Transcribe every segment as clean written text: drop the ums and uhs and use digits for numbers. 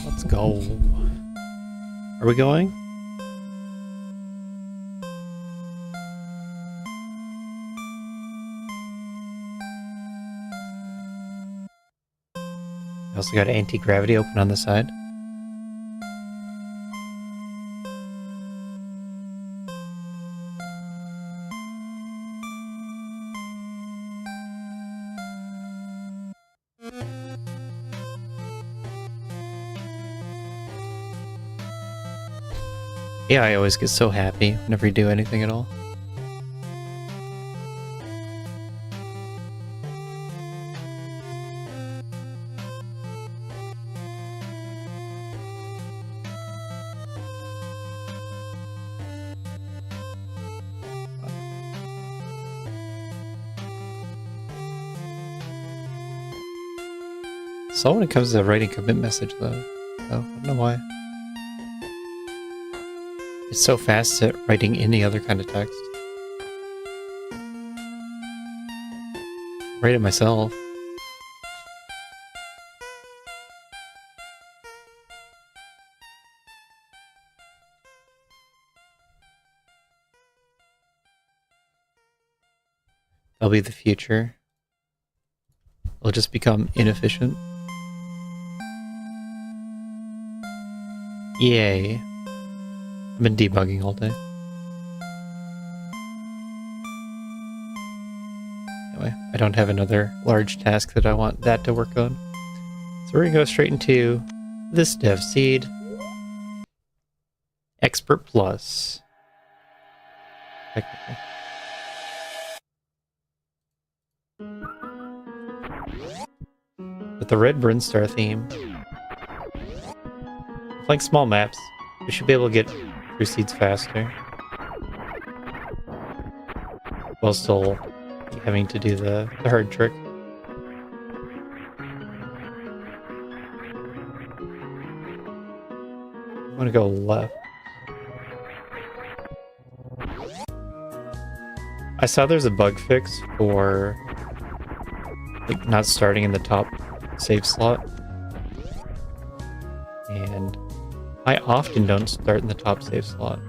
Let's go. Are we going? I also got anti-gravity open on the side. Yeah, I always get so happy whenever you do anything at all. So when it comes to writing commit message though, I don't know why. It's so fast at writing any other kind of text. Write it myself. That'll be the future. It'll just become inefficient. Yay. I've been debugging all day. Anyway, I don't have another large task that I want that to work on. So we're gonna go straight into this dev seed. Expert Plus. Technically. With the red Brinstar theme. Playing small maps, we should be able to get through seeds faster. While still having to do the hard trick. I'm gonna go left. I saw there's a bug fix for like not starting in the top save slot. And I often don't start in the top save slot.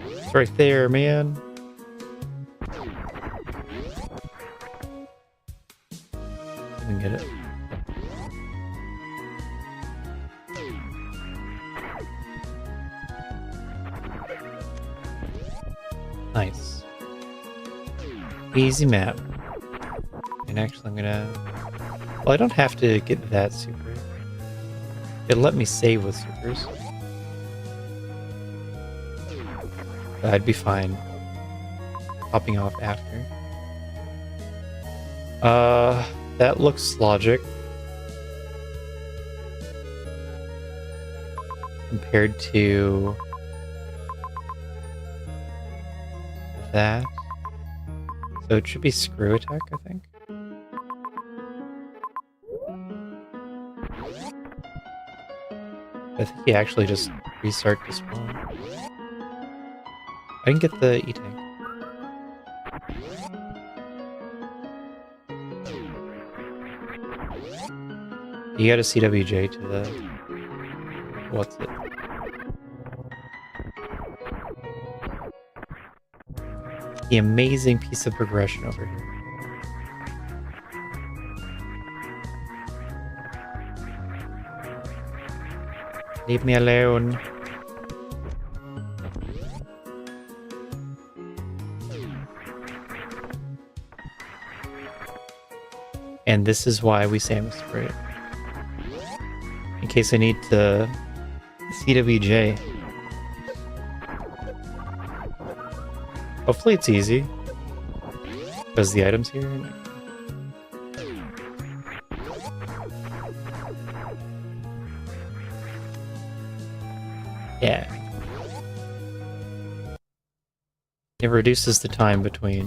It's right there, man. I can get it. Nice. Easy map. And actually I'm gonna... Well, I don't have to get that super. It let me save with supers. But I'd be fine popping off after. That looks logic. Compared to that. So it should be screw attack, I think. I think he actually just restart to spawn. I didn't get the E-tank. You got a CWJ to the... What's it? The amazing piece of progression over here. Leave me alone. And this is why we Samus spray it. In case I need to CWJ. Hopefully it's easy. Because the items here. Yeah. It reduces the time between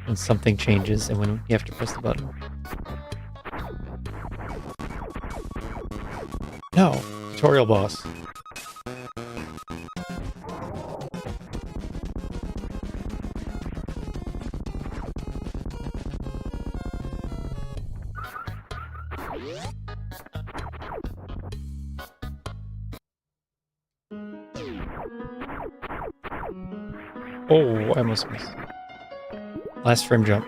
when something changes and when you have to press the button. No! Tutorial boss. Oh, I almost missed. Last frame jump.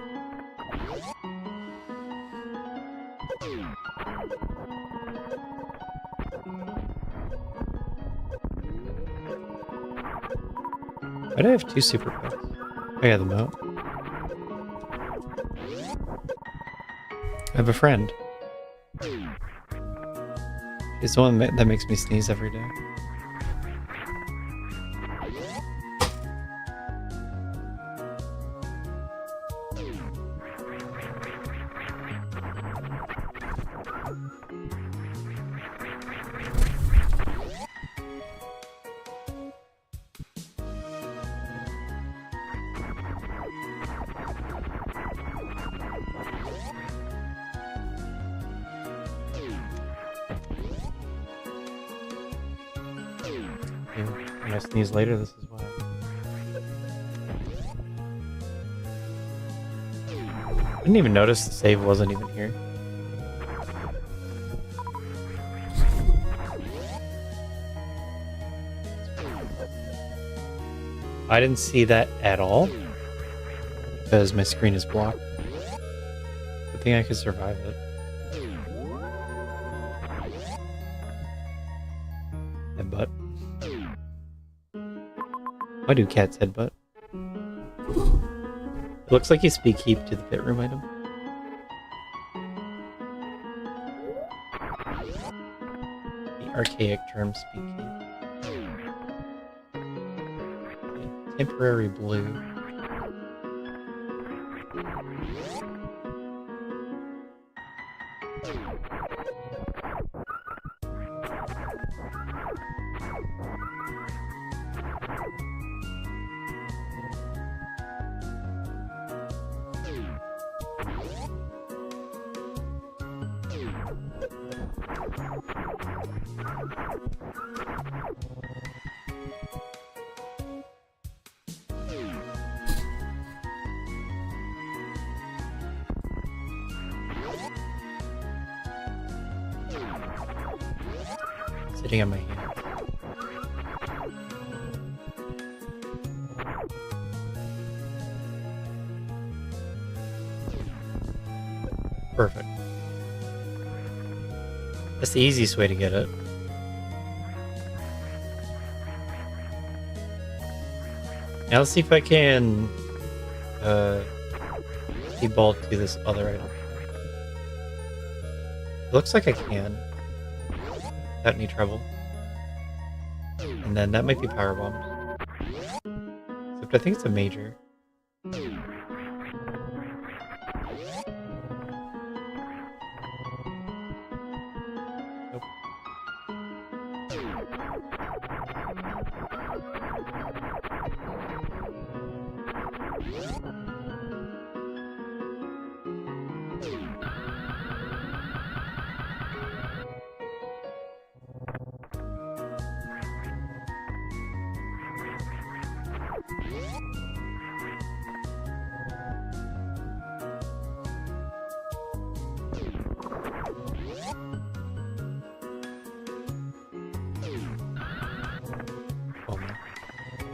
Why do I have two super pets? Oh yeah, the moat. I have a friend. She's the one that makes me sneeze every day. When I sneeze later, this is why. I didn't even notice the save wasn't even here. I didn't see that at all because my screen is blocked. I think I could survive it. Headbutt. Why do cats headbutt? It looks like you speak heap to the pit room item. The archaic term speak heap. Okay, temporary blue. Sitting on my hand. Perfect. That's the easiest way to get it. Now let's see if I can deball to this other item. It looks like I can. Without any trouble. And then that might be power bombed. Except I think it's a major. Nope.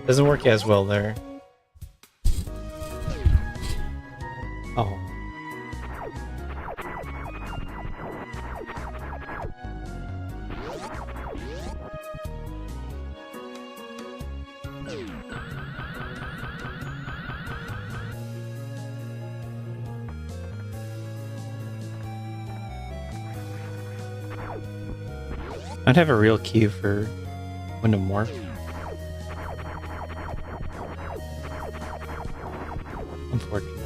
Doesn't work as well there. Oh. I'd have a real cue for when to morph. Unfortunately.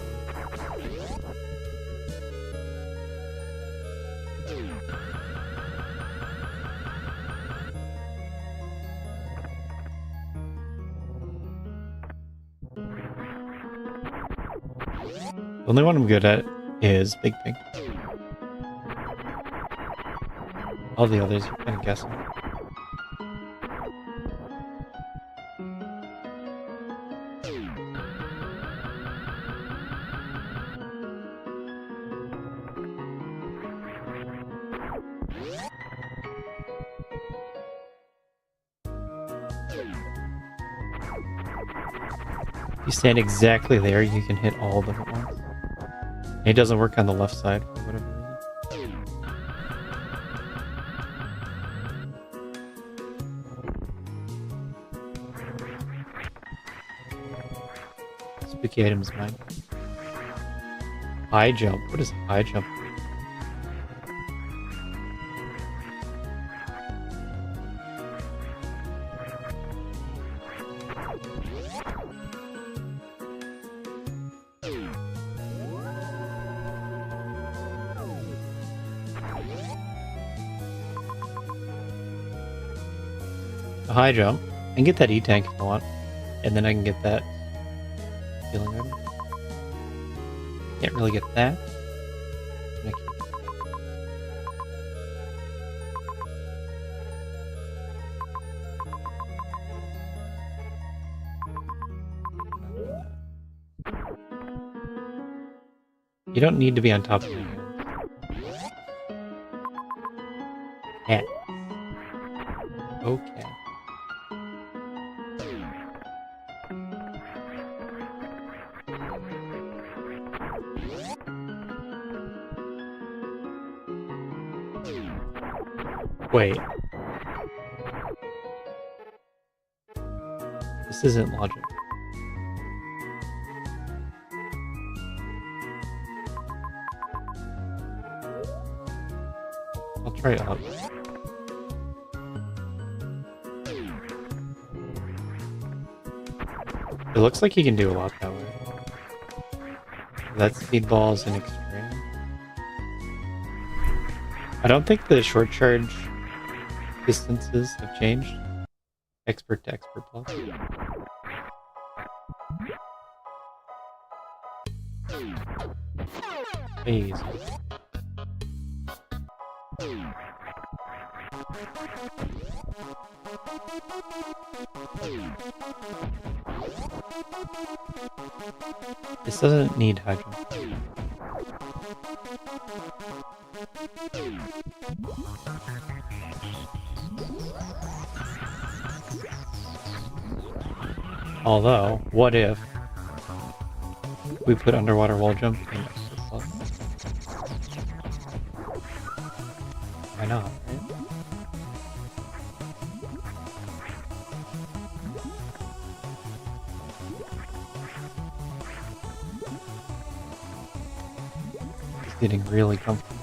The only one I'm good at is Big Pig. All the others you're kind of guessing. If you stand exactly there, you can hit all of them at once. And it doesn't work on the left side for whatever reason. Spooky items mine. High jump. What is high jump? A high jump. I can get that E-tank if I want. And then I can get that healing item. Can't really get that. And I can get that. You don't need to be on top of me. Cat. Okay. Wait. This isn't logic. I'll try up. It looks like you can do a lot that way. That speedball is an extreme. I don't think the short charge distances have changed. Expert to expert plus. Easy. This doesn't need high jump. Although, what if we put underwater wall jump in expert plus? Why not, right? It's getting really comfortable.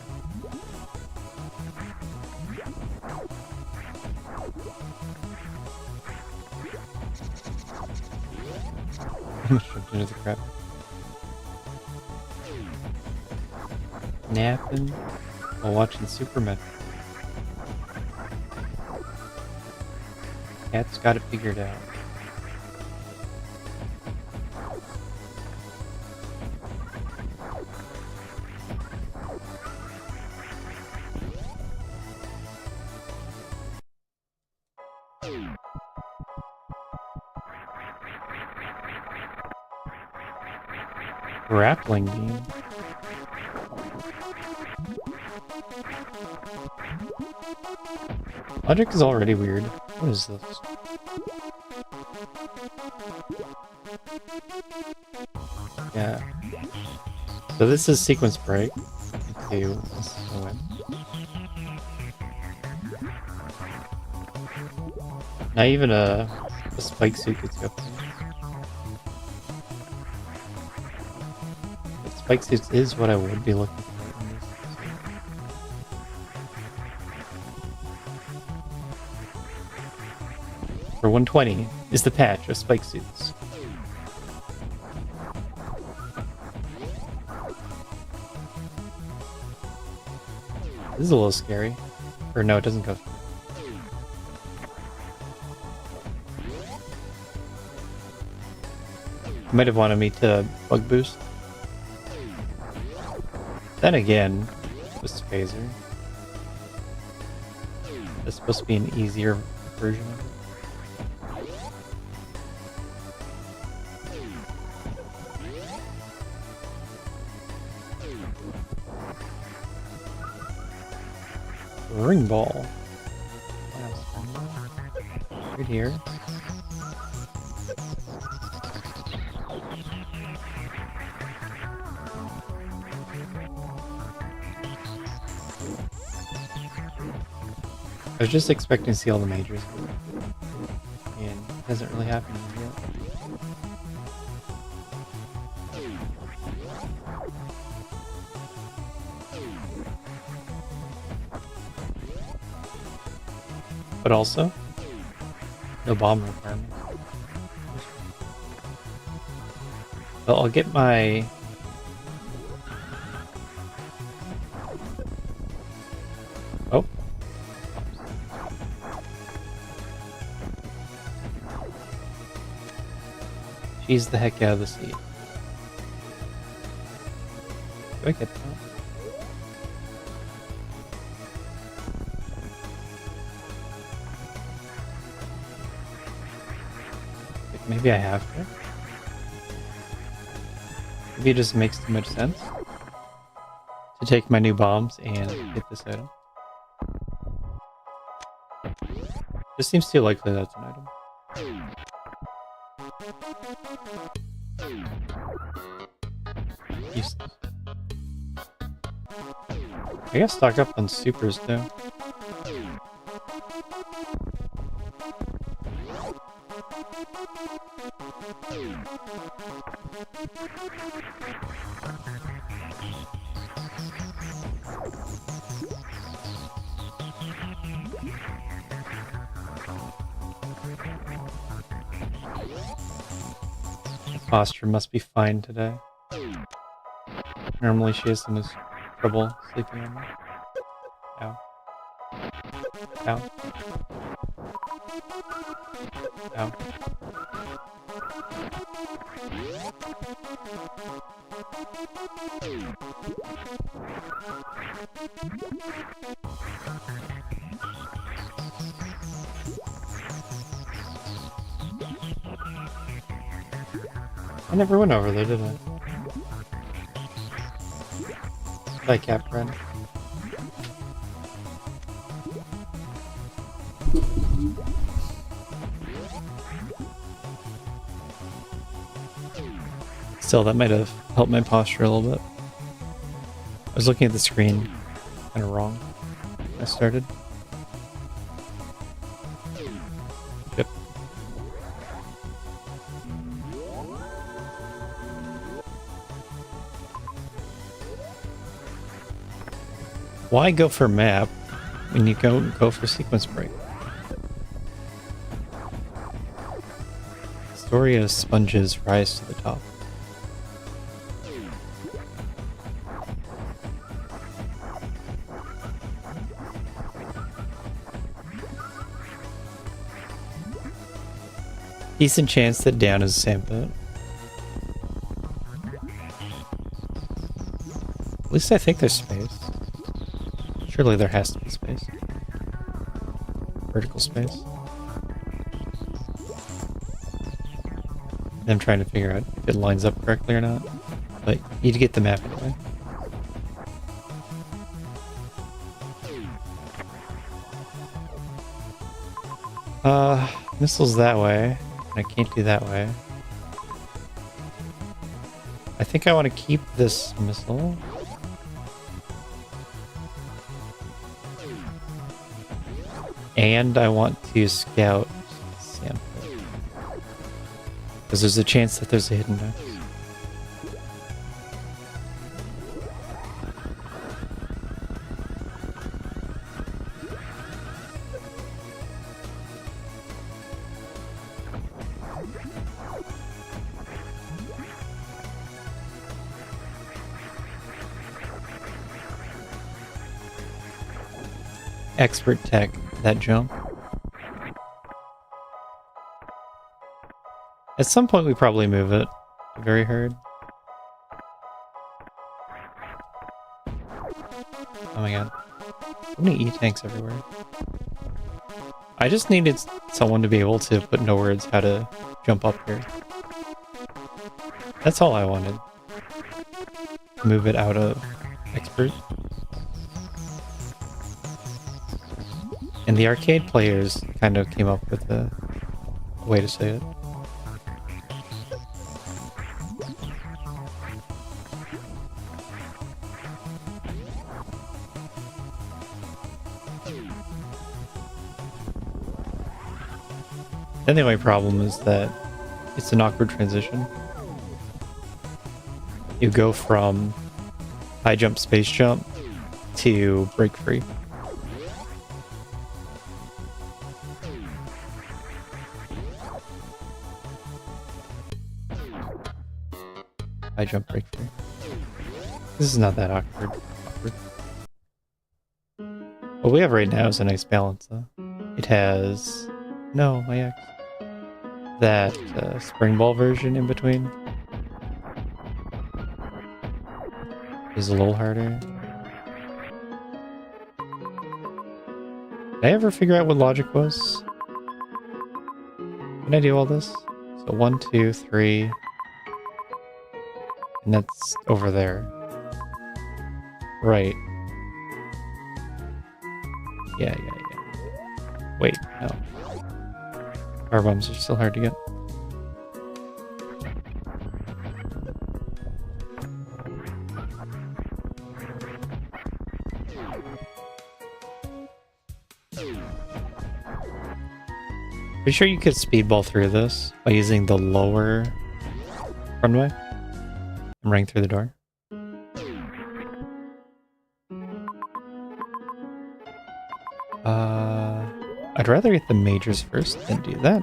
Into the crap. Napping while watching Superman. Cat's got it figured out. Grappling beam. Logic is already weird. What is this? Yeah. So this is sequence break. Let's see. This is a win. Not even a spike suit gets you up there. Spike suits is what I would be looking for in this. For 120 is the patch of spike suits. This is a little scary. Or no, it doesn't go through. You might have wanted me to bug boost. Then again, this phaser. It's supposed to be an easier version of it. Ring ball. Right here. I was just expecting to see all the majors, and it hasn't really happened yet. But also, no bomb requirement. But I'll get my... Oh. She's the heck out of the seat. Do I get that? Maybe I have to. Maybe it just makes too much sense to take my new bombs and get this item. Just seems too likely that's an item. Useless. I gotta stock up on supers too. Posture must be fine today. Normally she has some trouble sleeping on me. Ow. Ow. Ow. I never went over there, did I? By Cap Ren. Still, that might have helped my posture a little bit. I was looking at the screen kind of wrong when I started. Yep. Why go for map when you go for sequence break? Story of sponges rise to the top. Decent chance that down is a sandpit. At least I think there's space. Surely there has to be space. Vertical space. I'm trying to figure out if it lines up correctly or not. But you need to get the map anyway. Missiles that way. I can't do that way. I think I want to keep this missile. And I want to scout Sandpit. Because there's a chance that there's a hidden nest. Expert tech, that jump. At some point we probably move it. Very hard. Oh my god. So many E-tanks everywhere. I just needed someone to be able to put into words how to jump up here. That's all I wanted. Move it out of expert. And the arcade players kind of came up with a way to say it. Then the only problem is that it's an awkward transition. You go from high jump, space jump to break free. High jump, break free. This is not that awkward. What we have right now is a nice balance, though. It has... No, my X. That spring ball version in between is a little harder. Did I ever figure out what logic was? Can I do all this? So 1, 2, 3... And that's over there. Right. Yeah. Wait, no. Power bombs are still hard to get. Pretty sure you could speedball through this by using the lower runway and running through the door. I'd rather get the majors first than do that.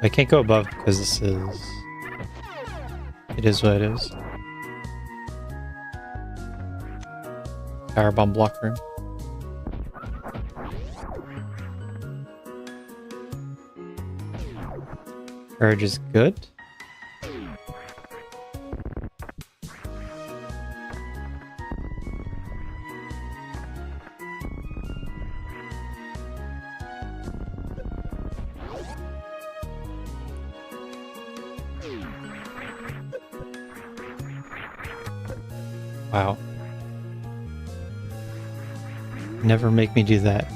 I can't go above because this is... It is what it is. Power bomb block room. Courage is good. Wow. Never make me do that.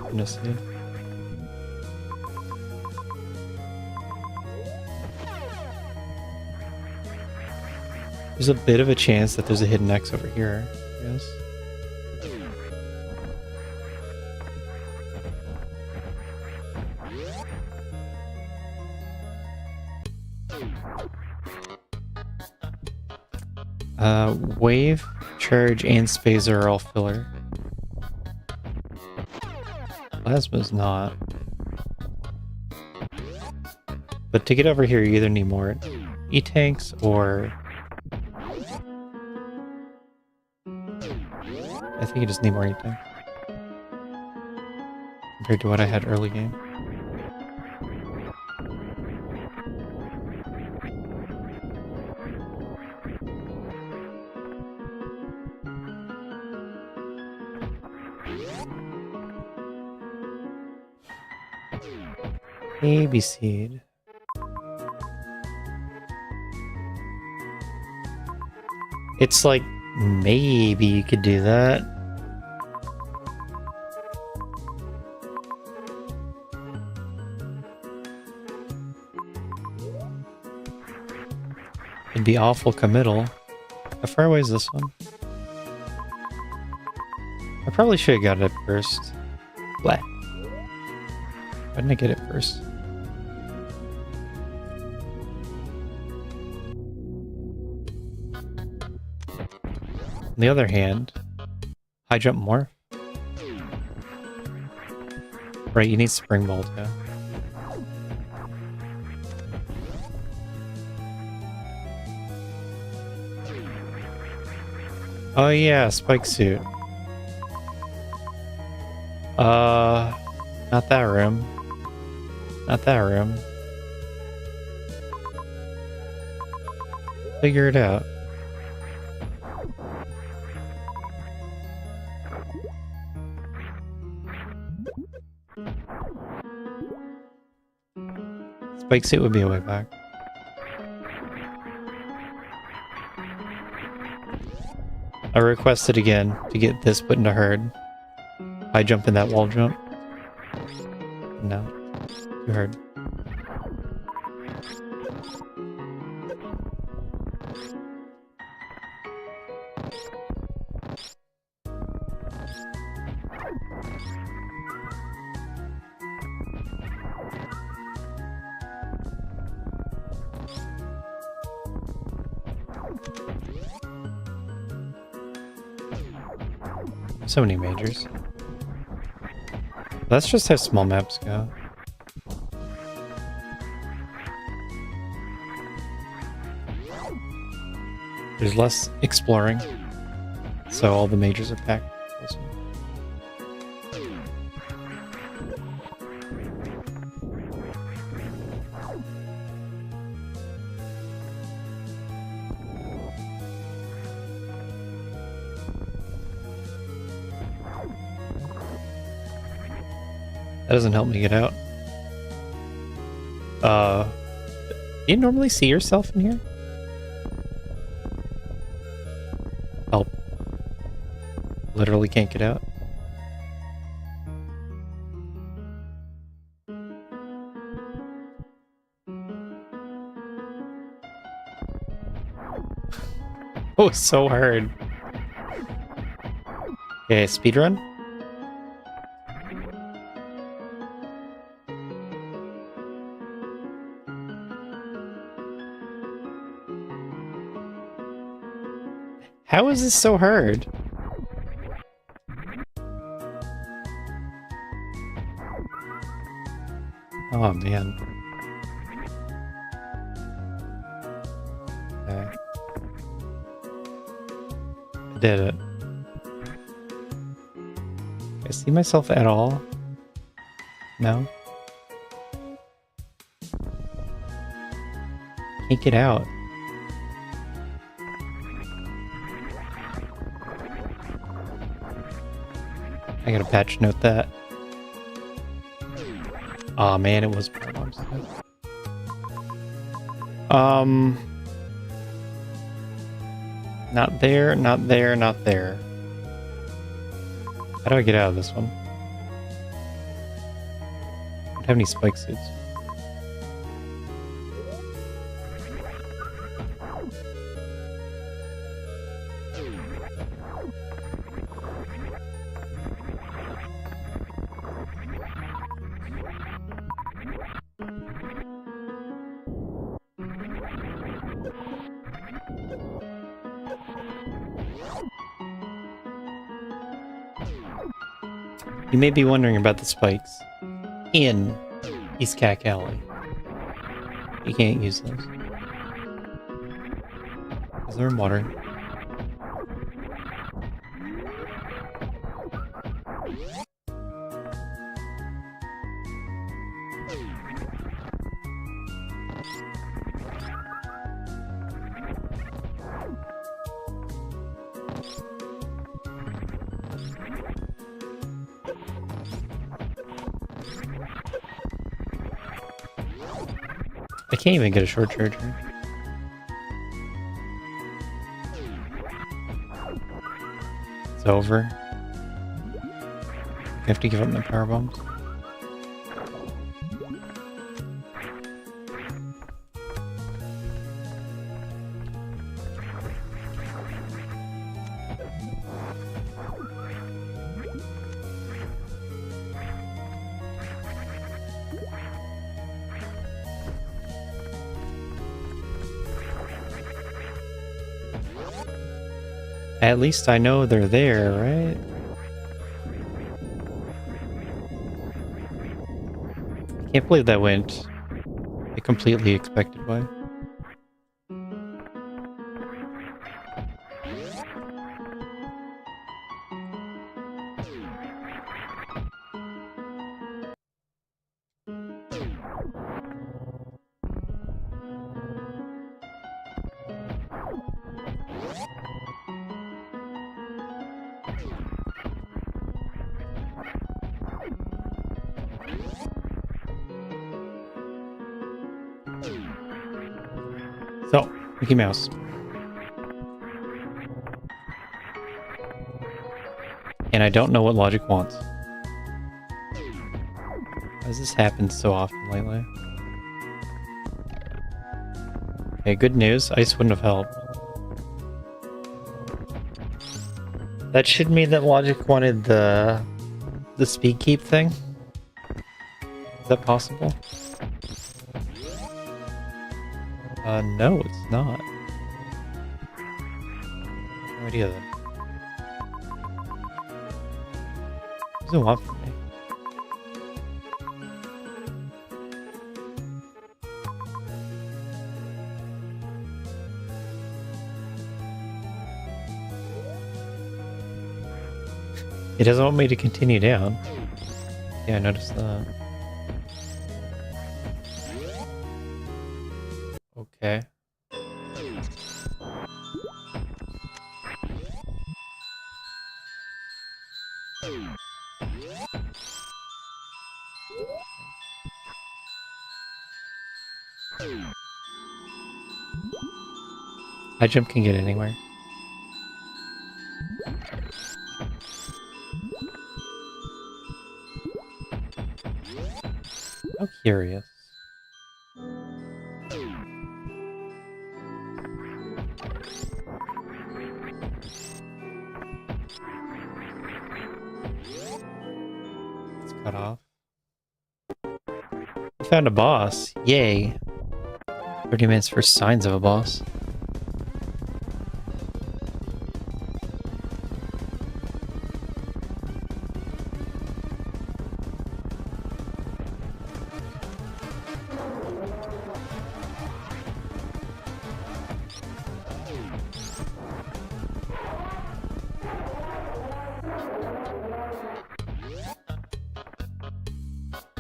Honestly. There's a bit of a chance that there's a hidden X over here, yes. Wave, charge, and space are all filler. Plasma's not. But to get over here, you either need more E-tanks or... I think you just need more E-tanks. Compared to what I had early game. Baby seed. It's like, maybe you could do that. It'd be awful committal. How far away is this one? I probably should have got it first. Blah. Why didn't I get it first? On the other hand, high jump more. Right, you need spring ball too. Oh yeah, spike suit. Not that room. Not that room. Figure it out. Spike suit would be a way back. I requested again to get this put into herd. I jump in that wall jump. No. Too hard. So many majors. That's just how small maps go. There's less exploring, so all the majors are packed. That doesn't help me get out. Do you normally see yourself in here? Help. Literally can't get out. Oh, it's so hard. Okay, speedrun? How is this so hard? Oh, man. Okay. I did it. I see myself at all? No? Can't get out. I gotta patch note that. Aw, man, it was problems. Not there, not there, not there. How do I get out of this one? I don't have any spike suits. You may be wondering about the spikes in East Cack Alley. You can't use those. Because they're in water. I can't even get a short charger. It's over. I have to give up my power bombs. At least I know they're there, right? I can't believe that went a completely expected way. So, Mickey Mouse. And I don't know what logic wants. Why does this happen so often lately? Okay, good news. Ice wouldn't have helped. That should mean that Logic wanted the speed keep thing. Is that possible? No, it's not. No idea then. What does it want from me? It doesn't want me to continue down. Yeah, I noticed that. Okay. High jump can get anywhere. How curious. It's cut off. I found a boss. Yay. 30 minutes for signs of a boss.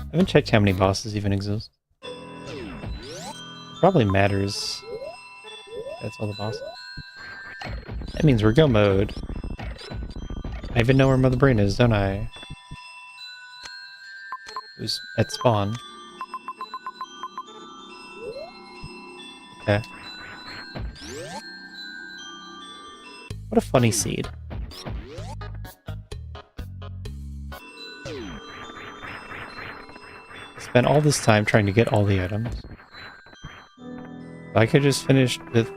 I haven't checked how many bosses even exist. It probably matters. That's all the bosses. That means we're go mode. I even know where Mother Brain is, don't I? Who's at spawn. Okay. What a funny seed. Spent all this time trying to get all the items. I could just finish with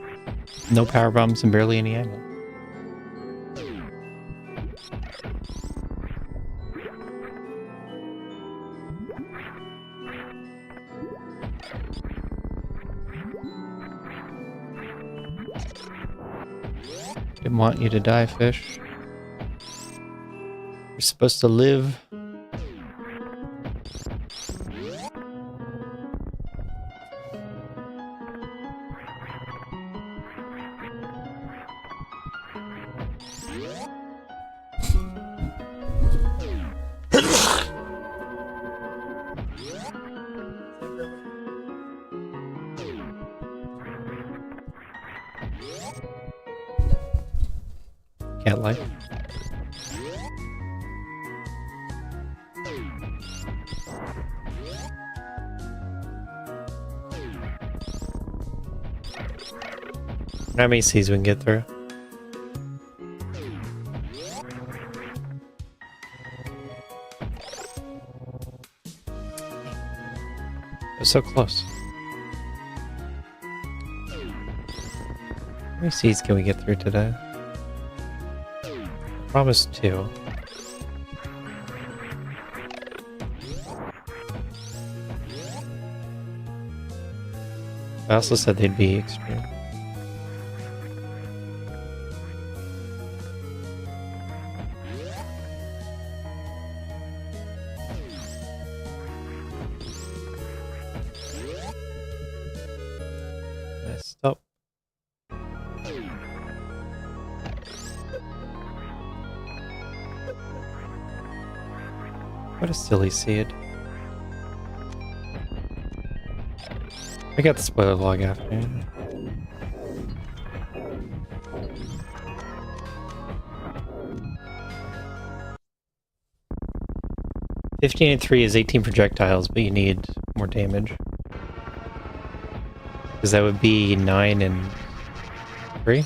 no power bombs and barely any ammo. Didn't want you to die, fish. You're supposed to live. Cat life. How many C's we can get through? It was so close. How many C's can we get through today? I promised 2. I also said they'd be extreme. Stop. What a silly seed. I got the spoiler log after. 15 and 3 is 18 projectiles, but you need more damage. Because that would be 9 and 3?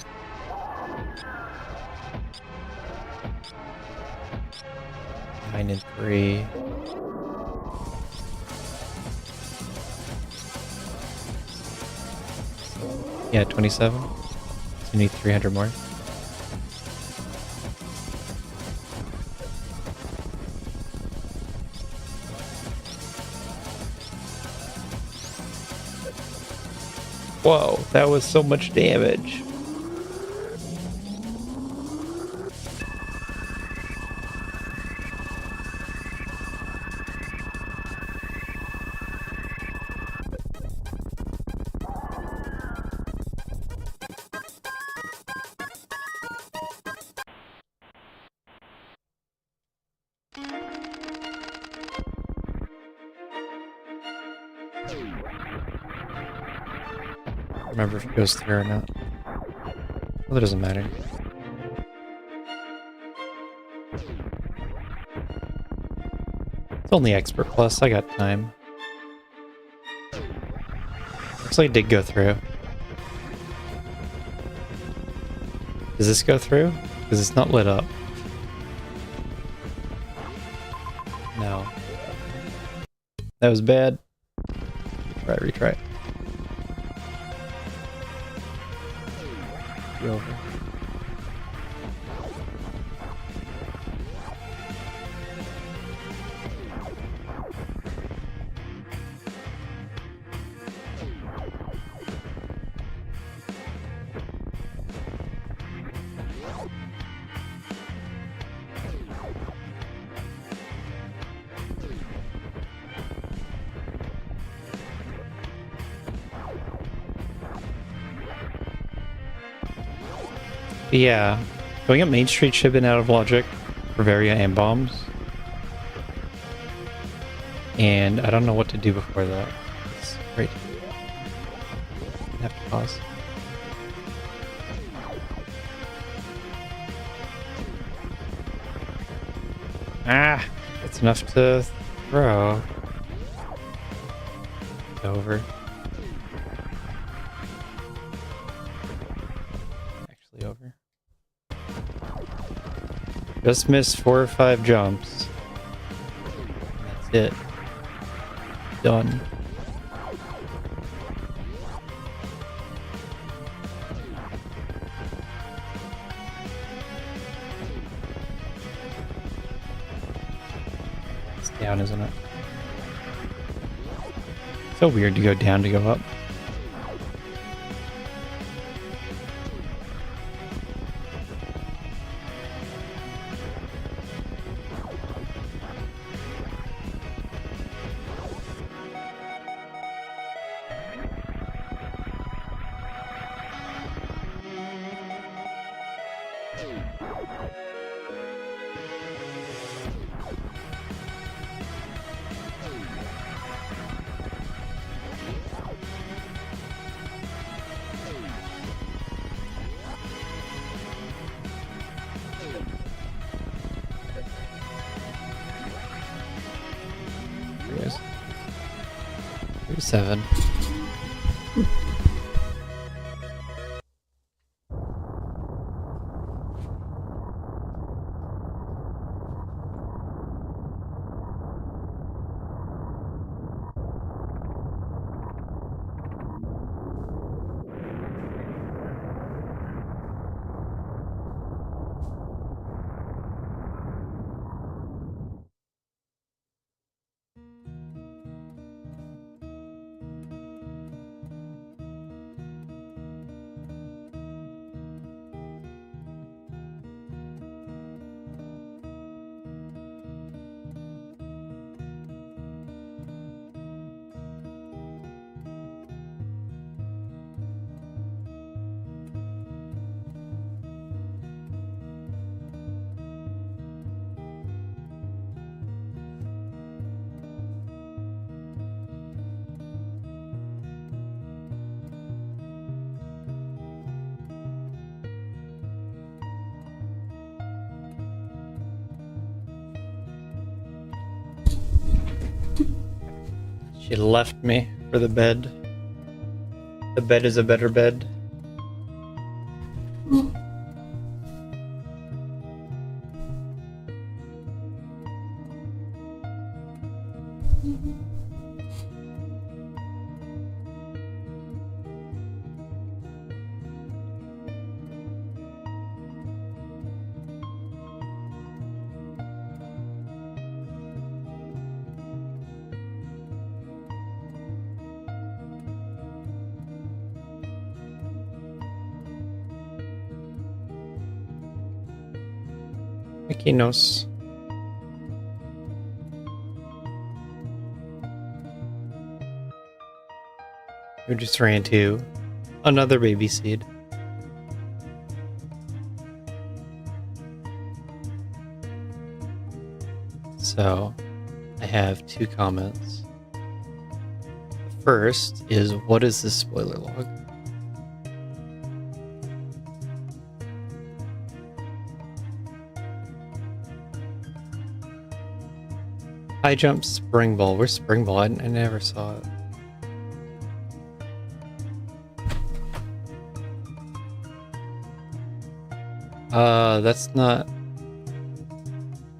Nine and 3. Yeah, 27. So you need 300 more. Whoa, that was so much damage. Remember if it goes through or not. Well, that doesn't matter. It's only Expert Plus, I got time. Looks like it did go through. Does this go through? Because it's not lit up. No. That was bad. Retry. Be over. Yeah, going up Main Street should have been out of logic for Varia and bombs. And I don't know what to do before that. It's great. I have to pause. Ah! That's enough to throw. It's over. Actually over. Just missed 4 or 5 jumps. That's it. Done. It's down, isn't it? So weird to go down to go up. There he is. 37. She left me for the bed. The bed is a better bed. Equinos. We just ran into another baby seed. So, I have 2 comments. The first is, what is this spoiler log? High jump spring ball. Where's spring ball? I never saw it. That's not...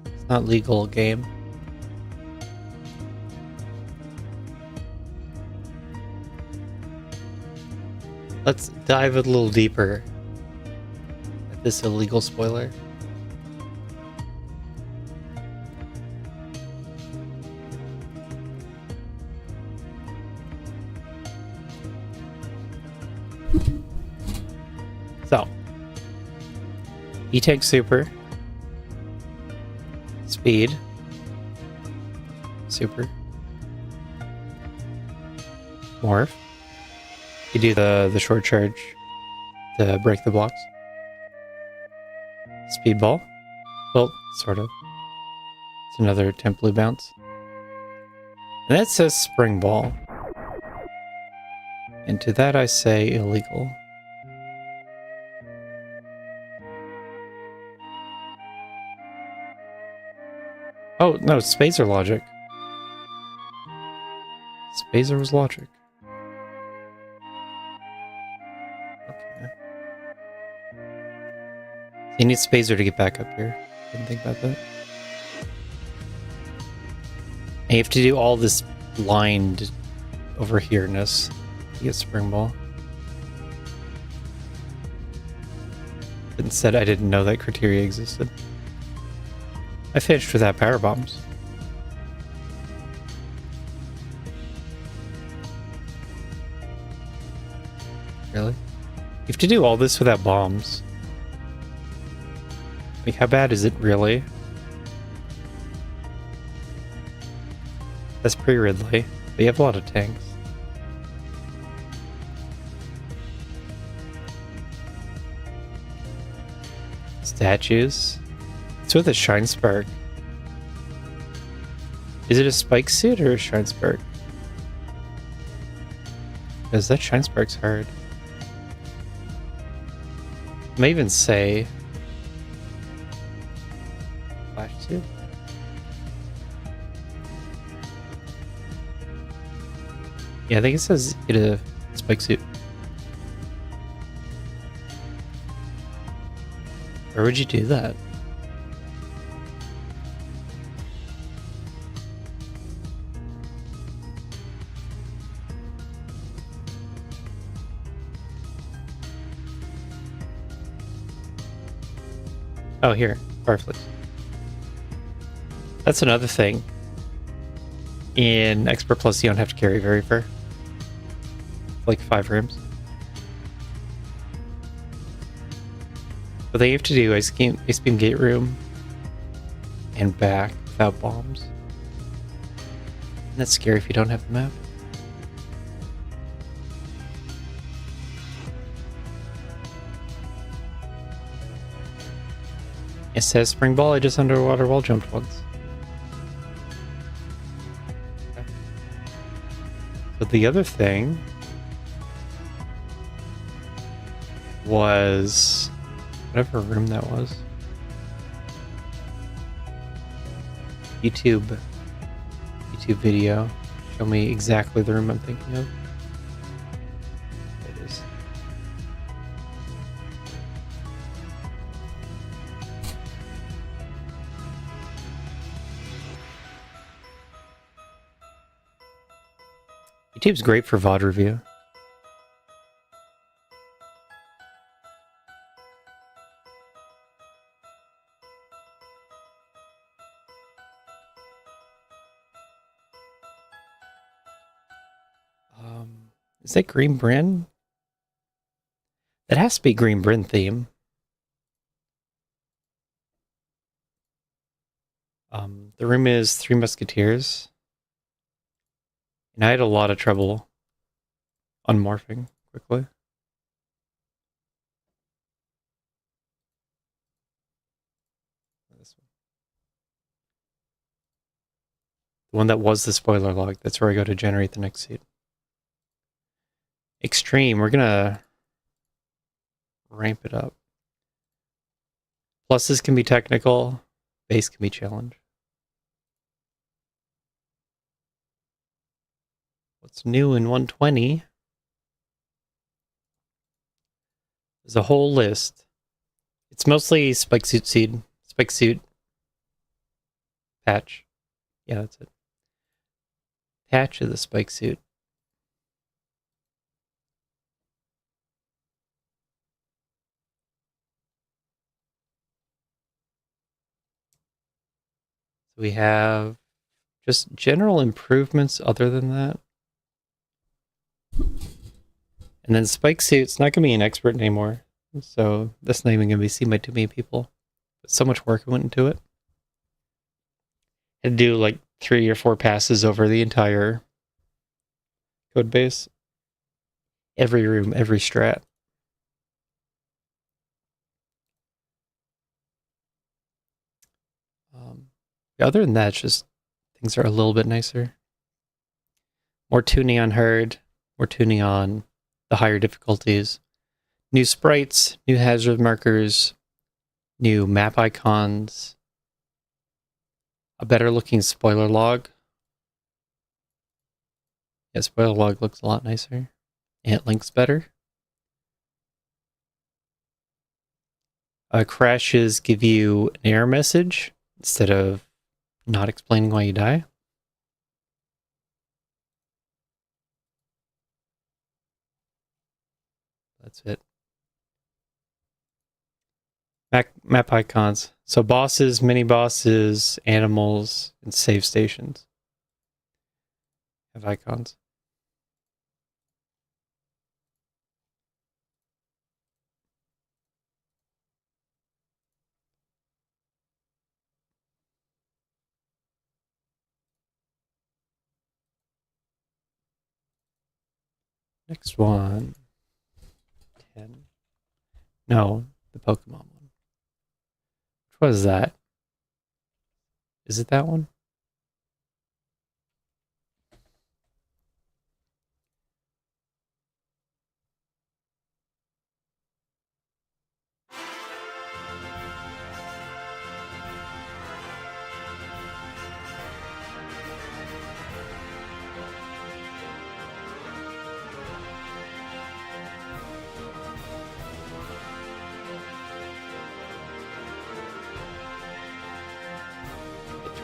It's not legal game. Let's dive a little deeper at this illegal spoiler. So, E-Tank Super, Speed, Super, Morph. You do the short charge to break the blocks. Speedball. Well, sort of. It's another temp blue bounce. And that says Spring Ball. And to that I say illegal. Oh, no, Spacer logic. Spacer was logic. Okay. You need Spacer to get back up here. Didn't think about that. And you have to do all this blind over here-ness to get Spring Ball. Instead, I didn't know that criteria existed. I finished without power bombs. Really? You have to do all this without bombs. Like, how bad is it really? That's pre-Ridley, but you have a lot of tanks. Statues. It's with a Shine Spark. Is it a Spike suit or a Shine Spark? Because that Shine Spark's hard. I may even say Flash suit. Yeah, I think it says get a Spike suit. Where would you do that? Oh, here. Fireflies. That's another thing. In Expert Plus, you don't have to carry very far. Like 5 rooms. But they have to do Ice Beam Gate Room and back without bombs. And that's scary if you don't have the map. It says Spring Ball, I just underwater wall jumped once. Okay. But the other thing was whatever room that was. YouTube video. Show me exactly the room I'm thinking of. There it is. YouTube's great for VOD review. Is that Green Bryn? That has to be Green Bryn theme. The room is Three Musketeers. And I had a lot of trouble unmorphing quickly. This one. The one that was the spoiler log. That's where I go to generate the next seed. Extreme, we're gonna ramp it up. Pluses can be technical, base can be challenge. What's new in 120? There's a whole list. It's mostly Spike Suit seed, Spike Suit patch. Yeah, that's it. Patch of the Spike Suit. So we have just general improvements other than that. And then Spike Suit's not going to be an expert anymore. So that's not even going to be seen by too many people. But so much work went into it. Had to do like 3 or 4 passes over the entire code base. Every room, every strat. Other than that, it's just things are a little bit nicer. More tuning on herd, more tuning on the higher difficulties. New sprites, new hazard markers, new map icons, a better looking spoiler log. Yeah, spoiler log looks a lot nicer. And it links better. Crashes give you an error message instead of not explaining why you die. That's it. Map icons. So bosses, mini bosses, animals, and save stations have icons. Next one. 10. No, the Pokemon one. Which one is that? Is it that one?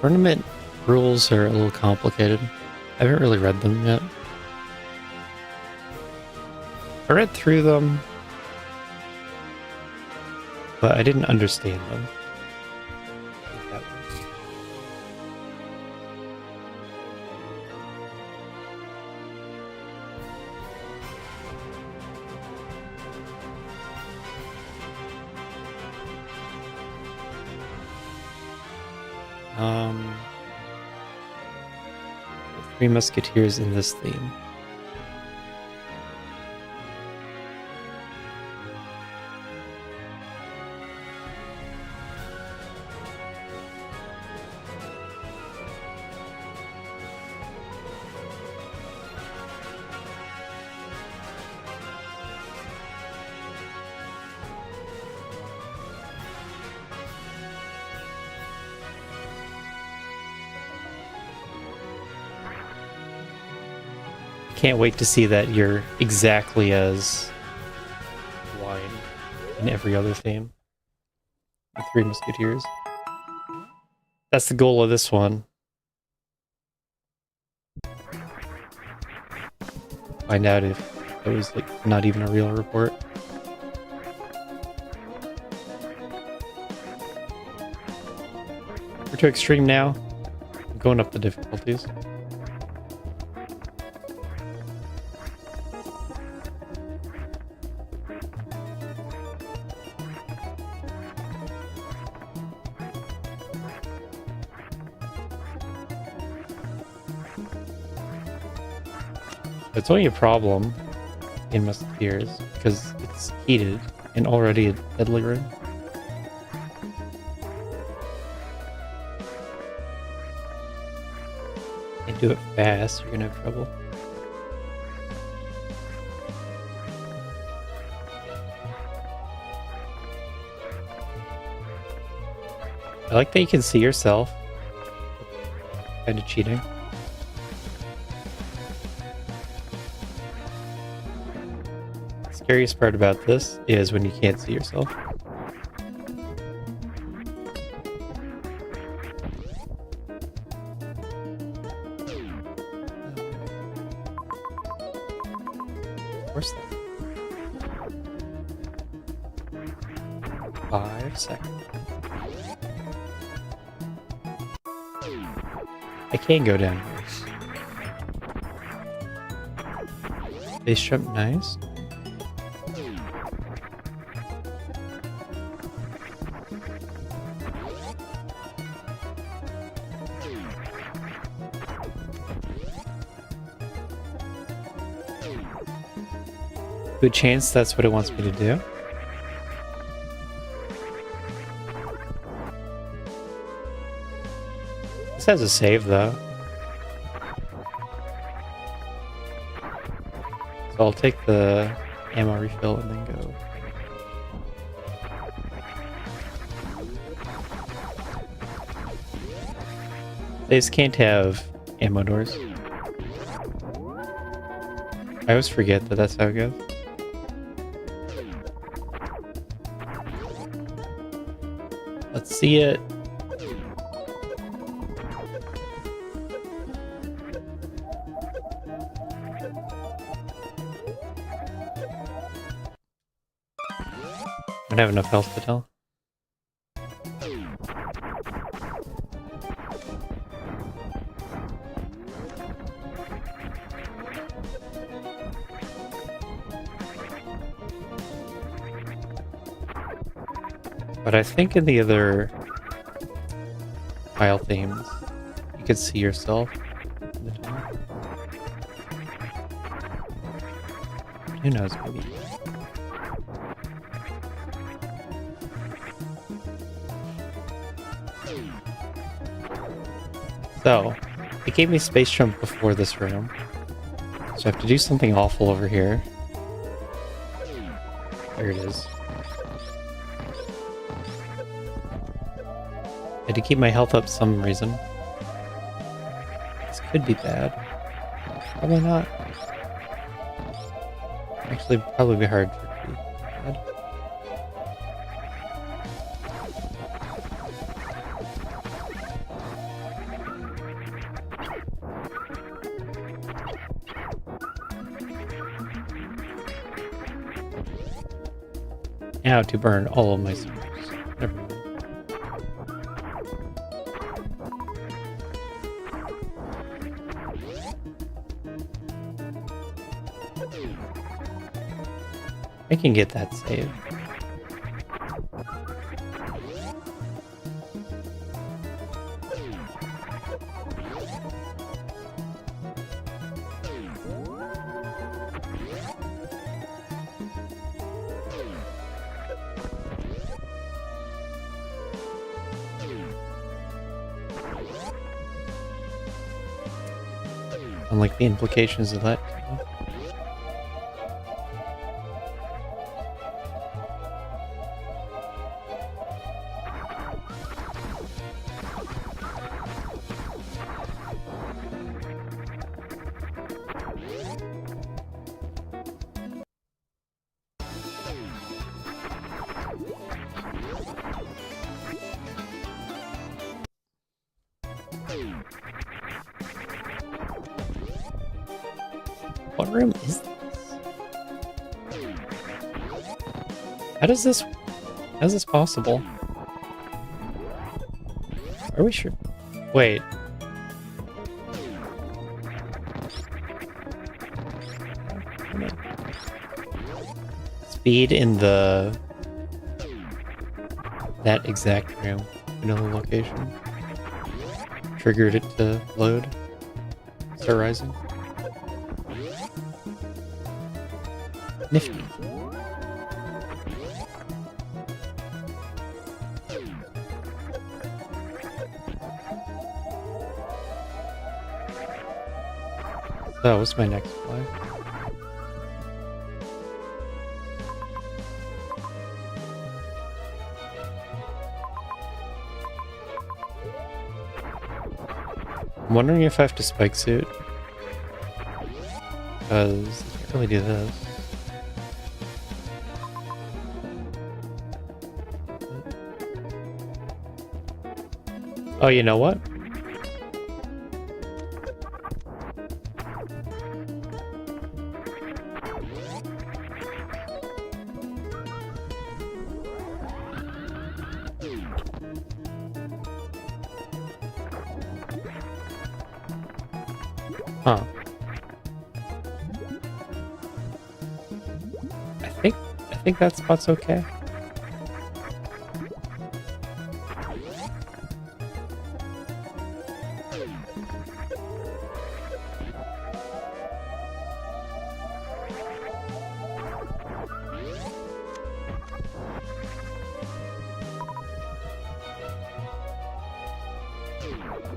Tournament rules are a little complicated. I haven't really read them yet. I read through them, but I didn't understand them. The Three Musketeers in this theme. Can't wait to see that you're exactly as blind in every other theme. The Three Musketeers. That's the goal of this one. Find out if it was like not even a real report. We're to extreme now. I'm going up the difficulties. It's only a problem in Musketeers because it's heated and already a deadly room. And do it fast, you're gonna have trouble. I like that you can see yourself. Kind of cheating. The scariest part about this is when you can't see yourself. Of course, 5 seconds. I can go down here. Base jump, nice. Good chance that's what it wants me to do. This has a save though. So I'll take the ammo refill and then go. They just can't have ammo doors. I always forget that that's how it goes. Let's see it. I don't have enough health to tell. But I think in the other file themes, you could see yourself in the time. Who knows, maybe. So, it gave me space jump before this room. So I have to do something awful over here. There it is. I had to keep my health up some reason. This could be bad. Probably not. Actually, probably be hard for it to be bad. Now to burn all of my stars. Never mind. I can get that save. Unlike the implications of that. What room is this? How is this possible? Are we sure? Wait. Speed in that exact room, vanilla location. Triggered it to load. Start rising. Nifty. So, what's my next fly? I'm wondering if I have to spike suit. Because I can't really do this. Oh, you know what? Huh. I think that spot's okay.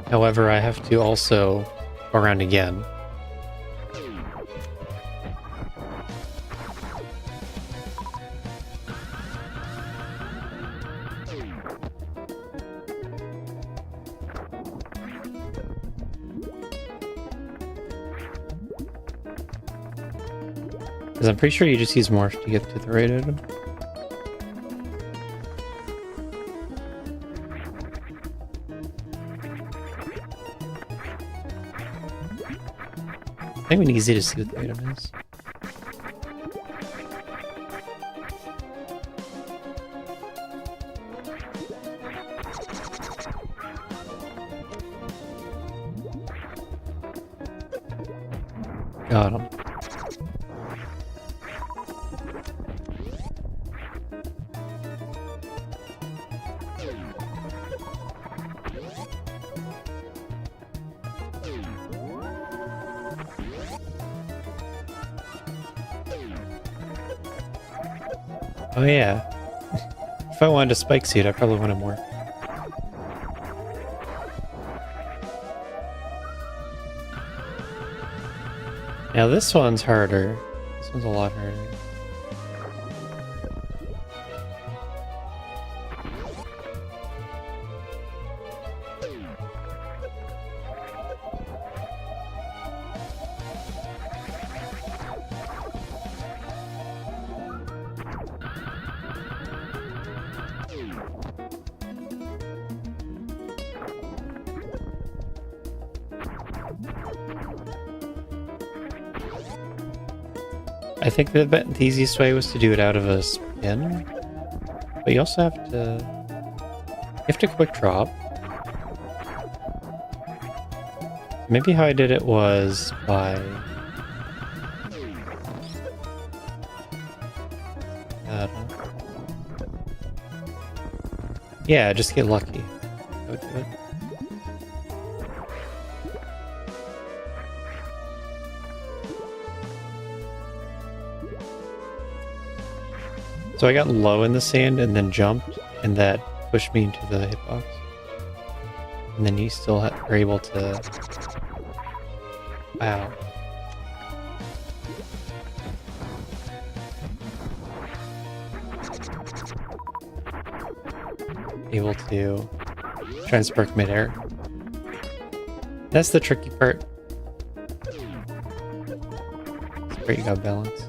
However, I have to also go around again. Because I'm pretty sure you just use morph to get to the right item. It's not even easy to see what the item is. Got him. Oh yeah. If I wanted a spike suit, I probably wanted more. Now this one's harder. This one's a lot harder. I think the easiest way was to do it out of a spin, but you also have to quick drop. Maybe how I did it was by I don't know. Yeah, just get lucky. That would do it. So I got low in the sand and then jumped, and that pushed me into the hitbox. And then you still are able to... Wow. Able to transperk midair. That's the tricky part. It's where you got balance.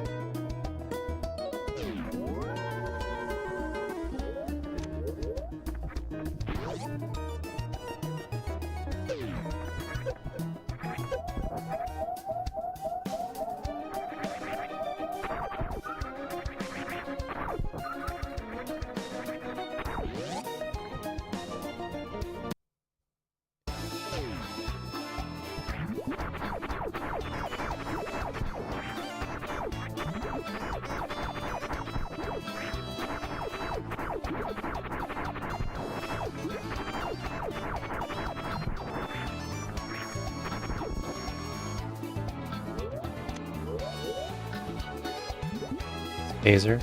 Spazer.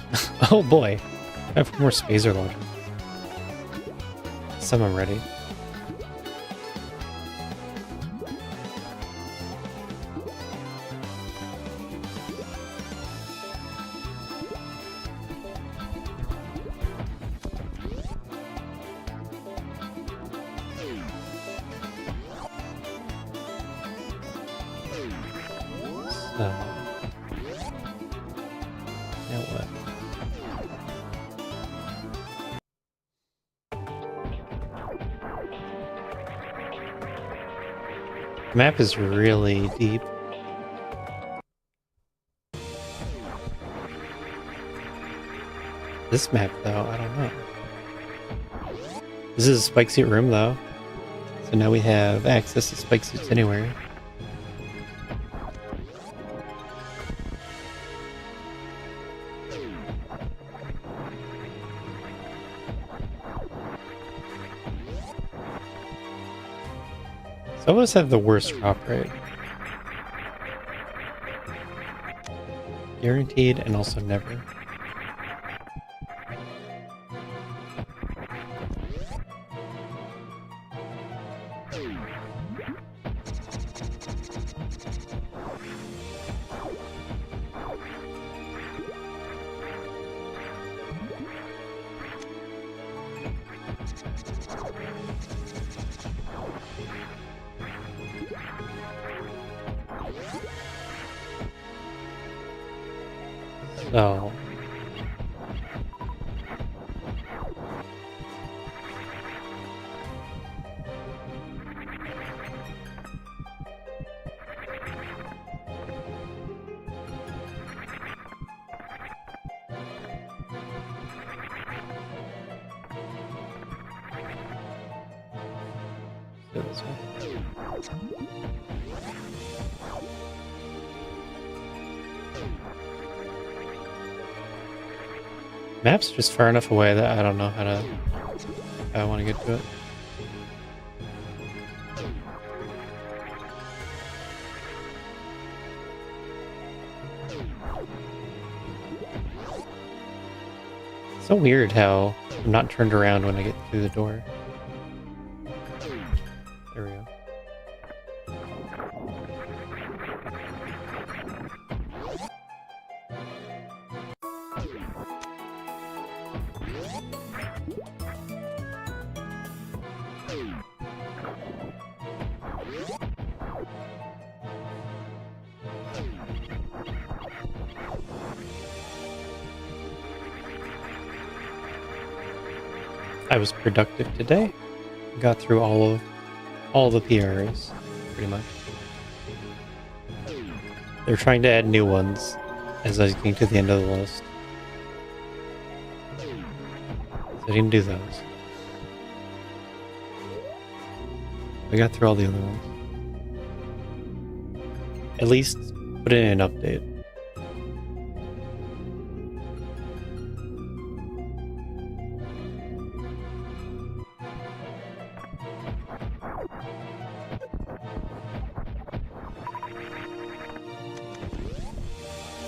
Oh boy. I have more Spazer launchers. Some I'm ready. So, now what? The map is really deep. This map, though, I don't know. This is a spike suit room, though. So now we have access to spike suits anywhere. Some of us have the worst drop rate. Guaranteed and also never. So go this way. Map's just far enough away that I don't know how I want to get to it. It's so weird how I'm not turned around when I get through the door. There we go. I was productive today. Got through all the PRs, pretty much. They're trying to add new ones as I was getting to the end of the list. So I didn't do those. I got through all the other ones. At least put in an update.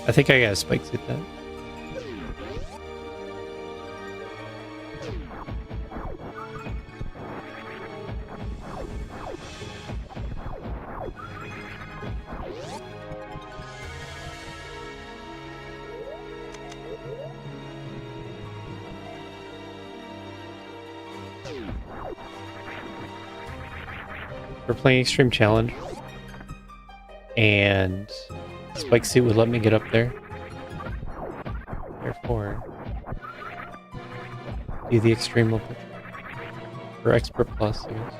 I think I got a spike suit then. We're playing Extreme Challenge, and spike suit would let me get up there. Therefore, do the extreme picture. For Expert Plus, I guess.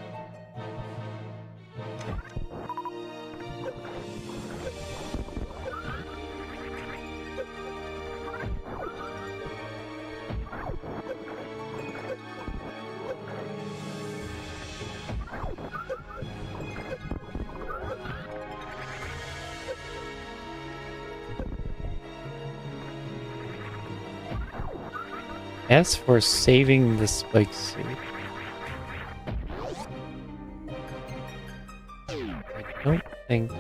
As for saving the spike suit, I don't think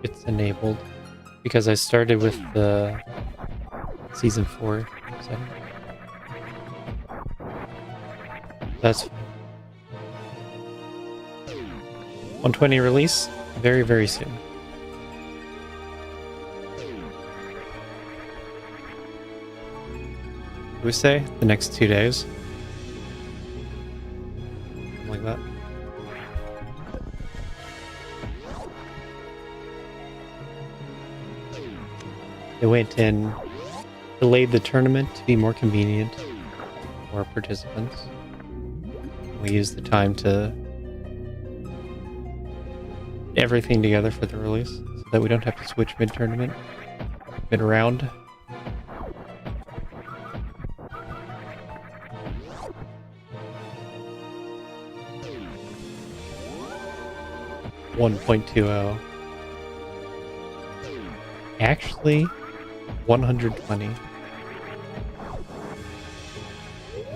it's enabled because I started with the Season 4. So that's 120 release very, very soon. We say the next 2 days. Something like that. They went and delayed the tournament to be more convenient for participants. We used the time to get everything together for the release so that we don't have to switch mid-tournament, mid-round. .20. Actually, 120. I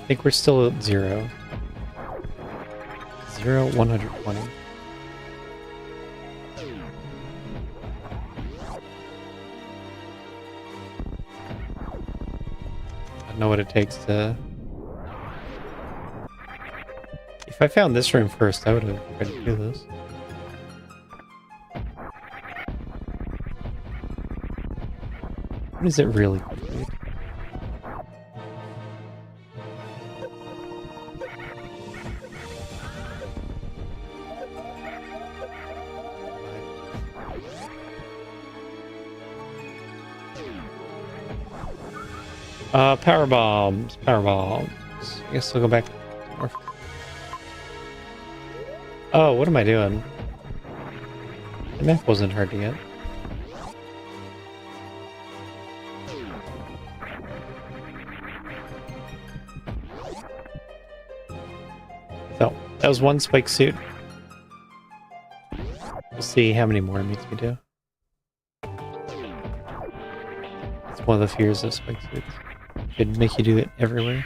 think we're still at 0. 120. I don't know what it takes to... If I found this room first, I would have tried to do this. What is it really complete? Power bombs. Power bombs. I guess I'll go back north. Oh, what am I doing? The map wasn't hard to get. So, that was one spike suit. We'll see how many more it makes me do. It's one of the fears of spike suits. It could make you do it everywhere.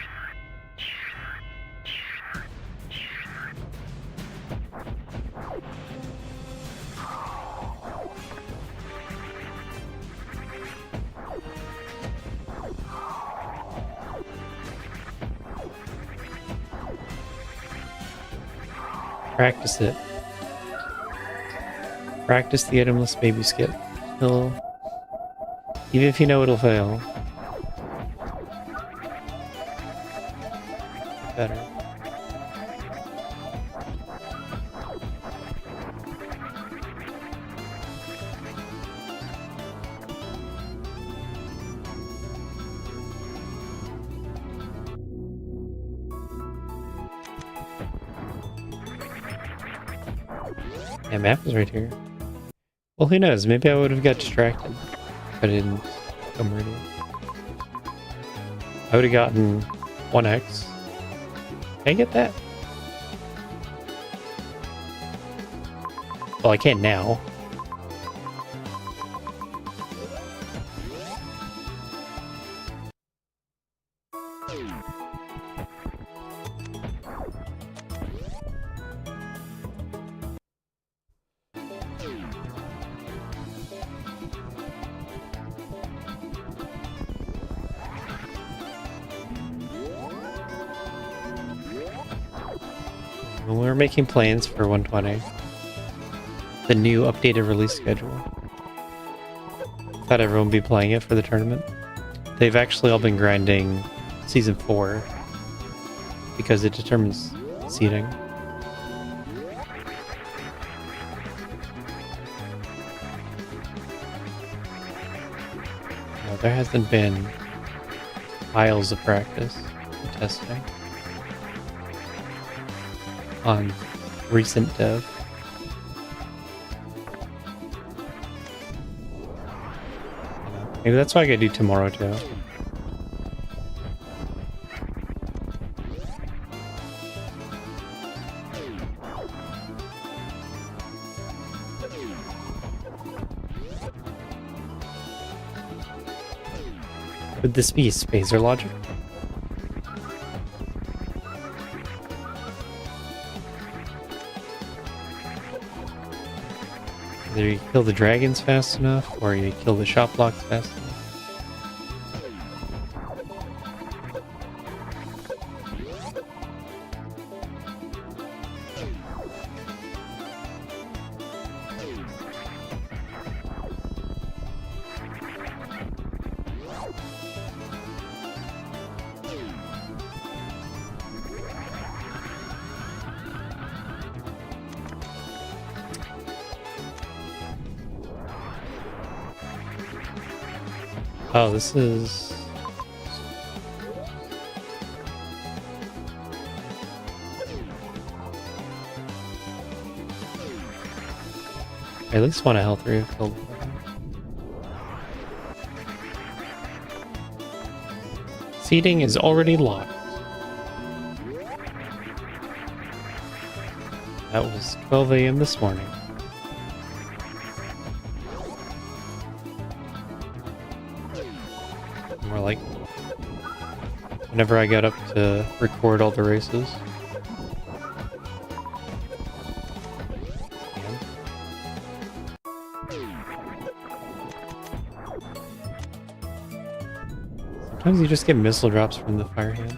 Practice it. Practice the itemless baby skip. Even if you know it'll fail. Better. Yeah, map is right here. Well, who knows? Maybe I would have got distracted if I didn't come right here. I would have gotten 1x. Can I get that? Well, I can't now. When we were making plans for 120, the new updated release schedule, thought everyone would be playing it for the tournament. They've actually all been grinding Season 4 because it determines seeding. Now, there hasn't been miles of practice and testing on recent dev. Maybe that's what I could do tomorrow too. Would this be spacer logic? Either you kill the dragons fast enough, or you kill the shop blocks fast enough. Oh, this is... I at least want a health refill. Seating is already locked. That was 12 a.m. this morning. More like whenever I got up to record all the races. Sometimes you just get missile drops from the fire hand.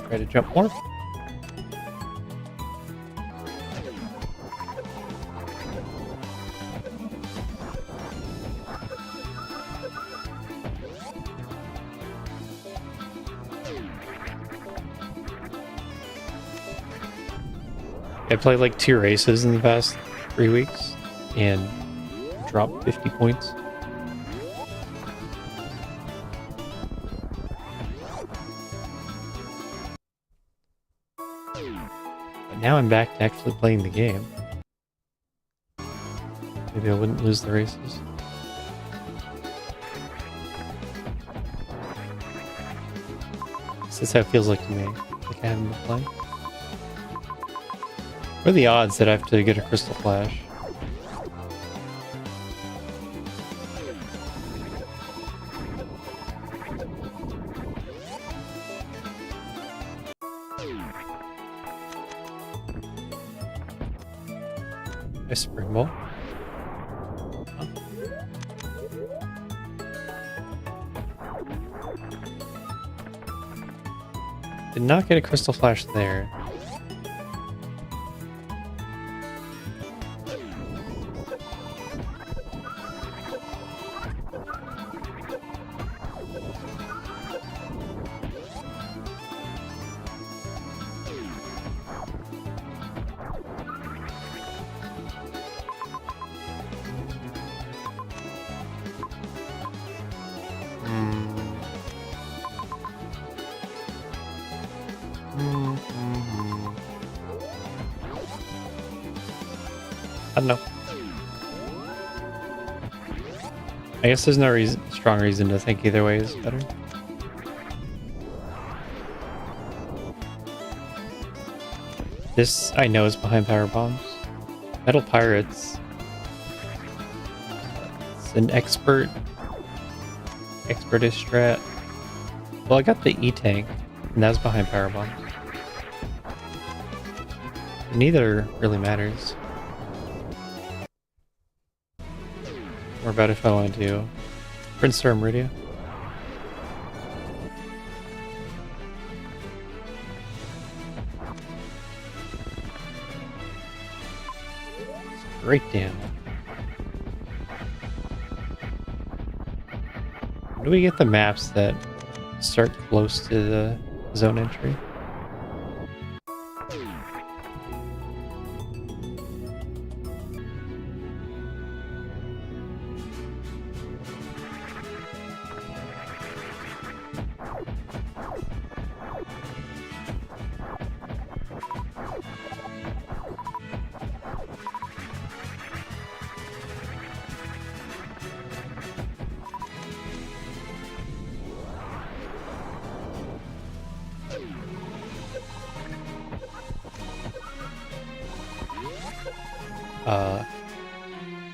Try to jump more. I played like 2 races in the past 3 weeks and dropped 50 points. But now I'm back to actually playing the game. Maybe I wouldn't lose the races. This is how it feels like to me. Like I haven't been playing. What are the odds that I have to get a crystal flash? A spring ball. Did not get a crystal flash there. I don't know. I guess there's no strong reason to think either way is better. This I know is behind power bombs. Metal Pirates. It's an expertish strat. Well, I got the E-Tank, and that's behind power bombs. Neither really matters. Or about if I want to do Prince or Meridia. Great damn. Where do we get the maps that start close to the zone entry?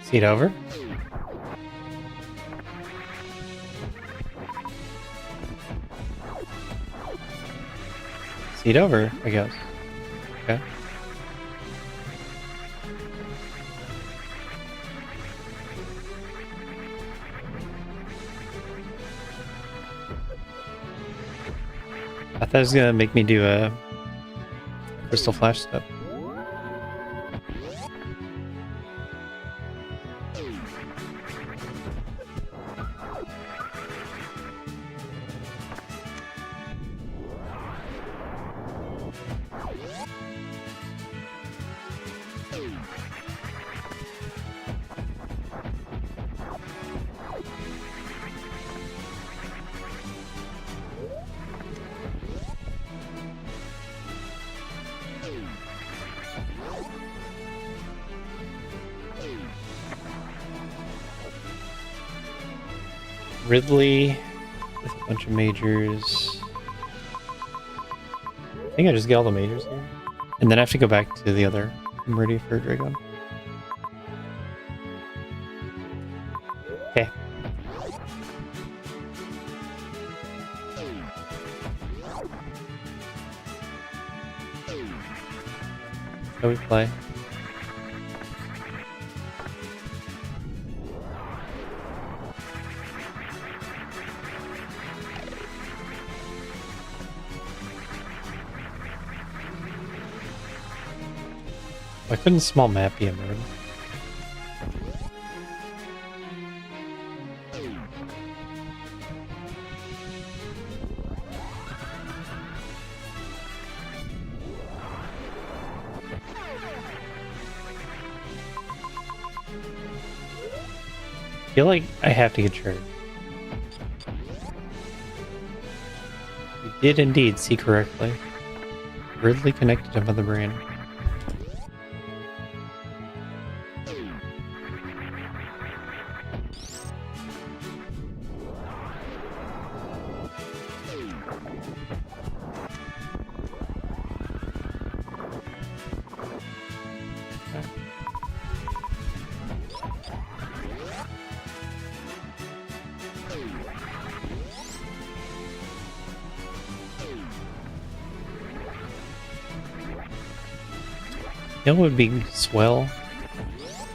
Seat over. Seat over, I guess. Okay. I thought it was gonna make me do a crystal flash step. Ridley with a bunch of majors. I think I just get all the majors here. And then I have to go back to the other Meridian for Dragon. Okay. So we play. Why couldn't small map be a mode? I feel like I have to get charged. We did indeed see correctly. Ridley connected to Mother Brain. You know what would be swell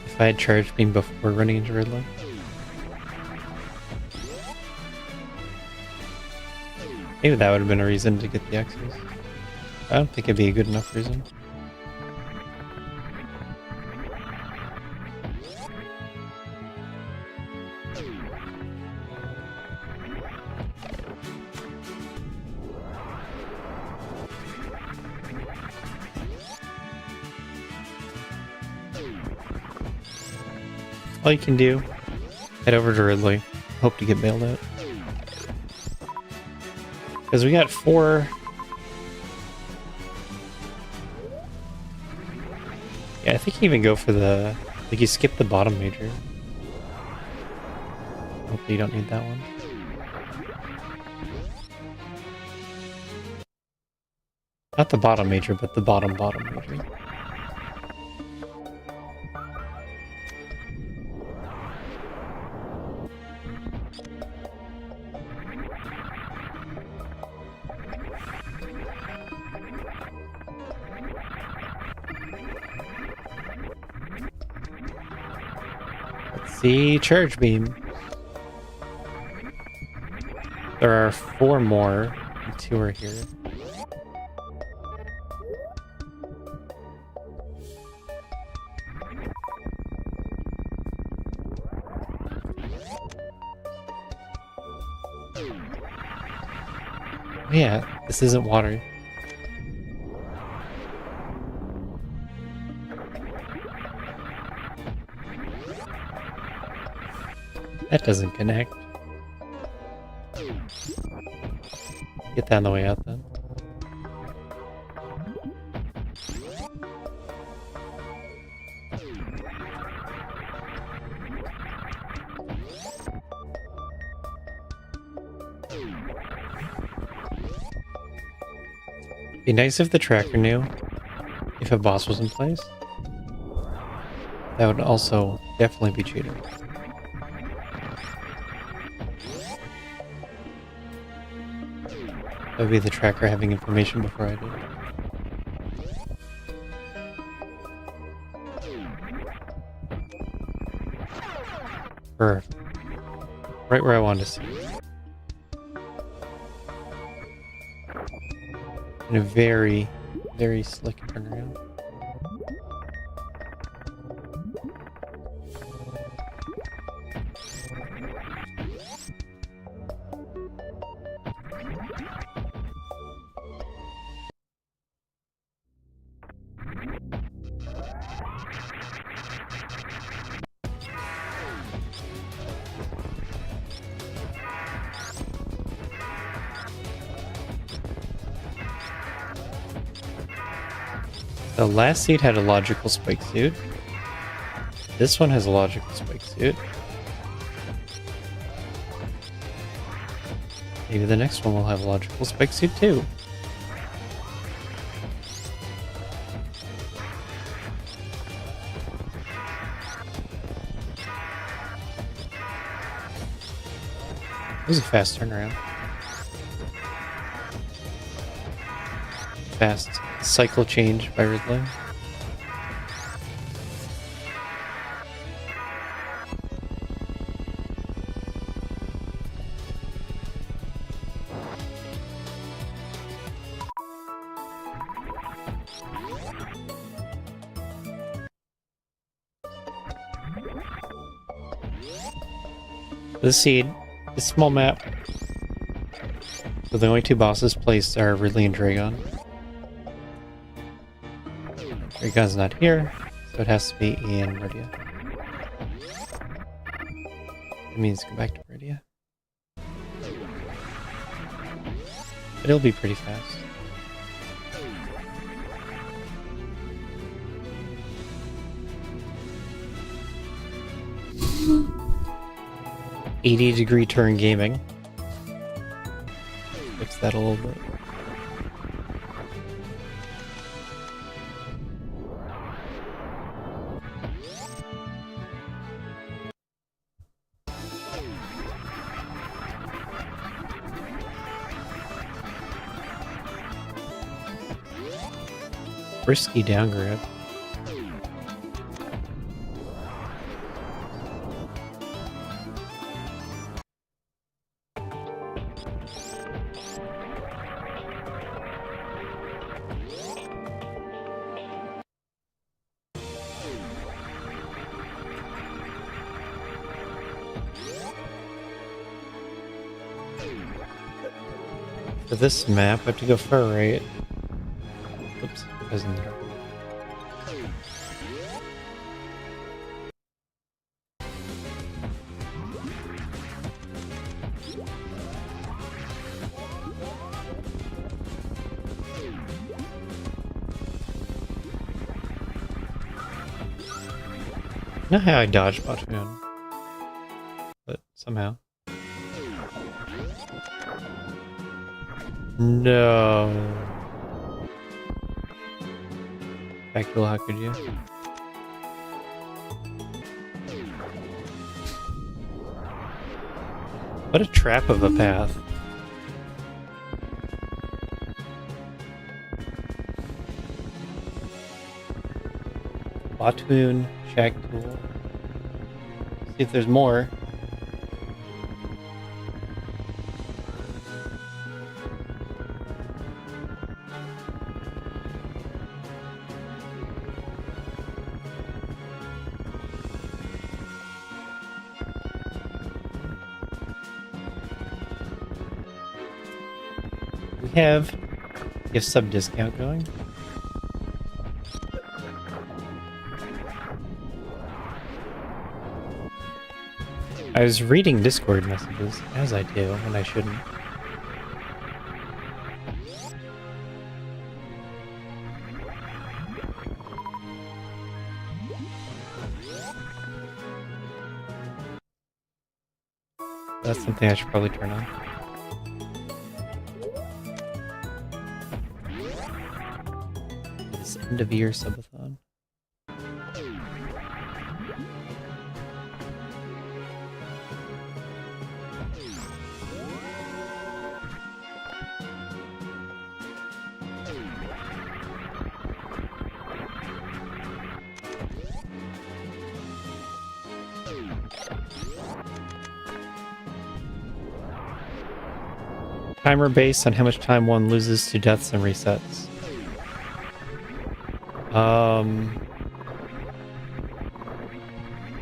if I had charged beam before running into Ridley? Maybe that would have been a reason to get the X's. I don't think it'd be a good enough reason. All you can do, head over to Ridley, hope to get bailed out. Because we got 4... Yeah, I think you even go for the... Like, you skip the bottom major. Hopefully you don't need that one. Not the bottom major, but the bottom major. See, charge beam. There are 4 more, and 2 are here. Yeah, this isn't water. That doesn't connect. Get that on the way out then. Be nice if the tracker knew if a boss was in place. That would also definitely be cheating. That would be the tracker having information before I did. Perfect. Right where I wanted to see. in a very, very slick turnaround. The last seed had a logical spike suit. This one has a logical spike suit. Maybe the next one will have a logical spike suit too. It was a fast turnaround. Fast cycle change by Ridley. The seed, a small map. So the only two bosses placed are Ridley and Dragon. Dragon's not here, so it has to be in Meridia. It means go back to Meridia. But it'll be pretty fast. $80-degree turn gaming. Fix that a little bit. Risky down grab. For this map, I have to go far right. Oops, I was in the dark. I know how I dodged Bottoon, but somehow. No. Backdoor, how could you? What a trap of a path. Bottoon, Shack Tool. See if there's more. We have gift sub discount going. I was reading Discord messages, as I do, when I shouldn't. That's something I should probably turn on. This end of year subathon. Timer based on how much time one loses to deaths and resets.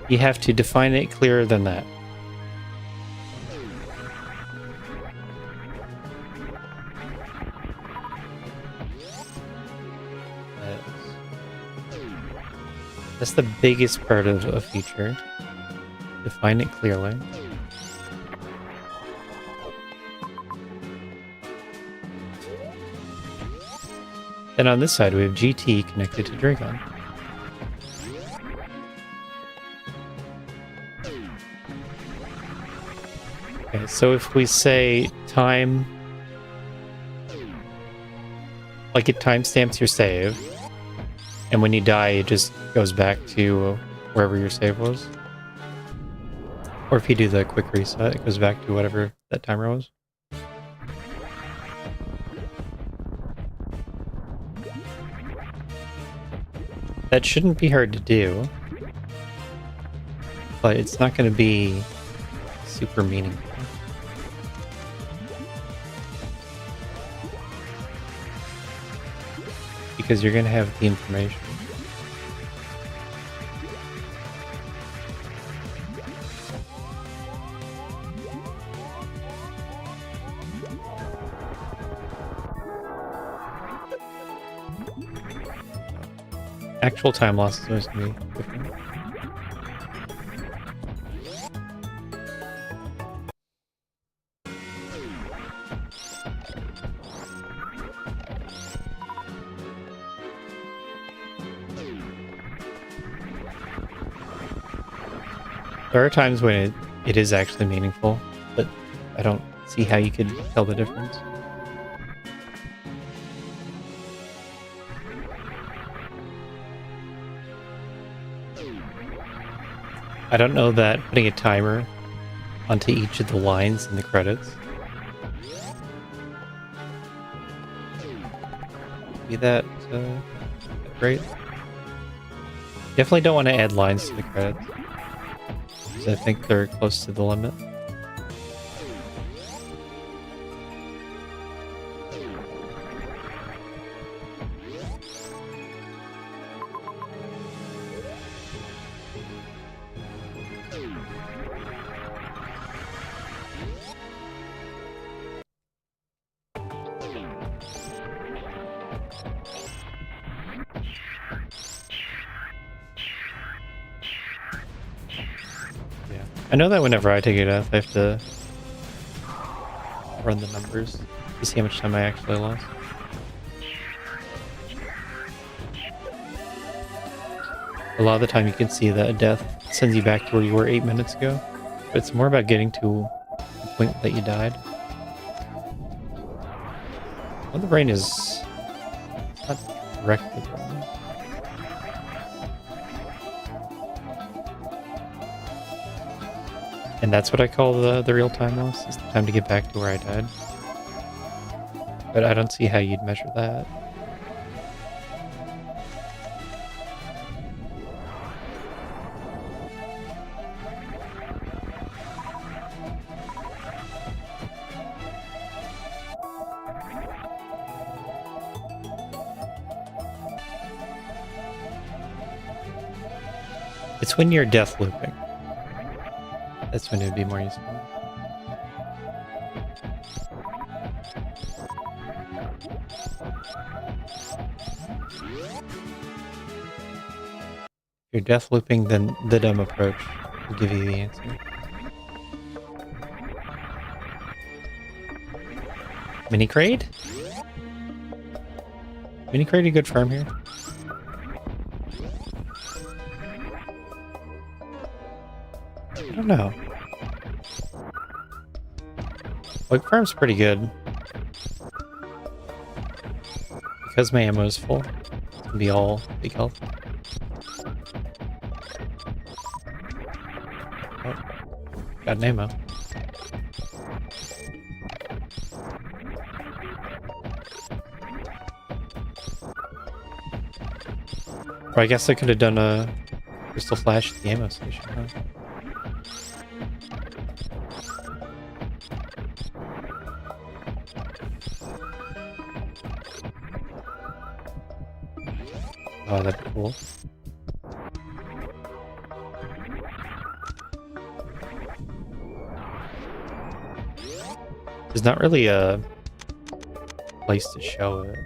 You have to define it clearer than that. That's the biggest part of a feature. Define it clearly. Then on this side we have GT connected to Dragon. Okay, so if we say time, like it timestamps your save, and when you die it just goes back to wherever your save was. Or if you do the quick reset, it goes back to whatever that timer was. That shouldn't be hard to do, but it's not going to be super meaningful. Because you're going to have the information. Actual time loss is always going to be different. There are times when it is actually meaningful, but I don't see how you could tell the difference. I don't know that putting a timer onto each of the lines in the credits be that great. Definitely don't want to add lines to the credits, because I think they're close to the limit. I know that whenever I take a death, I have to run the numbers to see how much time I actually lost. A lot of the time you can see that a death sends you back to where you were 8 minutes ago, but it's more about getting to the point that you died. Well, the brain is not directly wrong. And that's what I call the real time loss, is the time to get back to where I died. But I don't see how you'd measure that. It's when you're death looping. That's when it would be more useful. If you're death looping, then the dumb approach will give you the answer. Mini crate? Mini crate a good farm here? I don't know. Like, farm's pretty good. Because my ammo is full, it's gonna be all big health. Oh, got an ammo. Or I guess I could have done a crystal flash at the ammo station, huh? Oh, that'd be cool. There's not really a place to show it.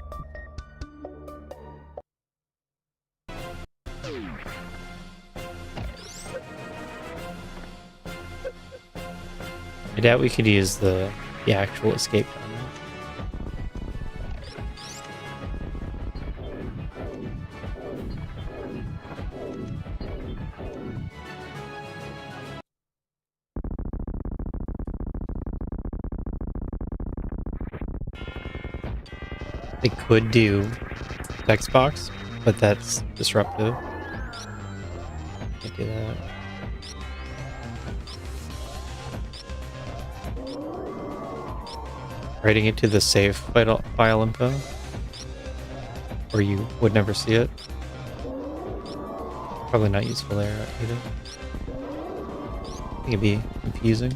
I doubt we could use the actual escape down there. They could do text box, but that's disruptive. Can't do that. Writing it to the save file info, or you would never see it. Probably not useful there either. I think it'd be confusing.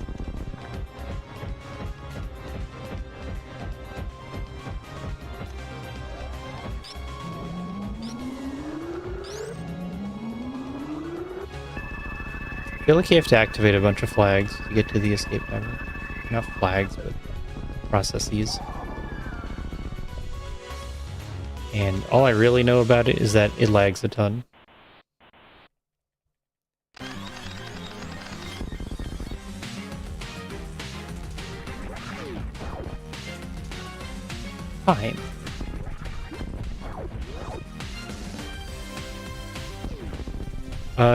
I feel like you have to activate a bunch of flags to get to the escape timer. Not flags, but processes. And all I really know about it is that it lags a ton. Fine.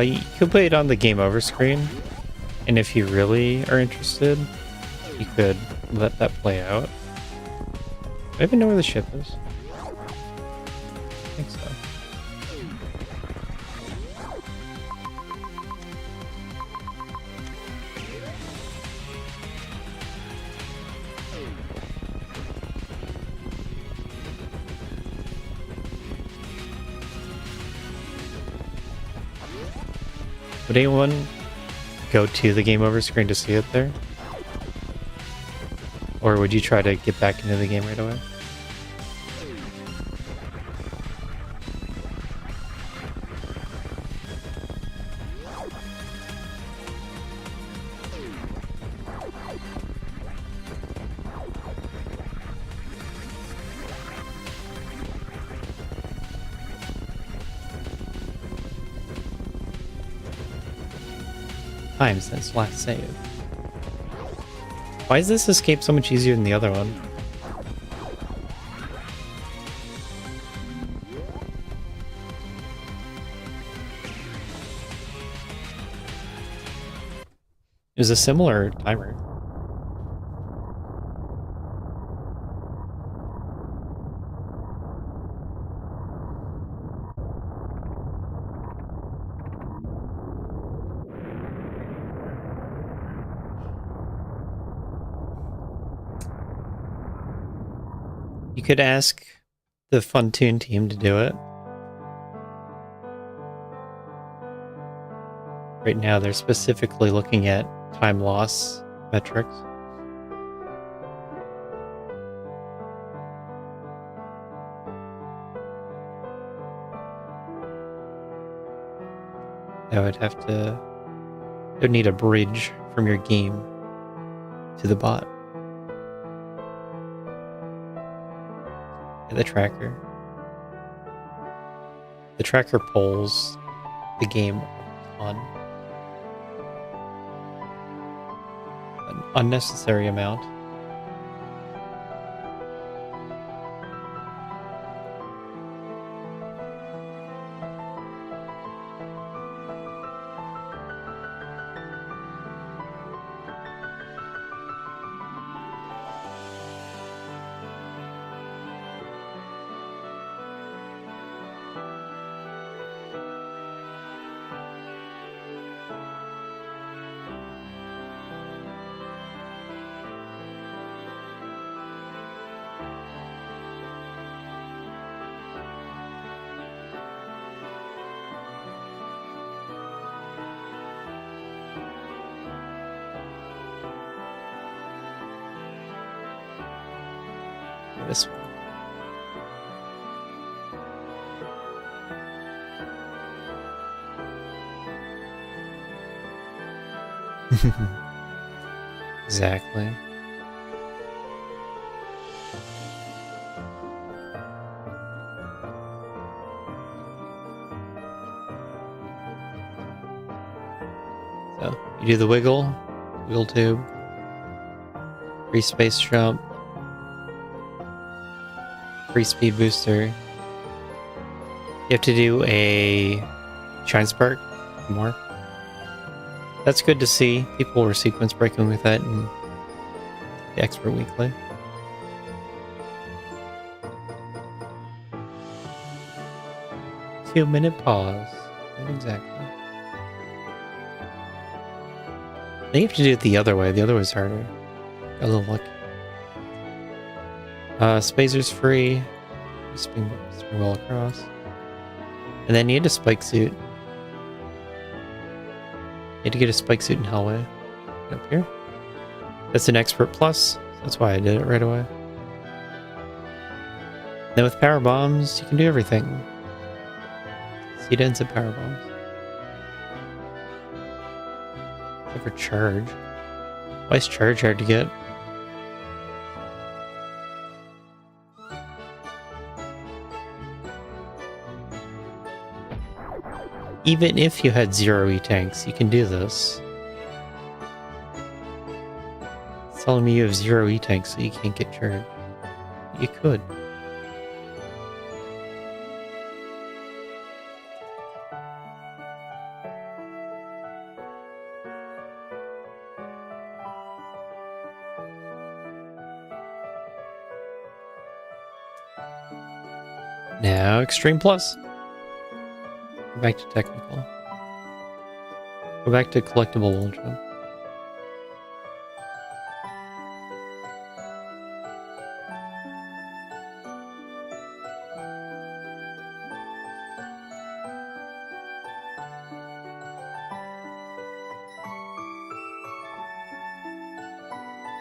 You could play it on the game over screen, and if you really are interested, you could let that play out. Do I even know where the ship is? I think so. Would anyone go to the game over screen to see it there? Or would you try to get back into the game right away? Time since last save. Why is this escape so much easier than the other one? It was a similar timer. You could ask the Funtune team to do it. Right now, they're specifically looking at time loss metrics. I would need a bridge from your game to the bot. The tracker. The tracker polls the game on an unnecessary amount. This one. Exactly. So, you do the wiggle tube, free space jump, free speed booster. You have to do a shine spark more. That's good to see. People were sequence breaking with that in the Expert Weekly. Two-minute pause. Exactly. Then you have to do it the other way. The other way's harder. Got a little lucky. Spazer's free. Spin well across. And then you need a spike suit. You had to get a spike suit in Hellway. Up here. That's an Expert Plus. That's why I did it right away. Then with power bombs, you can do everything. Seed ends at power bombs. Except for charge. Why is charge hard to get? Even if you had 0 E-tanks, you can do this. It's telling me you have 0 E-tanks, so you can't get charged. You could. Now, Extreme Plus. Go back to Technical. Go back to Collectible Wall Jump.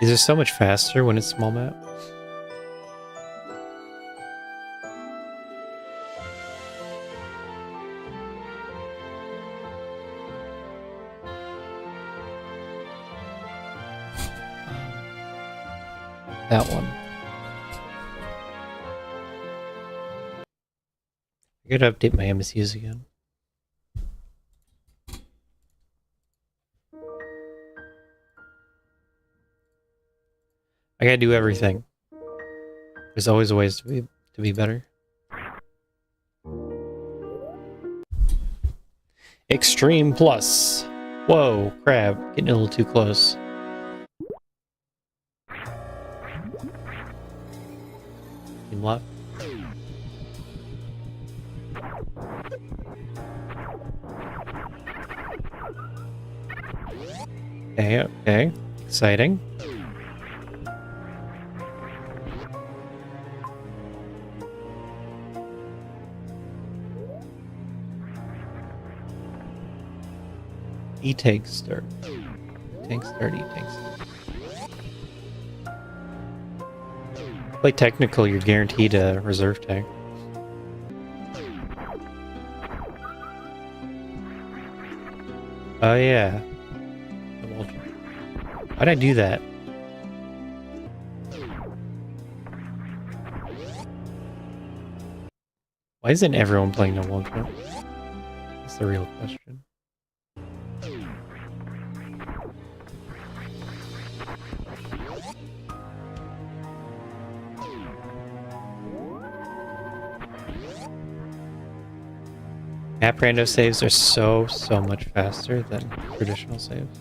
These are so much faster when it's small map. That one. I gotta update my MSUs again. I gotta do everything. There's always ways to be better. Extreme Plus. Whoa, crab. Getting a little too close. Team left. Okay, okay. Exciting. E-tank start. E-tank start, E-tank start. Play technical, you're guaranteed a reserve tank. Oh yeah. Why'd I do that? Why isn't everyone playing no wall jump? That's the real question. Map rando saves are so much faster than traditional saves.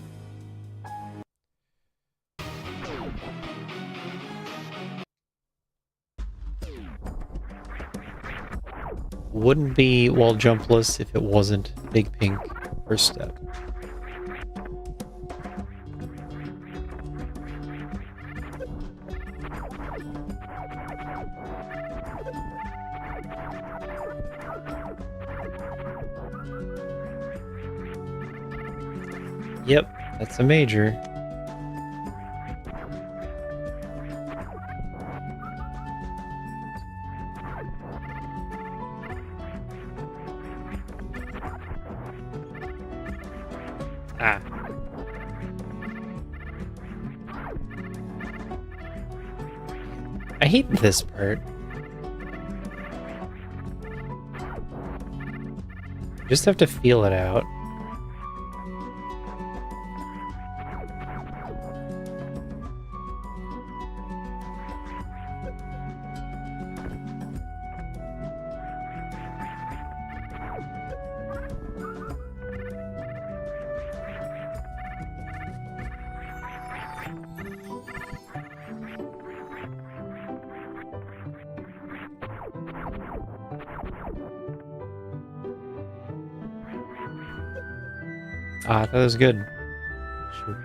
Wouldn't be wall jumpless if it wasn't Big Pink first step. Yep, that's a major. Ah. I hate this part. You just have to feel it out. Ah, that was good. Shoot.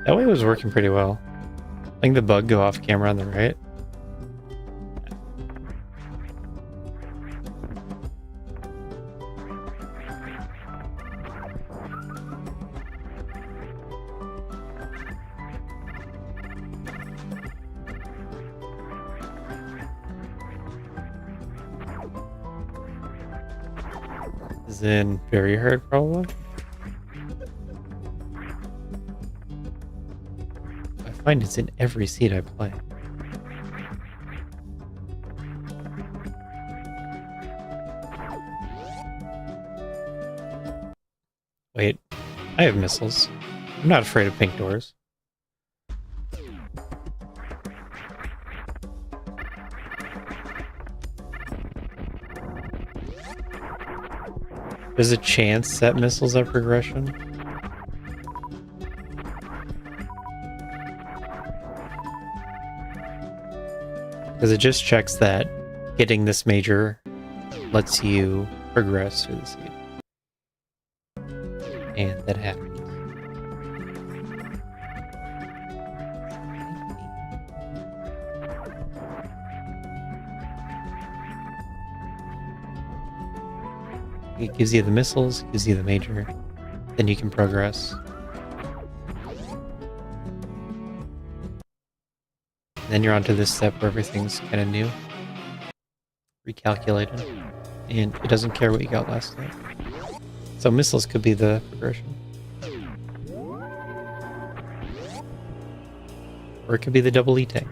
That way was working pretty well. I think the bug go off camera on the right. Is in very hard, probably. I find it's in every seat I play. Wait, I have missiles. I'm not afraid of pink doors. There's a chance that missiles are progression. Because it just checks that getting this major lets you progress through the seed. And that happens. It gives you the missiles, gives you the major, then you can progress. Then you're onto this step where everything's kind of new. Recalculated. And it doesn't care what you got last time. So missiles could be the progression. Or it could be the double E tank.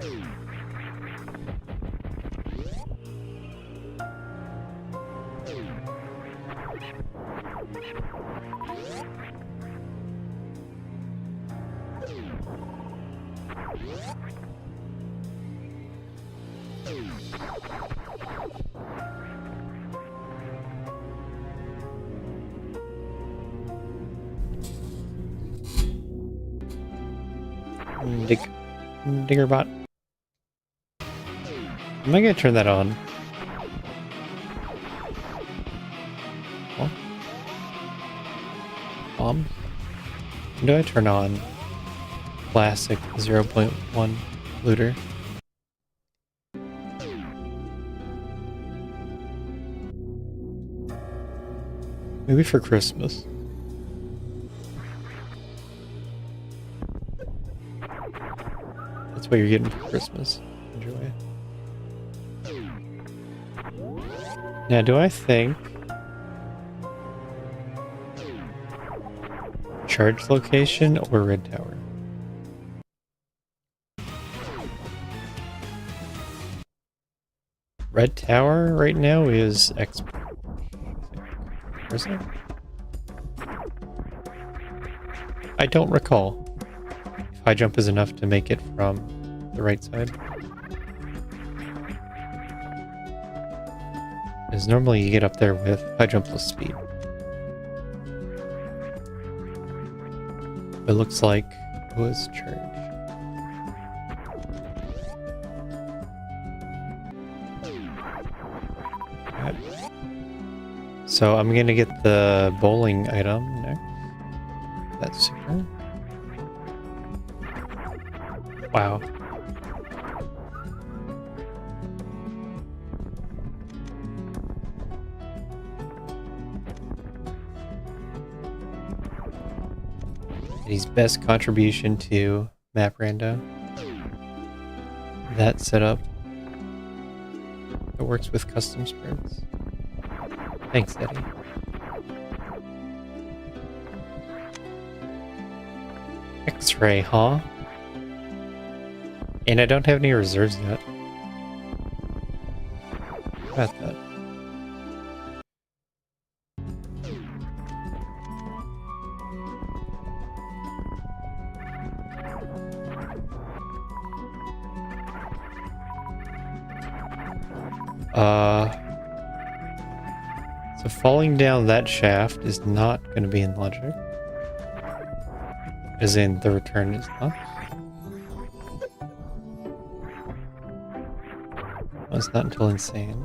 Diggerbot. Am I gonna turn that on? Oh. When do I turn on classic 0.1 looter? Maybe for Christmas. That's what you're getting for Christmas. Enjoy. Now, do I think charge location or red tower? Red tower right now is expert. Where's it? I don't recall if high jump is enough to make it from the right side. Because normally you get up there with high jump plus speed. It looks like it was charged. Right. So I'm gonna get the bowling item next. That's super. Wow. His best contribution to map Rando. That setup. It works with custom spreads. Thanks, Eddie. X-ray, huh? And I don't have any reserves yet. How about that? So falling down that shaft is not going to be in logic. As in, the return is not. Well, it's not until insane.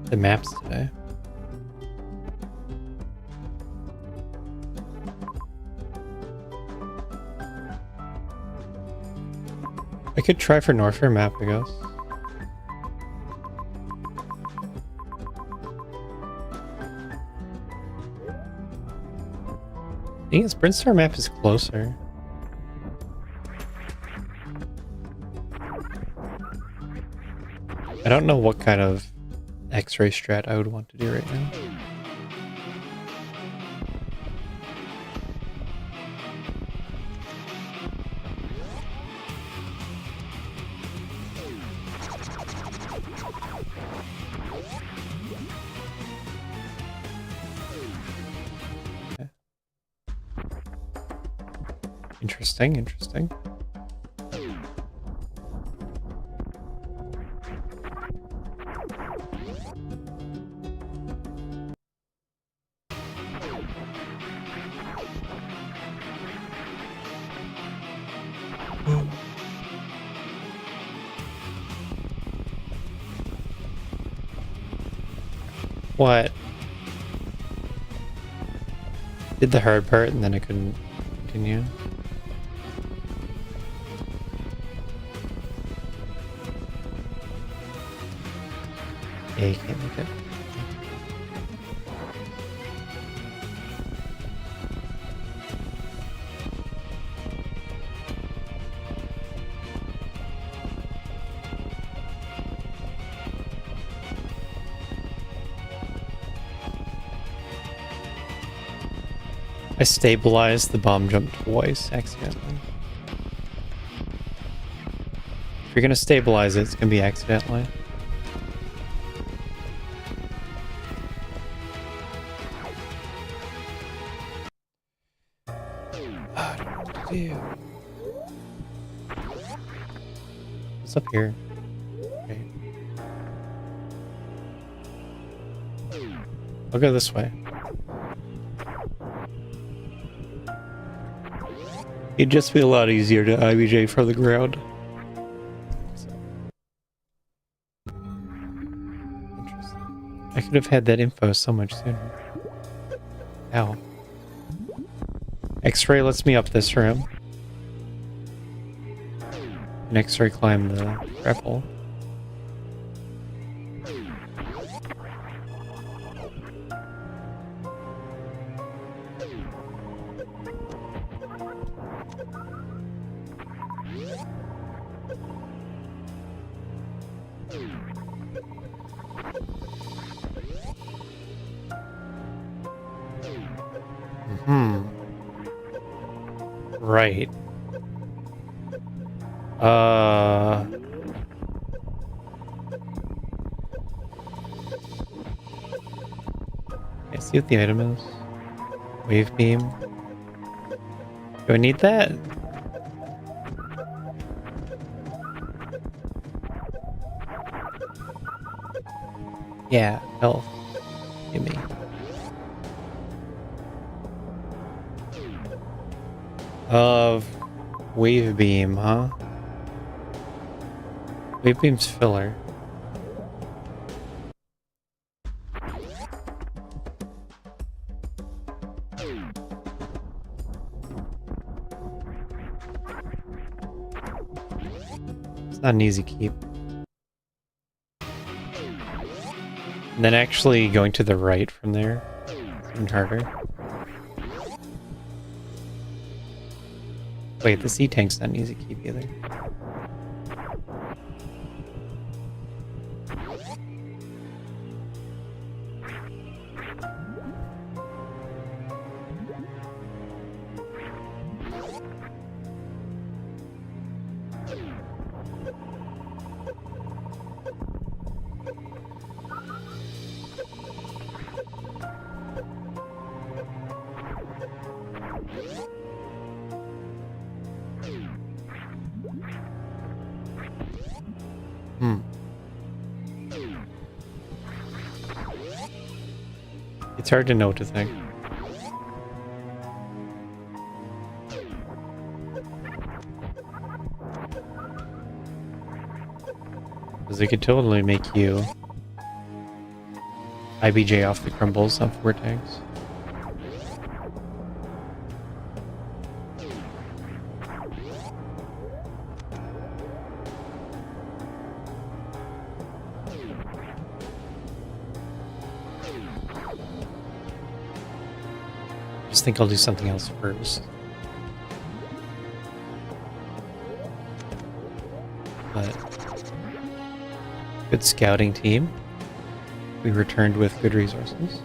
The maps today. I could try for Norfair map, I guess. I think its Brinstar map is closer. I don't know what kind of X-ray strat I would want to do right now. Okay. Interesting, interesting. What? Did the hard part and then I couldn't continue. Yeah, you can't make it. I stabilized the bomb jump twice accidentally. If you're gonna stabilize it, it's gonna be accidentally. I don't know what to do. What's up here? Okay. I'll go this way. It'd just be a lot easier to IBJ from the ground. Interesting. I could have had that info so much sooner. Ow. X-ray lets me up this room. And X-ray climb the grapple. Right. I see what the item is. Wave beam. Do I need that? Yeah, health. Gimme. Of wave beam, huh? Wave beam's filler. It's not an easy keep. And then actually going to the right from there is even harder. Wait, the sea tank's not easy to keep either. It's hard to know what to think. Because they could totally make you IBJ off the crumbles on 4 tanks. I think I'll do something else first. But good scouting team. We returned with good resources.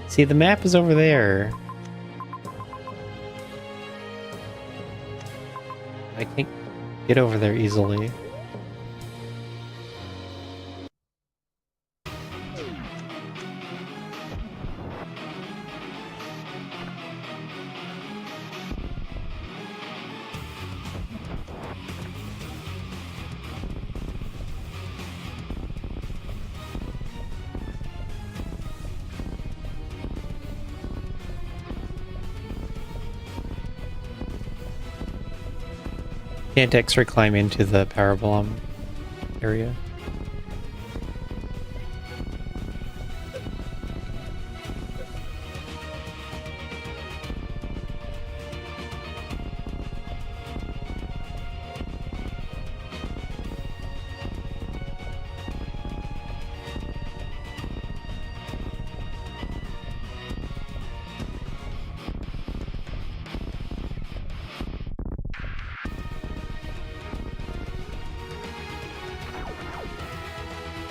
See, the map is over there. I can't get over there easily. Can't X-ray climb into the power bomb area.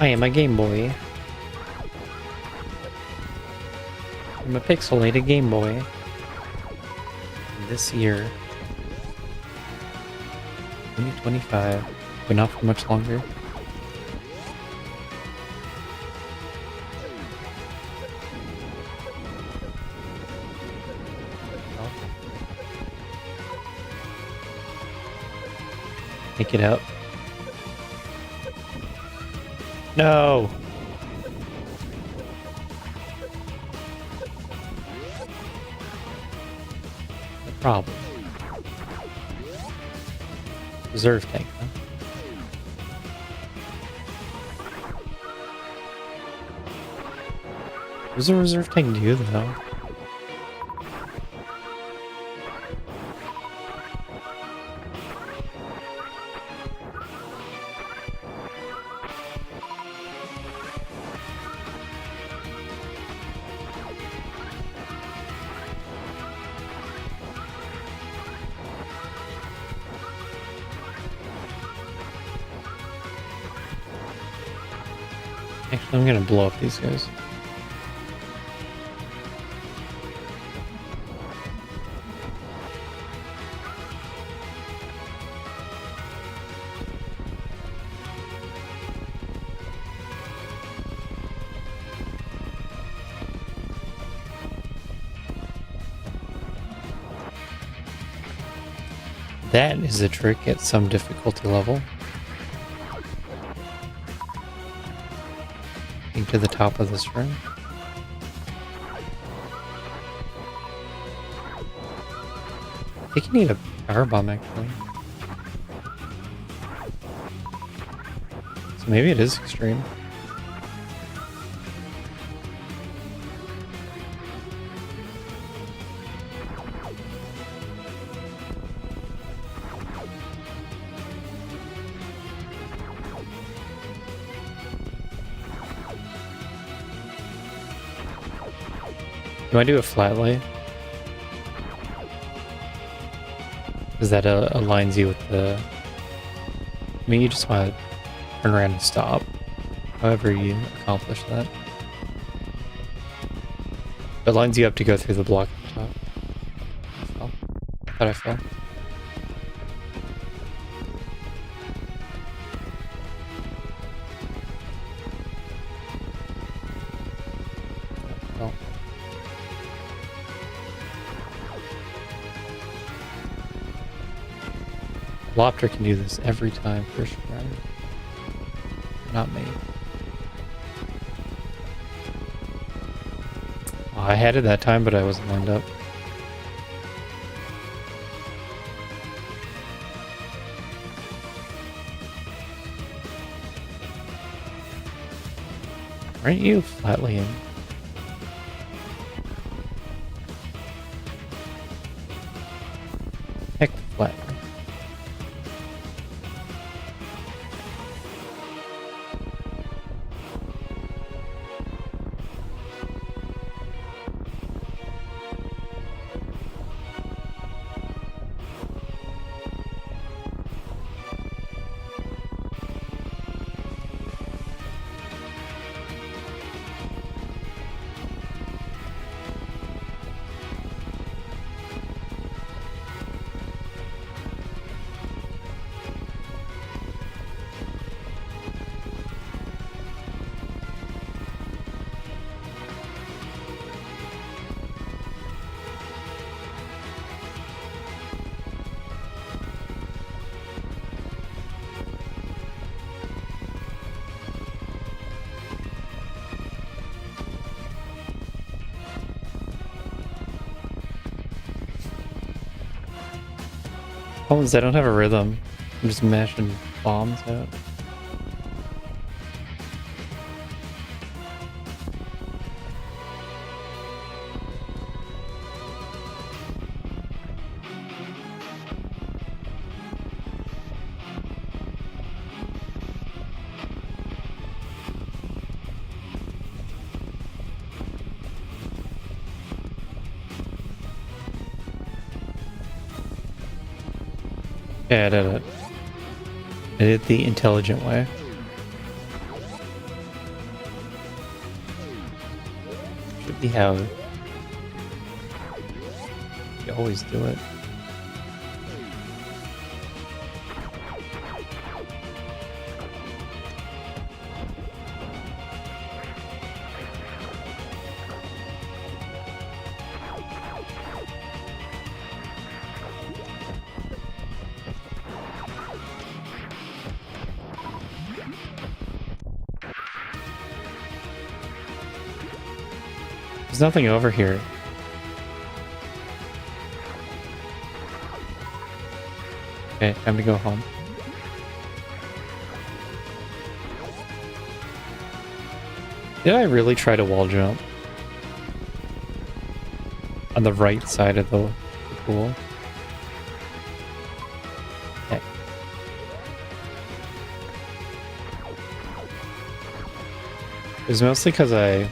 I am a Game Boy. I'm a pixelated Game Boy. This year, 2025, but not for much longer. Take it out. No! No problem. Reserve tank, huh? What does a reserve tank do, though? Actually, I'm gonna blow up these guys. That is a trick at some difficulty level. To the top of this room. think you need a power bomb actually. So maybe it is extreme. Do I do a flat lay? Because that aligns you with the... I mean, you just want to turn around and stop. However you accomplish that. It lines you up to go through the block at the top. I fell. I thought I fell. Oh. Lopter can do this every time, first round. Not me. Oh, I had it that time, but I wasn't lined up. Aren't you flat laying? Heck, flat lay. Problem is I don't have a rhythm. I'm just mashing bombs out. Yeah, I did it. I did it the intelligent way. Should be how you always do it. There's nothing over here. Okay, time to go home. Did I really try to wall jump? On the right side of the pool? Okay. It was mostly because I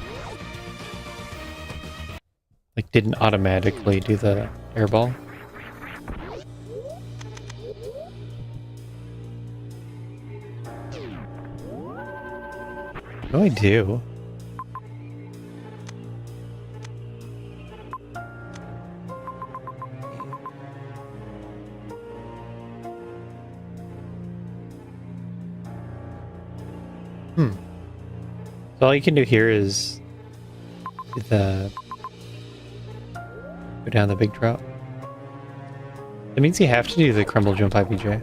didn't automatically do the airball. What do I do? So all you can do here is go down the big drop. That means you have to do the crumble jump IPJ.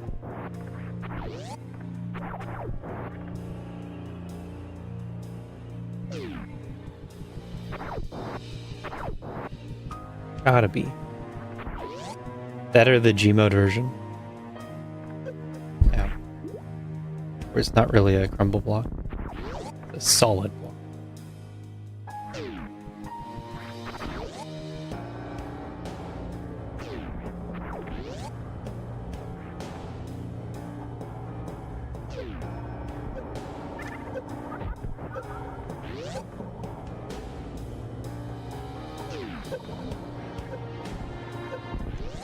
Gotta be. That or the G-mode version. Yeah. Where it's not really a crumble block. It's a solid block.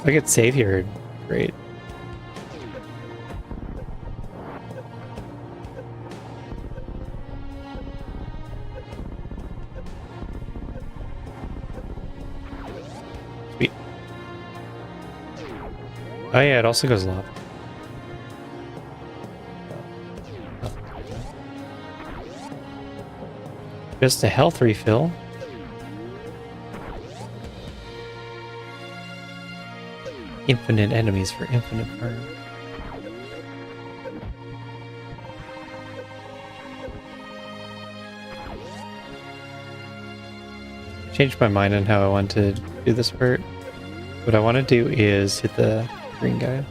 If I could save here, great. Sweet. Oh yeah, it also goes left. Just a health refill. Infinite enemies for infinite burn. Changed my mind on how I want to do this part. What I want to do is hit the green guy.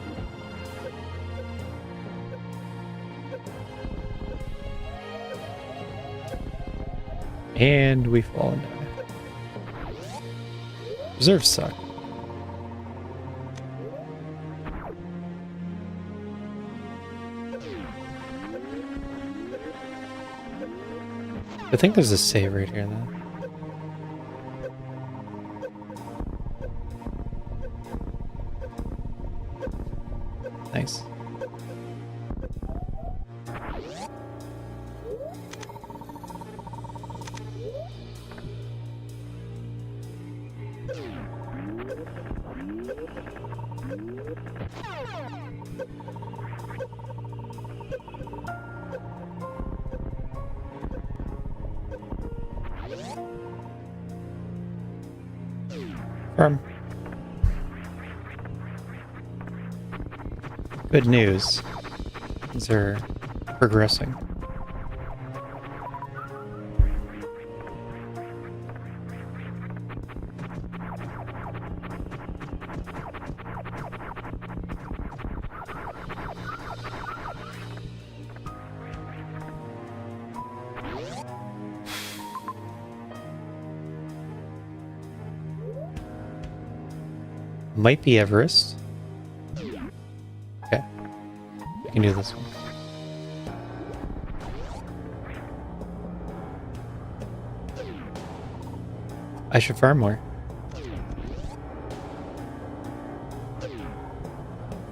And we fall and die. Reserves suck. I think there's a save right here, though. Nice. Farm. Good news. Things are progressing. Might be Everest. Okay. I can do this one. I should farm more.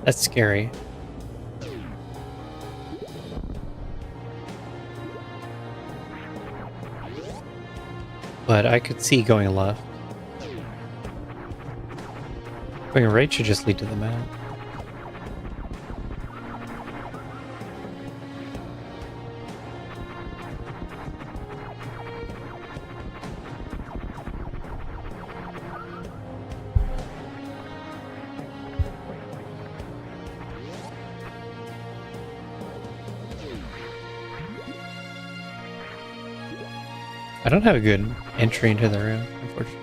That's scary. But I could see going left. Going right should just lead to the map. I don't have a good entry into the room, unfortunately.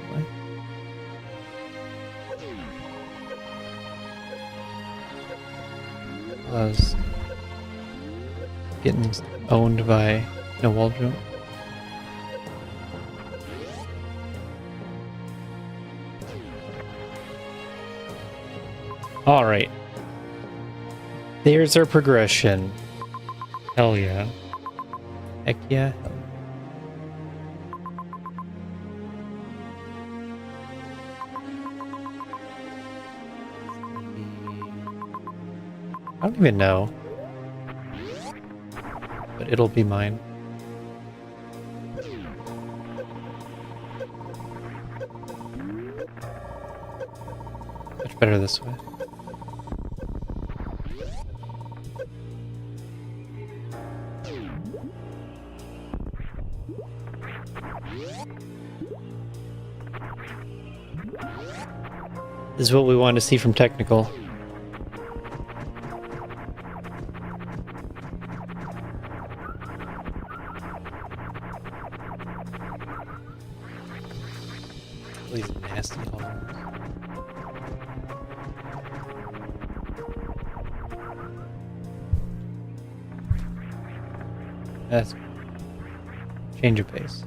I was getting owned by no wall jump. Alright. There's our progression. Hell yeah. Heck yeah. Hell yeah. I don't even know. But it'll be mine. Much better this way. This is what we want to see from technical. These nasty holes. That's change of pace.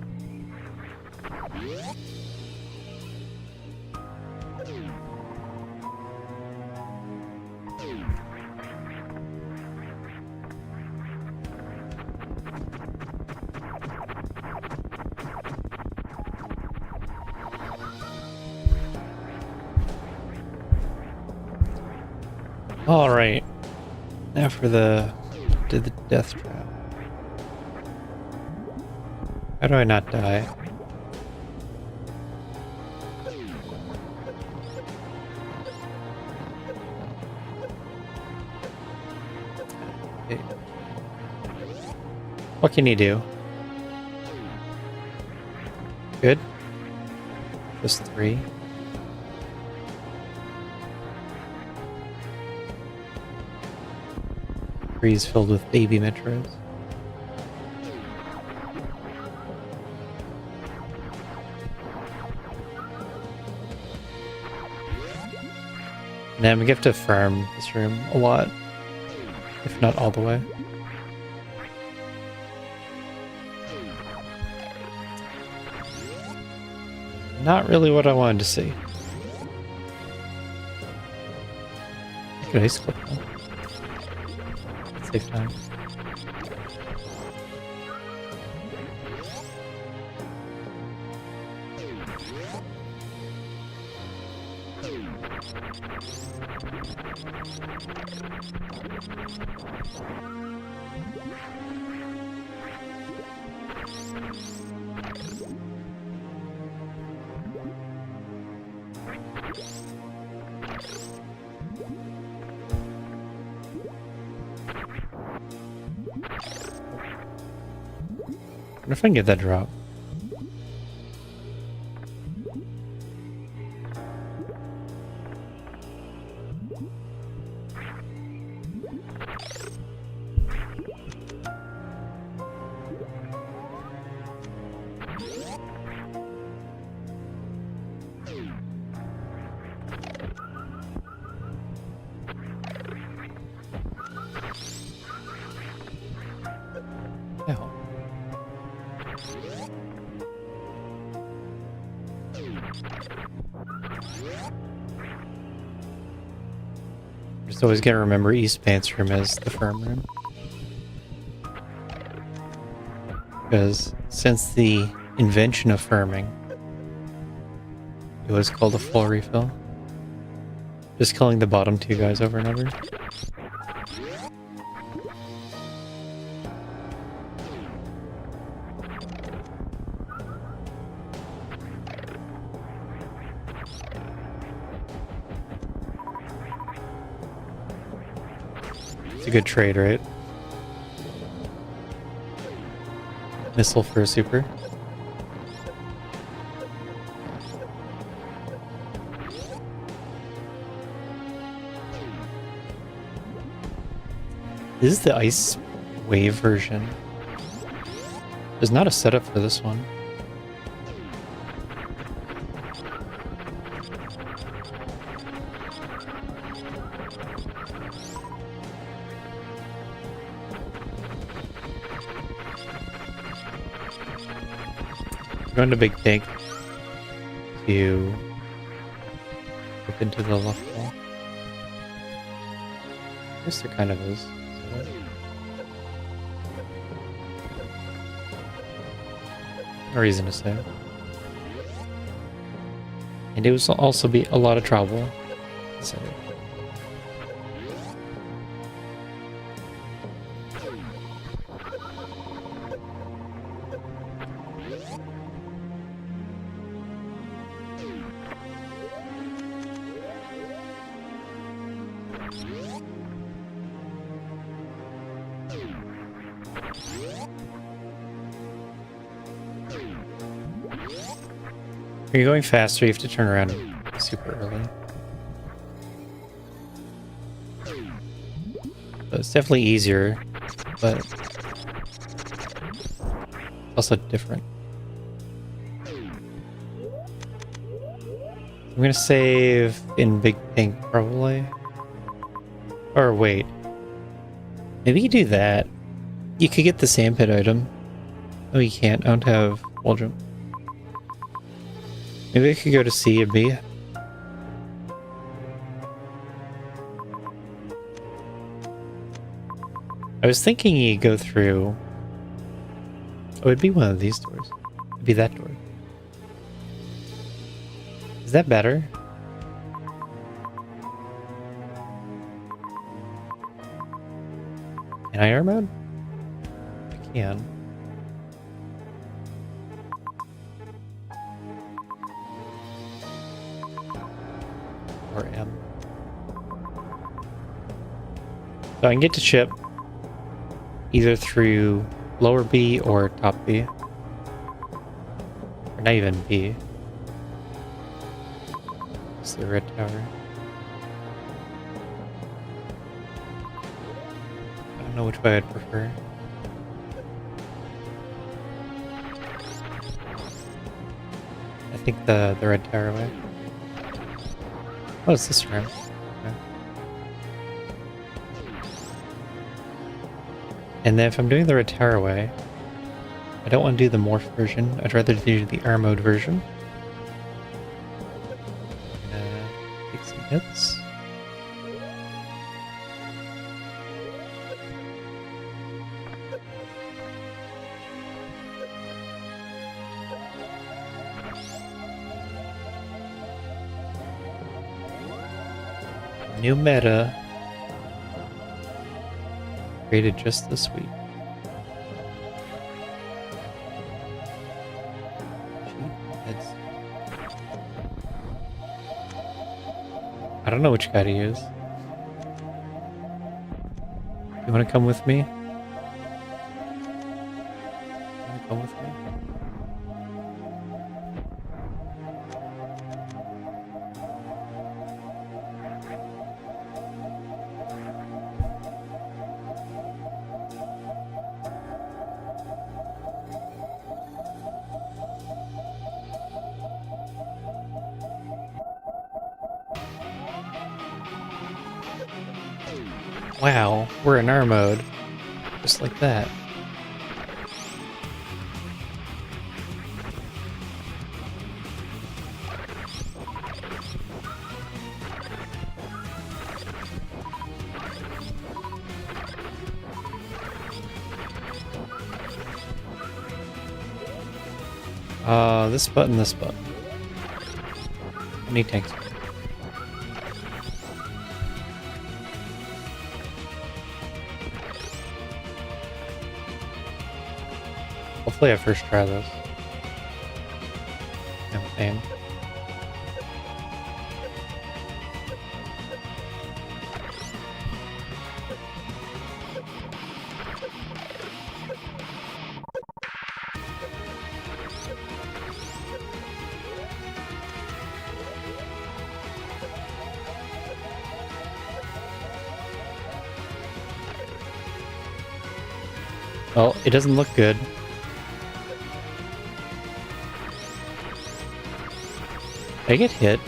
All right, now for the death trap. How do I not die? Okay. What can you do? Good. Just 3. Trees filled with baby metros. And I'm gonna have to farm this room a lot, if not all the way. Not really what I wanted to see. Could I clip that? Save time. I wonder if I can get that drop. Yeah. Just always gotta remember East Pants room as the firm room. Because since the invention of firming, it was called a full refill. Just killing the bottom 2 guys over and over. It's a good trade, right? Missile for a super. This is the ice wave version. There's not a setup for this one. Going to big tank to dip into the left wall. I guess there kind of is. No reason to say. And it will also be a lot of trouble. So. If you're going faster, you have to turn around super early. So it's definitely easier, but also different. I'm gonna save in Big Pink, probably. Or wait. Maybe you do that. You could get the sandpit item. Oh, you can't. I don't have wall jump. Maybe I could go to C and B. I was thinking you go through... Oh, it'd be one of these doors. It'd be that door. Is that better? Can I arm mode? I can. Or M. So I can get to ship either through lower B or top B. Or not even B. It's the red tower. I don't know which way I'd prefer. I think the red tower way. Oh, it's this room. Okay. And then if I'm doing the red tower way, I don't want to do the morph version. I'd rather do the air mode version. Take some hits. New meta created just this week. I don't know which guy to use. You want to come with me? You want to come with me? Wow, we're in our mode. Just like that. This button, this button. I need tanks. Hopefully I first try this campaign. Well, it doesn't look good. I get hit.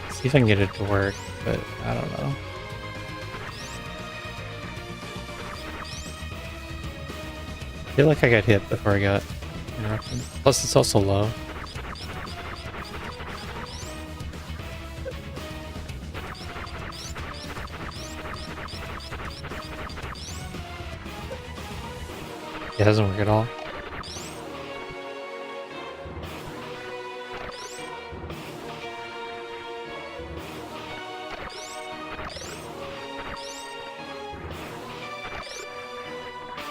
See if I can get it to work, but I don't know. I feel like I got hit before I got interrupted. Plus, it's also low. It doesn't work at all.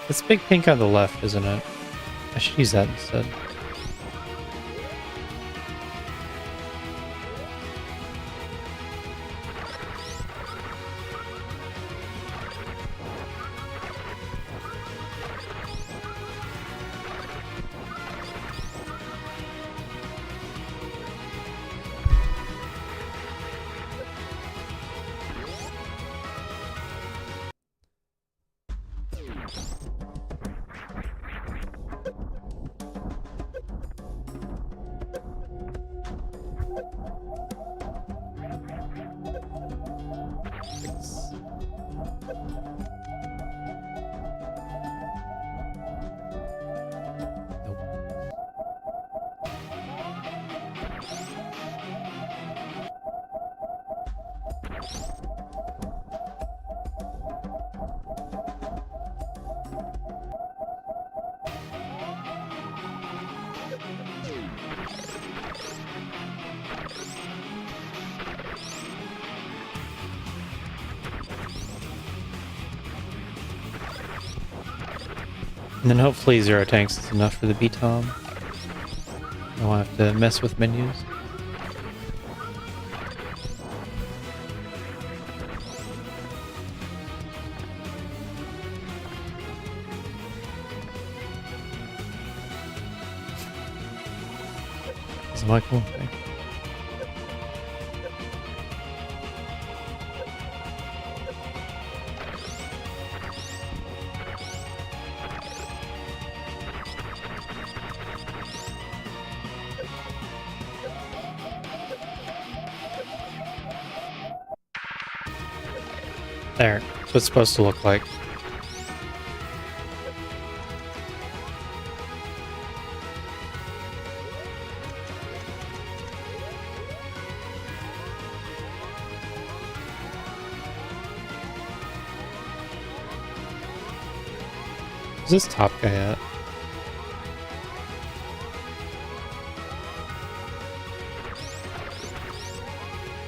It's big pink on the left, isn't it? I should use that instead. And then hopefully 0 tanks is enough for the B-Tom. I won't have to mess with menus. Is my cool thing. There. That's what it's supposed to look like. Where's this top guy at?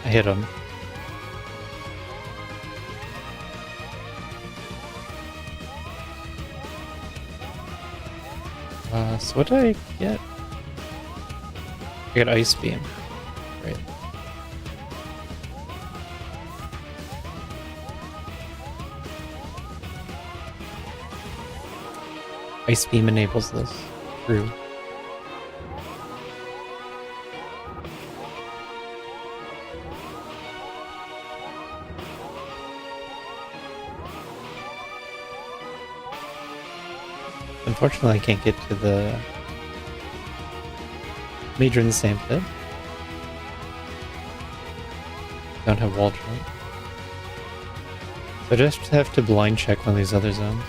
I hit him. So what did I get? I got Ice Beam. Right. Ice Beam enables this. True. Unfortunately, I can't get to the major in the same pit. Don't have wall jump. So I just have to blind check one of these other zones.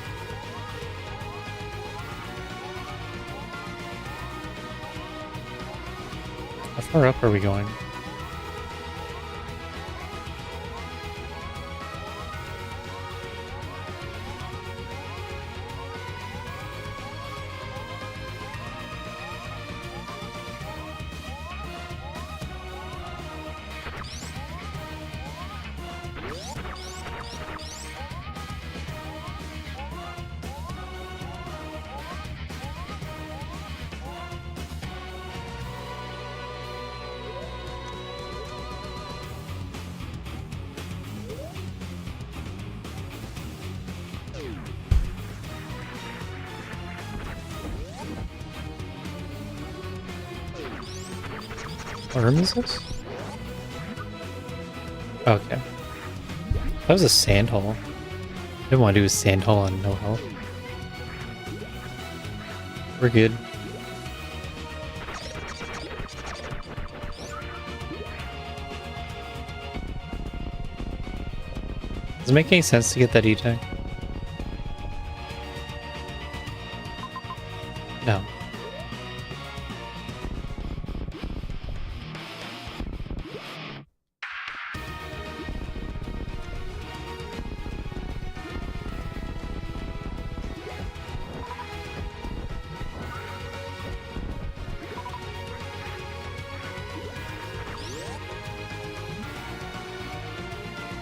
How far up are we going? What room is this? Okay. That was a sand hole. I didn't want to do a sand hole on no health. We're good. Does it make any sense to get that E-Tank? No.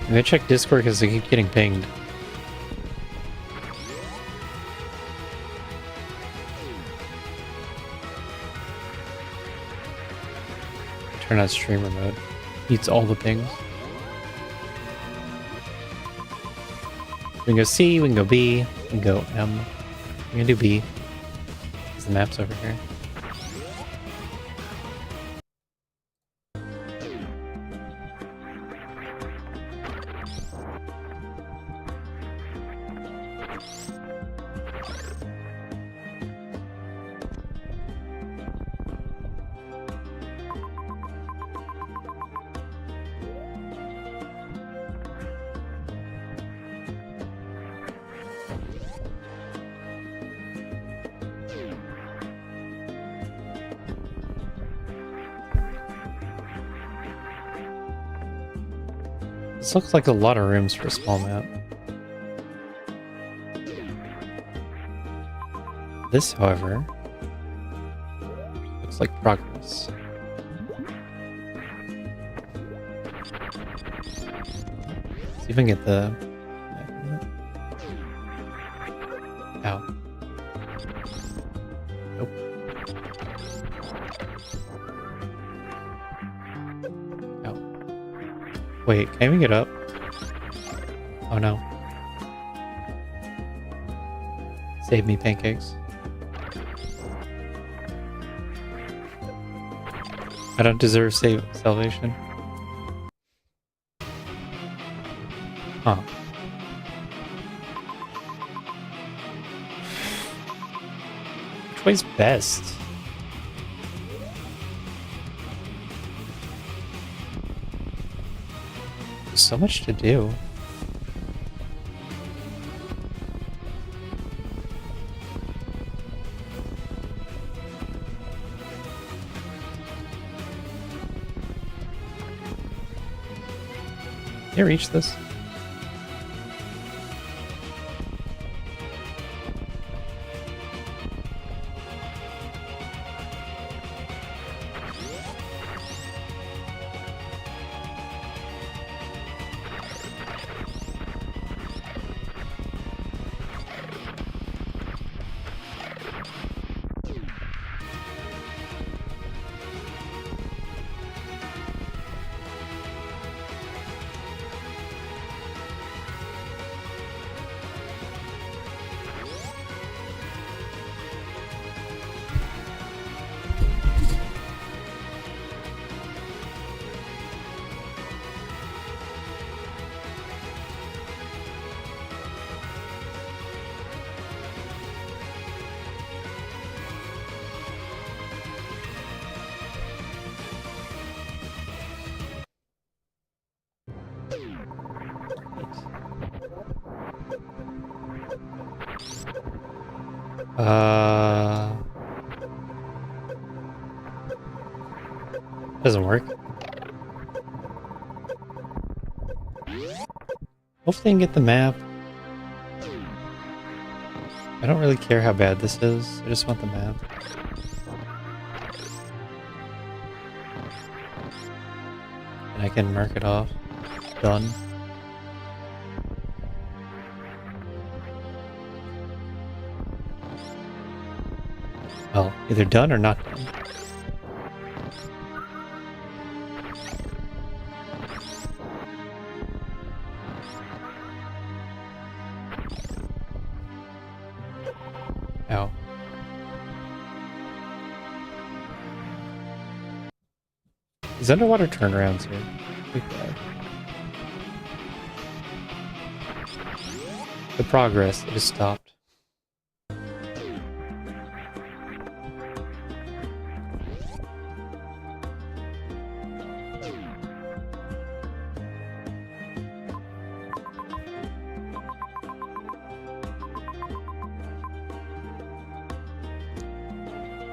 I'm gonna check Discord because I keep getting pinged. Turn on streamer mode. Beats all the pings. We can go C, we can go B, we can go M. We can do B. Because the map's over here. This looks like a lot of rooms for a small map. This, however, looks like progress. See if I can get the... Ow. Nope. Ow. Wait, can I even get up? Oh no. Save me, pancakes. I don't deserve salvation. Huh. Which way's best? There's so much to do. Can you reach this? Doesn't work. Hopefully I can get the map. I don't really care how bad this is. I just want the map. And I can mark it off. Done. Well, either done or not done. Ow. These underwater turnarounds here. Pretty bad. The progress, it has stopped.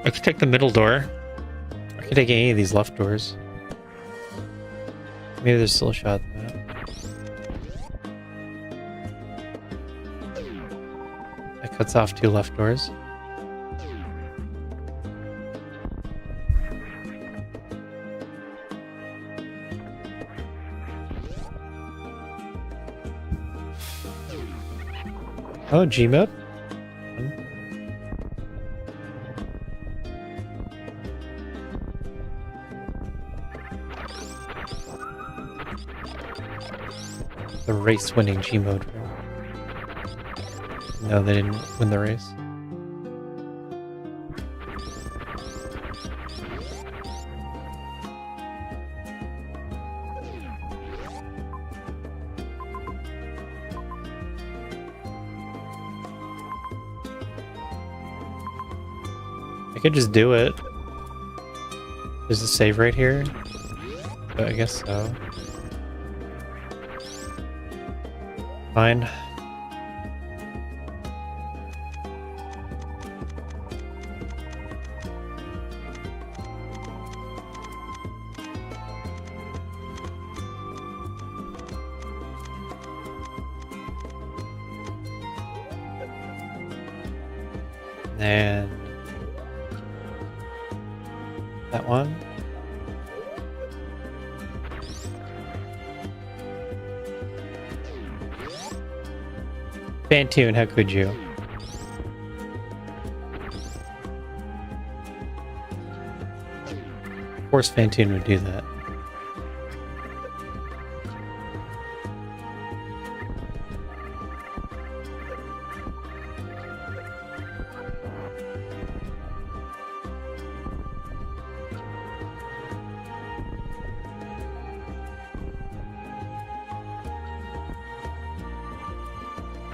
I could take the middle door. I could take any of these left doors. Maybe there's still a shot at that. That cuts off 2 left doors. Oh, Gmod? The race-winning Gmod. No, they didn't win the race. I could just do it. There's a save right here. But I guess so. Fine. And that one. Fantoon, how could you? Of course Fantoon would do that.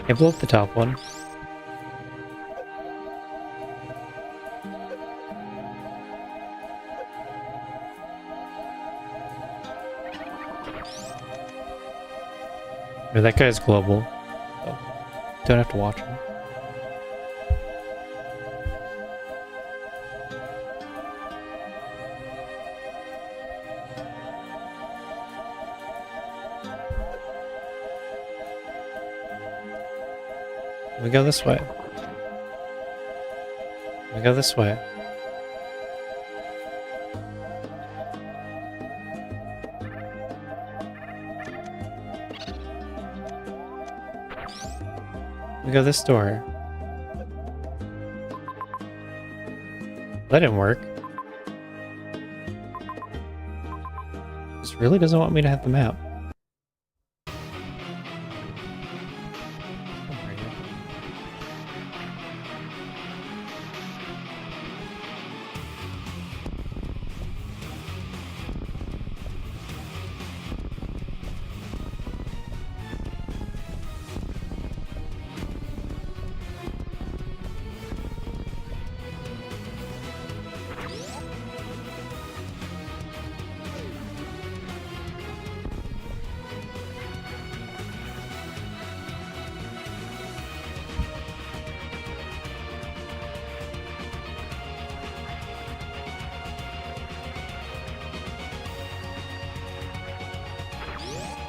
I blew up the top one. No, that guy's global. Oh, don't have to watch him. We go this way. We go this way. We go this door. That didn't work. This really doesn't want me to have the map.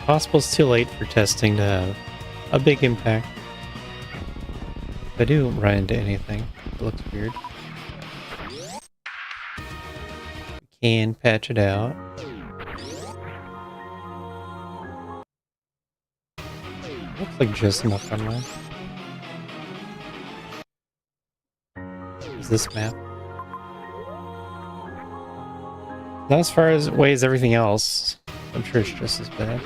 Possible it's too late for testing to have a big impact. If I do run into anything, it looks weird. We can patch it out. Looks like just enough runway. Is this map? Not as far away as everything else. I'm sure it's just as bad.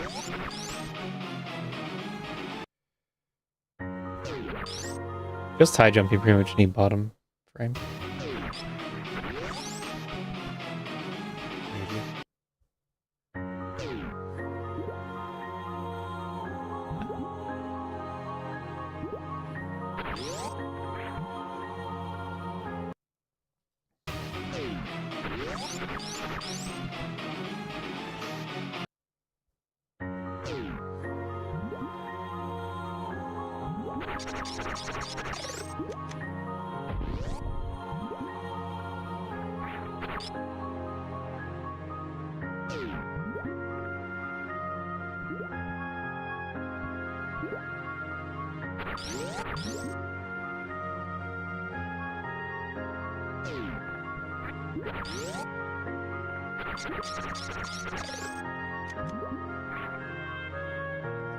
Just high jump, you pretty much need bottom frame. Maybe.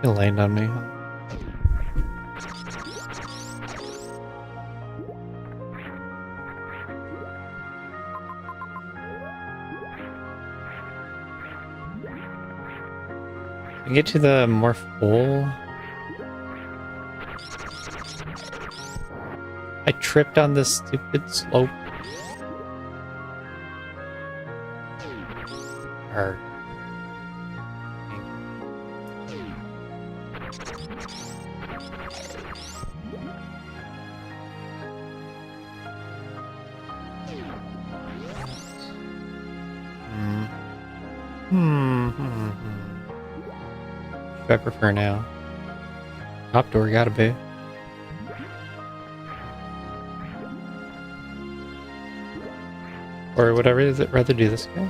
He'll land on me, huh? I get to the more full. I tripped on this stupid slope. Arrgh. I prefer now. Top door gotta be. Or whatever, is it rather do this guy?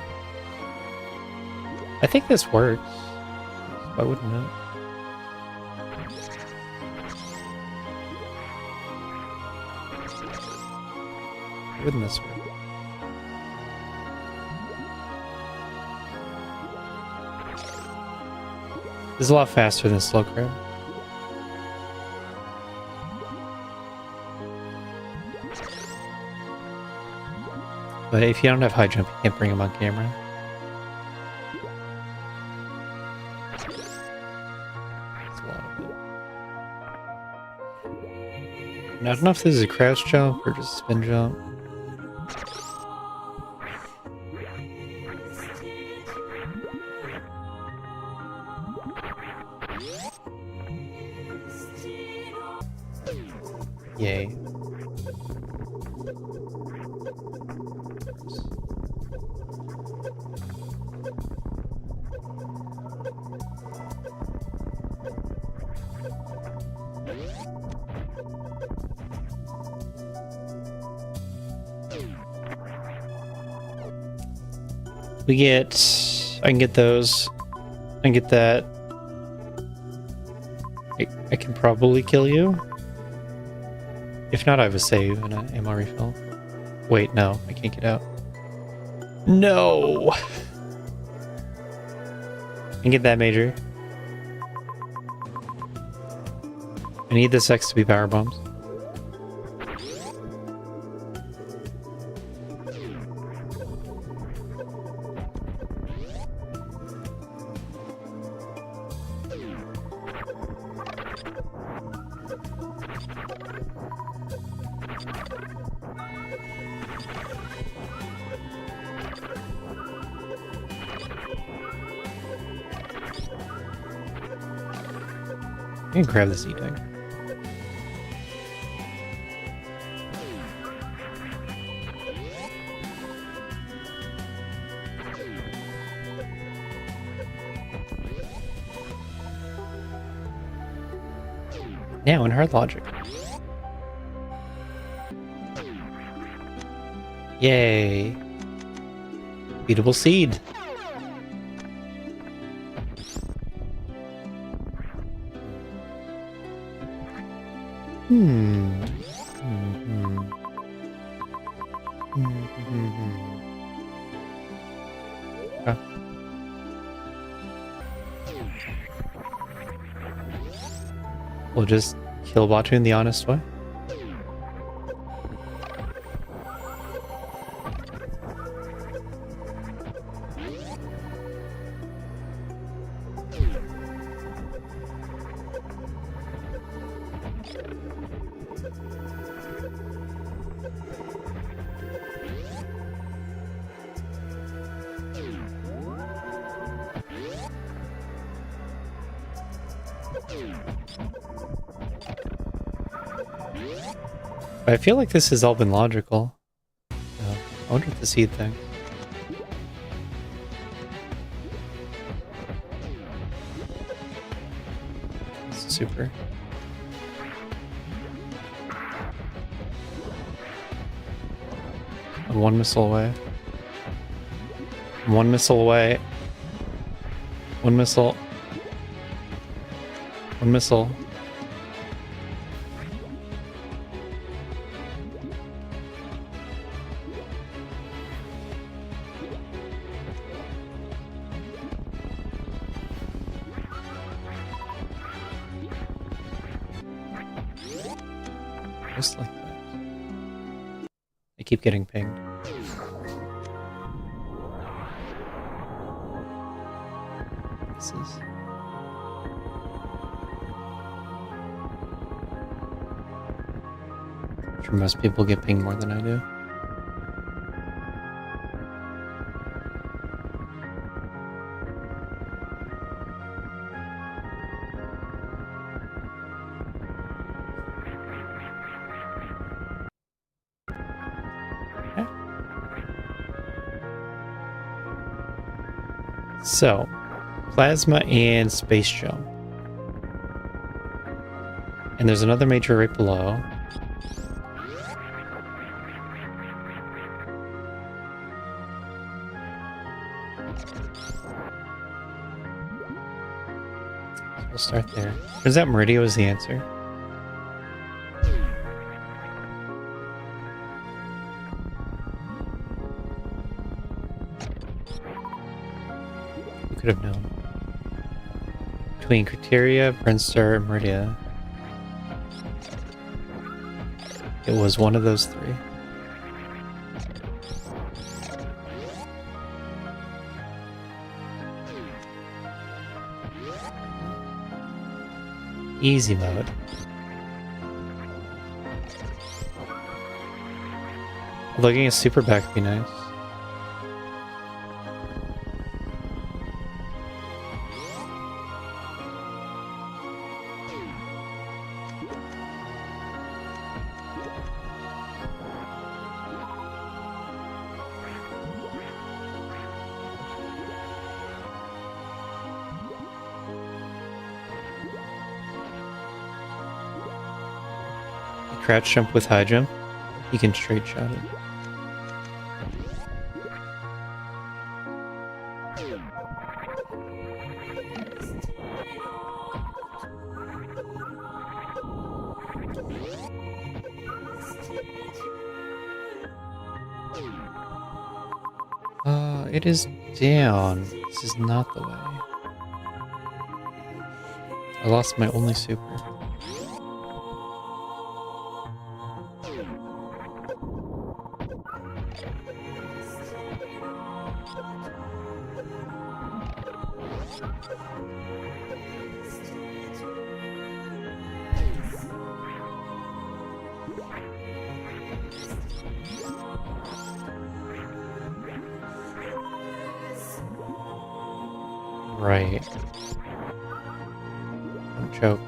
I think this works. Why wouldn't it? wouldn't this work? This is a lot faster than slow crab. But if you don't have high jump, you can't bring him on camera. That's a lot of it. Now, I don't know if this is a crouch jump or just a spin jump. Yay. We get... I can get those. I can get that. I can probably kill you. If not, I have a save and an ammo refill. Wait, no. I can't get out. No! I can get that major. I need this X to be power bombs. I can grab this E-Tech. Now in hard logic. Yay. Beatable seed. Huh. We'll just kill Batu in the honest way. I feel like this has all been logical. I wonder if the seed thing. This is super. I'm one missile away. I'm one missile away. One missile. One missile. Just like that. I keep getting pinged. This is... I'm sure most people get pinged more than I do. So, plasma and space jump. And there's another major right below. So we'll start there. Turns out Meridio is the answer. between Criteria, Brinster, and Meridia. It was one of those three. Easy mode. Looking a super back would be nice. Crouch jump with high jump, you can straight shot it. It is down. This is not the way. I lost my only super. Right. Don't choke.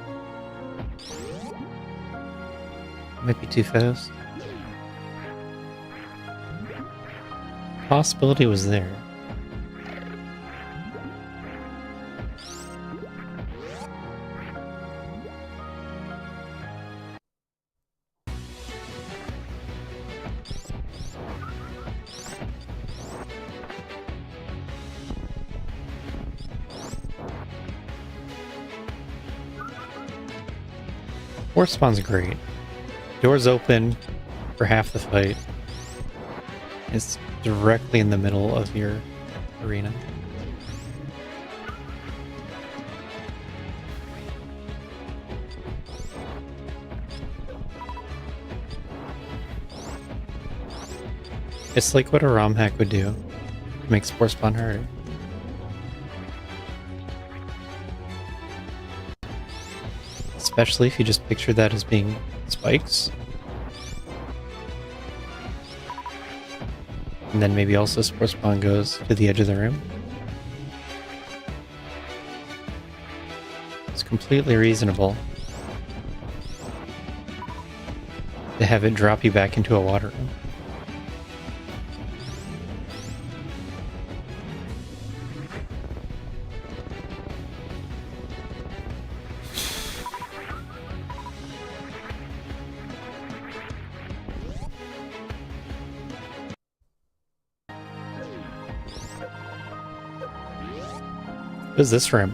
Might be too fast. Possibility was there. Force spawn's great. Doors open for half the fight. It's directly in the middle of your arena. It's like what a ROM hack would do. It makes force spawn harder. Especially if you just picture that as being spikes. And then maybe also Spore Spawn goes to the edge of the room. It's completely reasonable to have it drop you back into a water room. What is this room?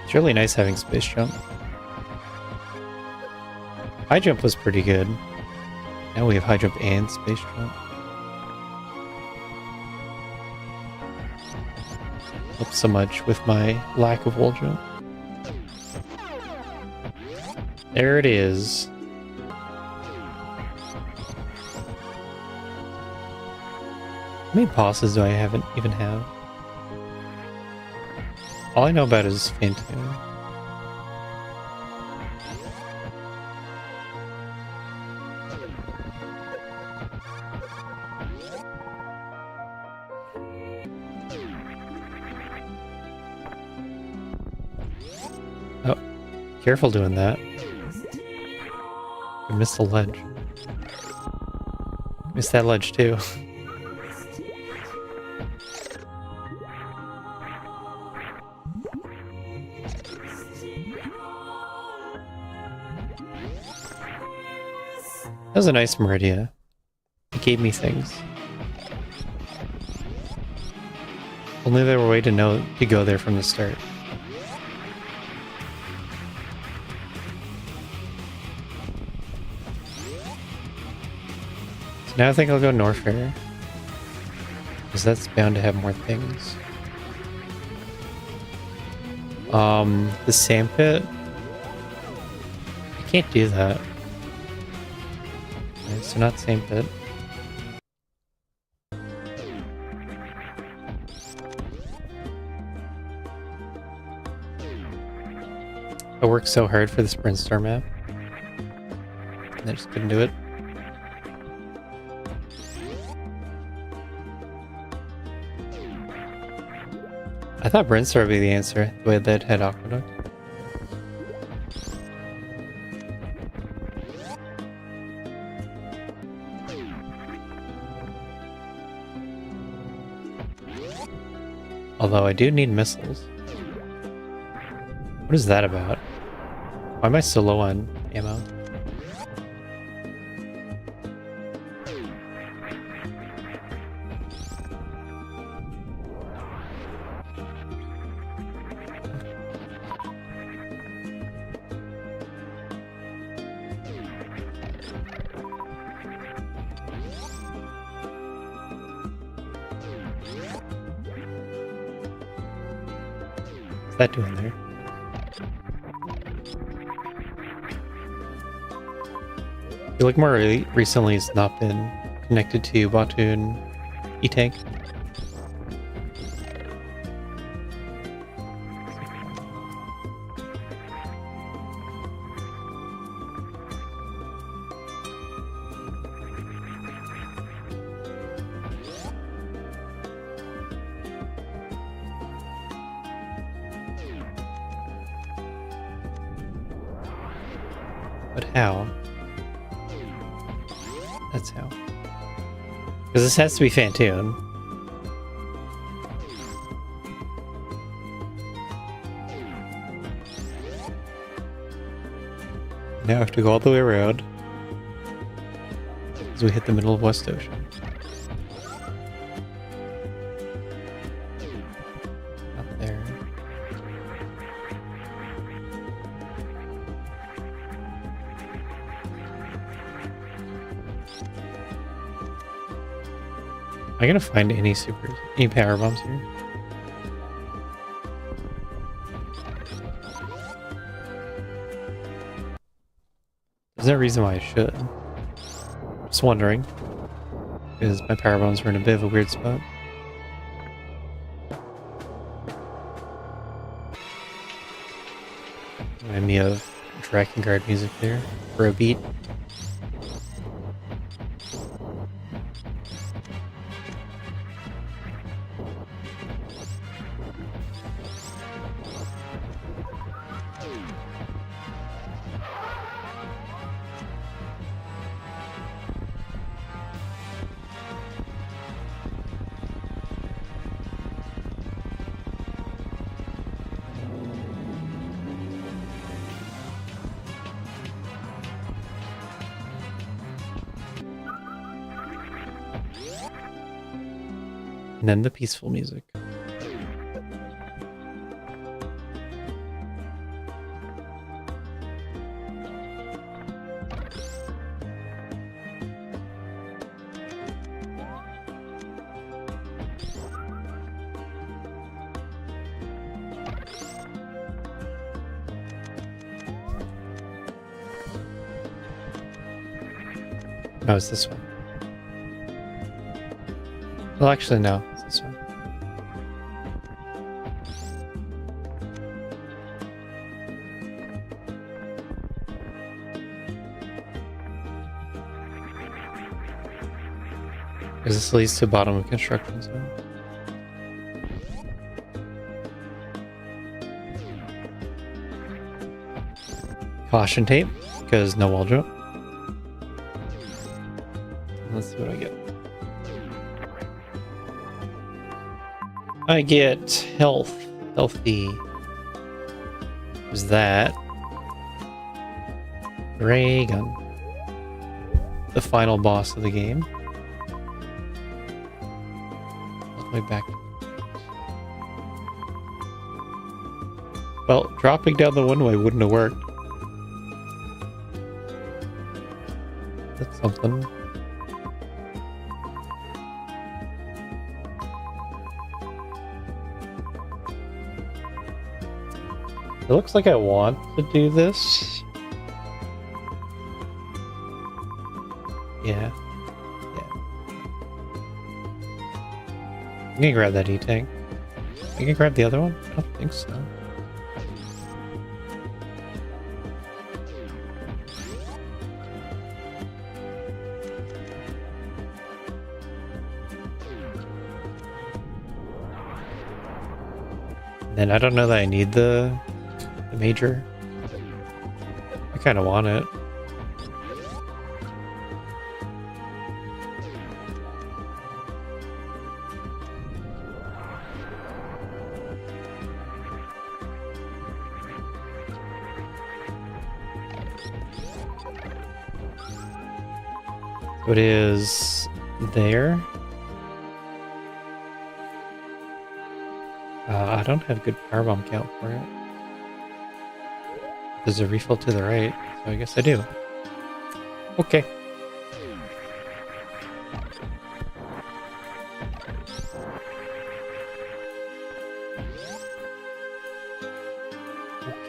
It's really nice having space jump. High jump was pretty good. Now we have high jump and space jump. Helps so much with my lack of wall jump. There it is. How many bosses do I haven't even have? All I know about is Phantom. Oh, careful doing that. I missed the ledge. Missed that ledge too. That was a nice Meridia. It gave me things. Only there were a way to know to go there from the start. So now I think I'll go Norfair. Because that's bound to have more things. The sandpit? I can't do that. Okay, so not sandpit. I worked so hard for the Sprint Star map. And I just couldn't do it. I thought Brinstar would be the answer, the way that had Aqueduct. Although I do need missiles. What is that about? Why am I so low on ammo? What's that doing there? I feel like more recently it's not been connected to Batoon E-Tank. But how? That's how. Because this has to be Fantoon. Now I have to go all the way around as we hit the middle of West Ocean. Not there. Am I gonna find any power bombs here? There's no reason why I should. Just wondering. Because my power bombs were in a bit of a weird spot. Remind me of Drakengard music there for a beat. And then the peaceful music. No, it's this one. Well, actually, no. It's this one. Because this leads to bottom of construction zone. Caution tape, because no wall jump. Let's see what I get. I get health. Healthy. Who's that? Ray gun. The final boss of the game. All the way back. Well, dropping down the one way wouldn't have worked. That's something. It looks like I want to do this. Yeah. Yeah. I'm gonna grab that E-Tank. I can grab the other one? I don't think so. And I don't know that I need the major. I kind of want it. So it is there. I don't have good powerbomb count for it. There's a refill to the right, so I guess I do. Okay.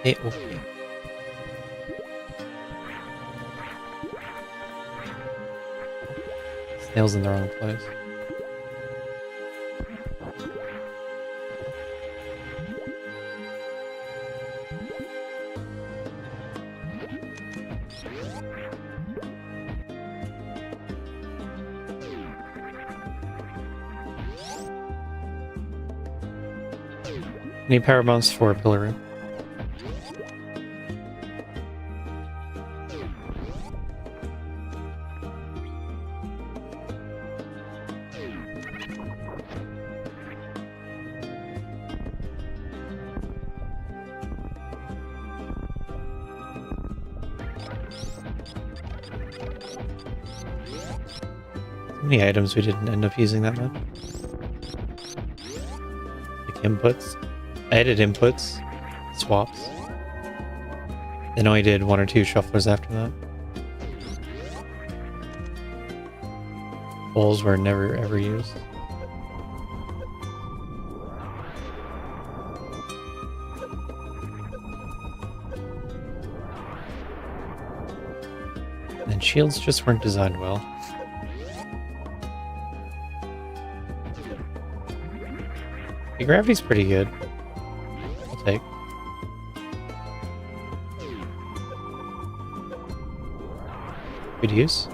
Okay. Snail's in the wrong place. Need power bombs for a pillar room. So many items we didn't end up using that much. Like inputs. I added inputs, swaps. Then only did 1 or 2 shufflers after that. Bowls were never ever used. And shields just weren't designed well. The gravity's pretty good. I'll take. Good use.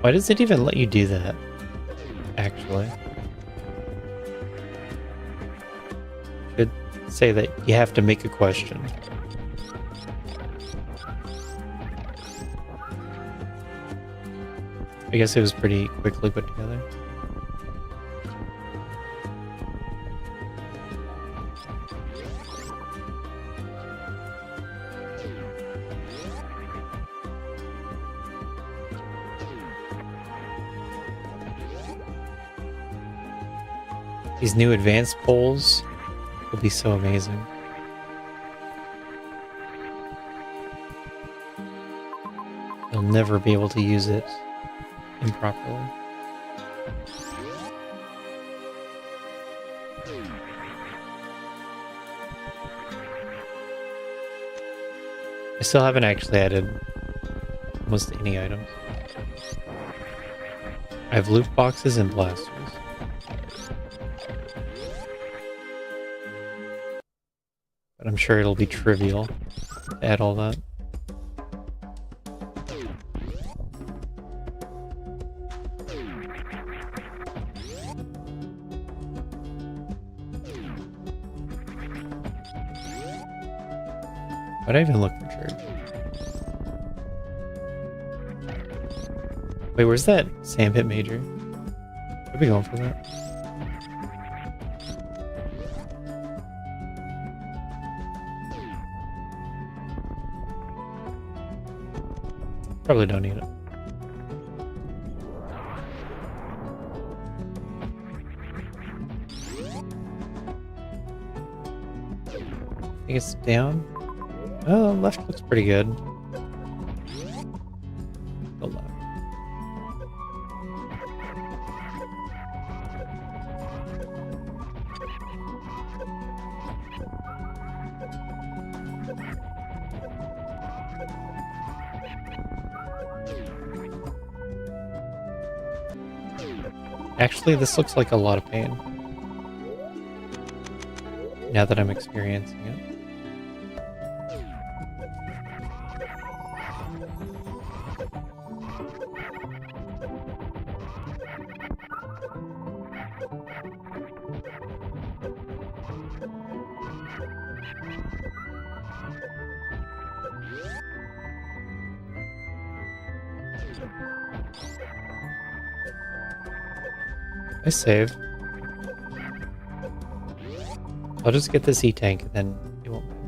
Why does it even let you do that? Actually. Should say that you have to make a question. I guess it was pretty quickly put together. These new advanced poles will be so amazing. You'll never be able to use it improperly. I still haven't actually added almost any items. I have loot boxes and blasters. But I'm sure it'll be trivial to add all that. Why'd I even look for church? Wait, where's that sandpit major? Are we going for that? Probably don't need it. I think it's down. Oh, left looks pretty good. The left. Actually, this looks like a lot of pain. Now that I'm experiencing it. I save. I'll just get this E-tank and then it won't matter.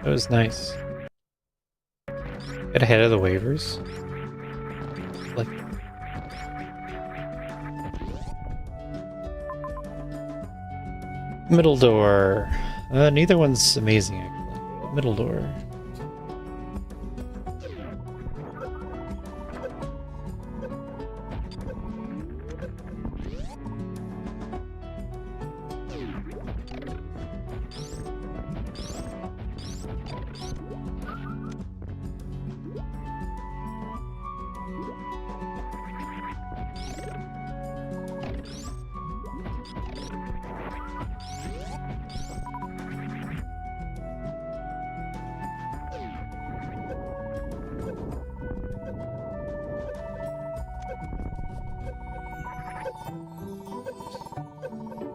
That was nice. Get ahead of the waivers. Like, middle door. Neither one's amazing actually. Middle door.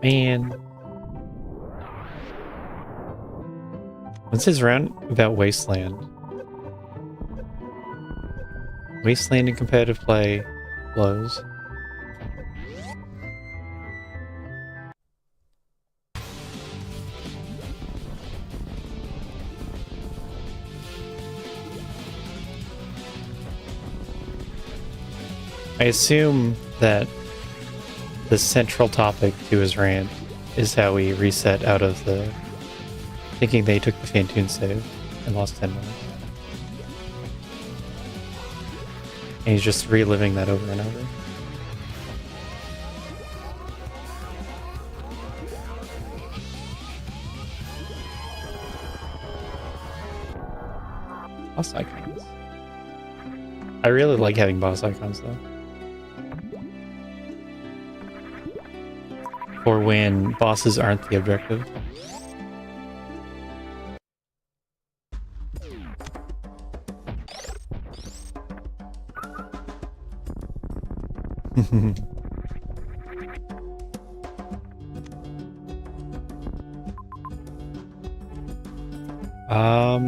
Man. What's his round about Wasteland? Wasteland in competitive play blows. I assume that the central topic to his rant is how he reset out of the... thinking they took the Fantoon save and lost 10 minutes. And he's just reliving that over and over. Boss icons. I really like having boss icons though. Or when bosses aren't the objective.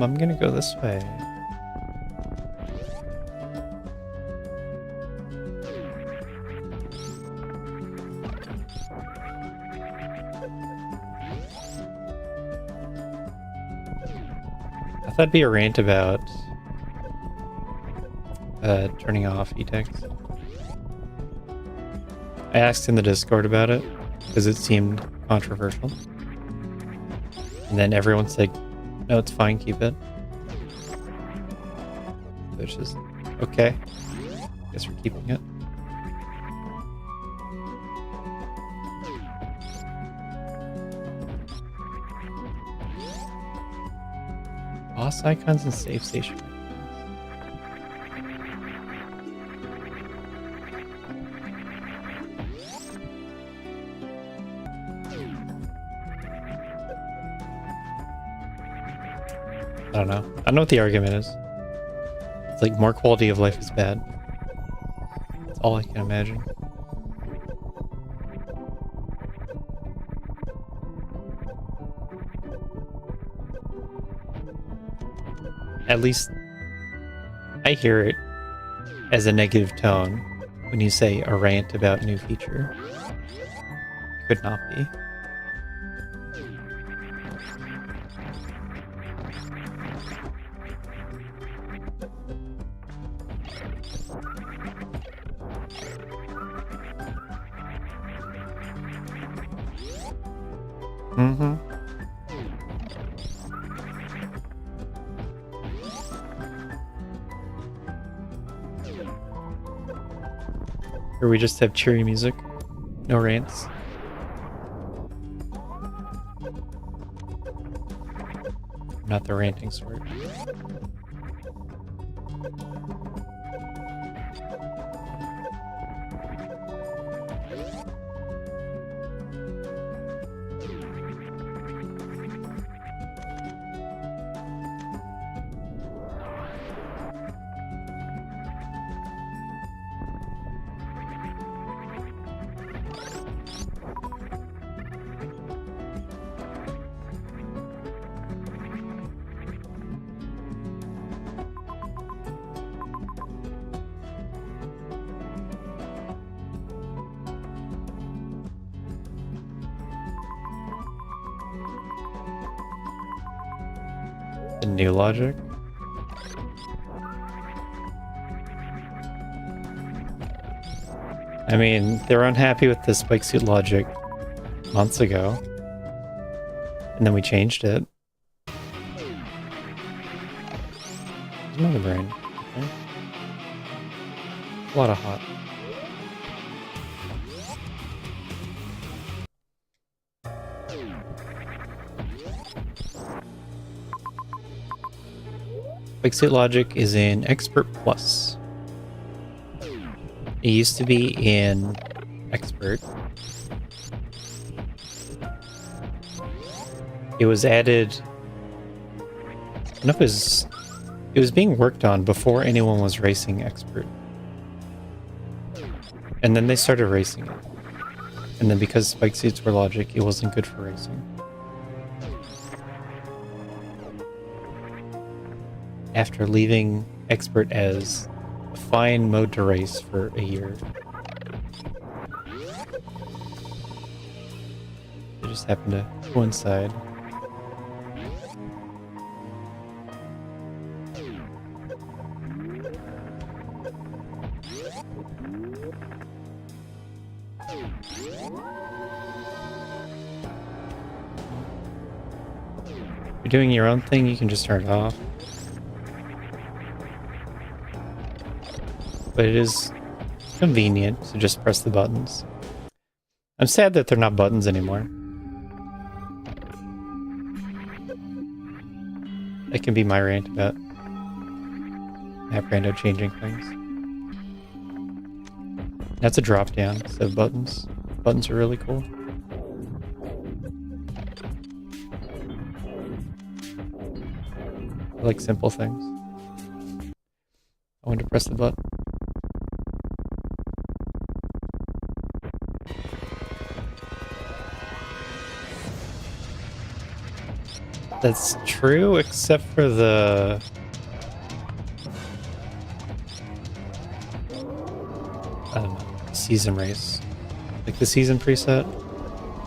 I'm gonna go this way. I thought it'd be a rant about turning off e-text. I asked in the Discord about it because it seemed controversial. And then everyone's like, no, it's fine, keep it. Which is okay. Guess we're keeping it. Boss icons and save station. I don't know. I don't know what the argument is. It's like more quality of life is bad. That's all I can imagine. At least I hear it as a negative tone when you say a rant about new feature. It could not be. Mm-hmm. Or we just have cheery music. No rants. I'm not the ranting sort. The new logic. I mean, they were unhappy with the spike suit logic months ago. And then we changed it. There's another brain. Okay. A lot of hot. Spike suit logic is in Expert Plus. It used to be in Expert. It was added. I don't know if it was being worked on before anyone was racing Expert. And then they started racing it. And then because spike suits were logic, it wasn't good for racing. After leaving Expert as a fine mode to race for a year. It just happened to coincide. If you're doing your own thing, you can just turn it off. But it is convenient to just press the buttons. I'm sad that they're not buttons anymore. That can be my rant about Rando changing things. That's a drop down instead of buttons. Buttons are really cool. I like simple things. I want to press the button. That's true, except for the... I don't know, season race. Like the season preset.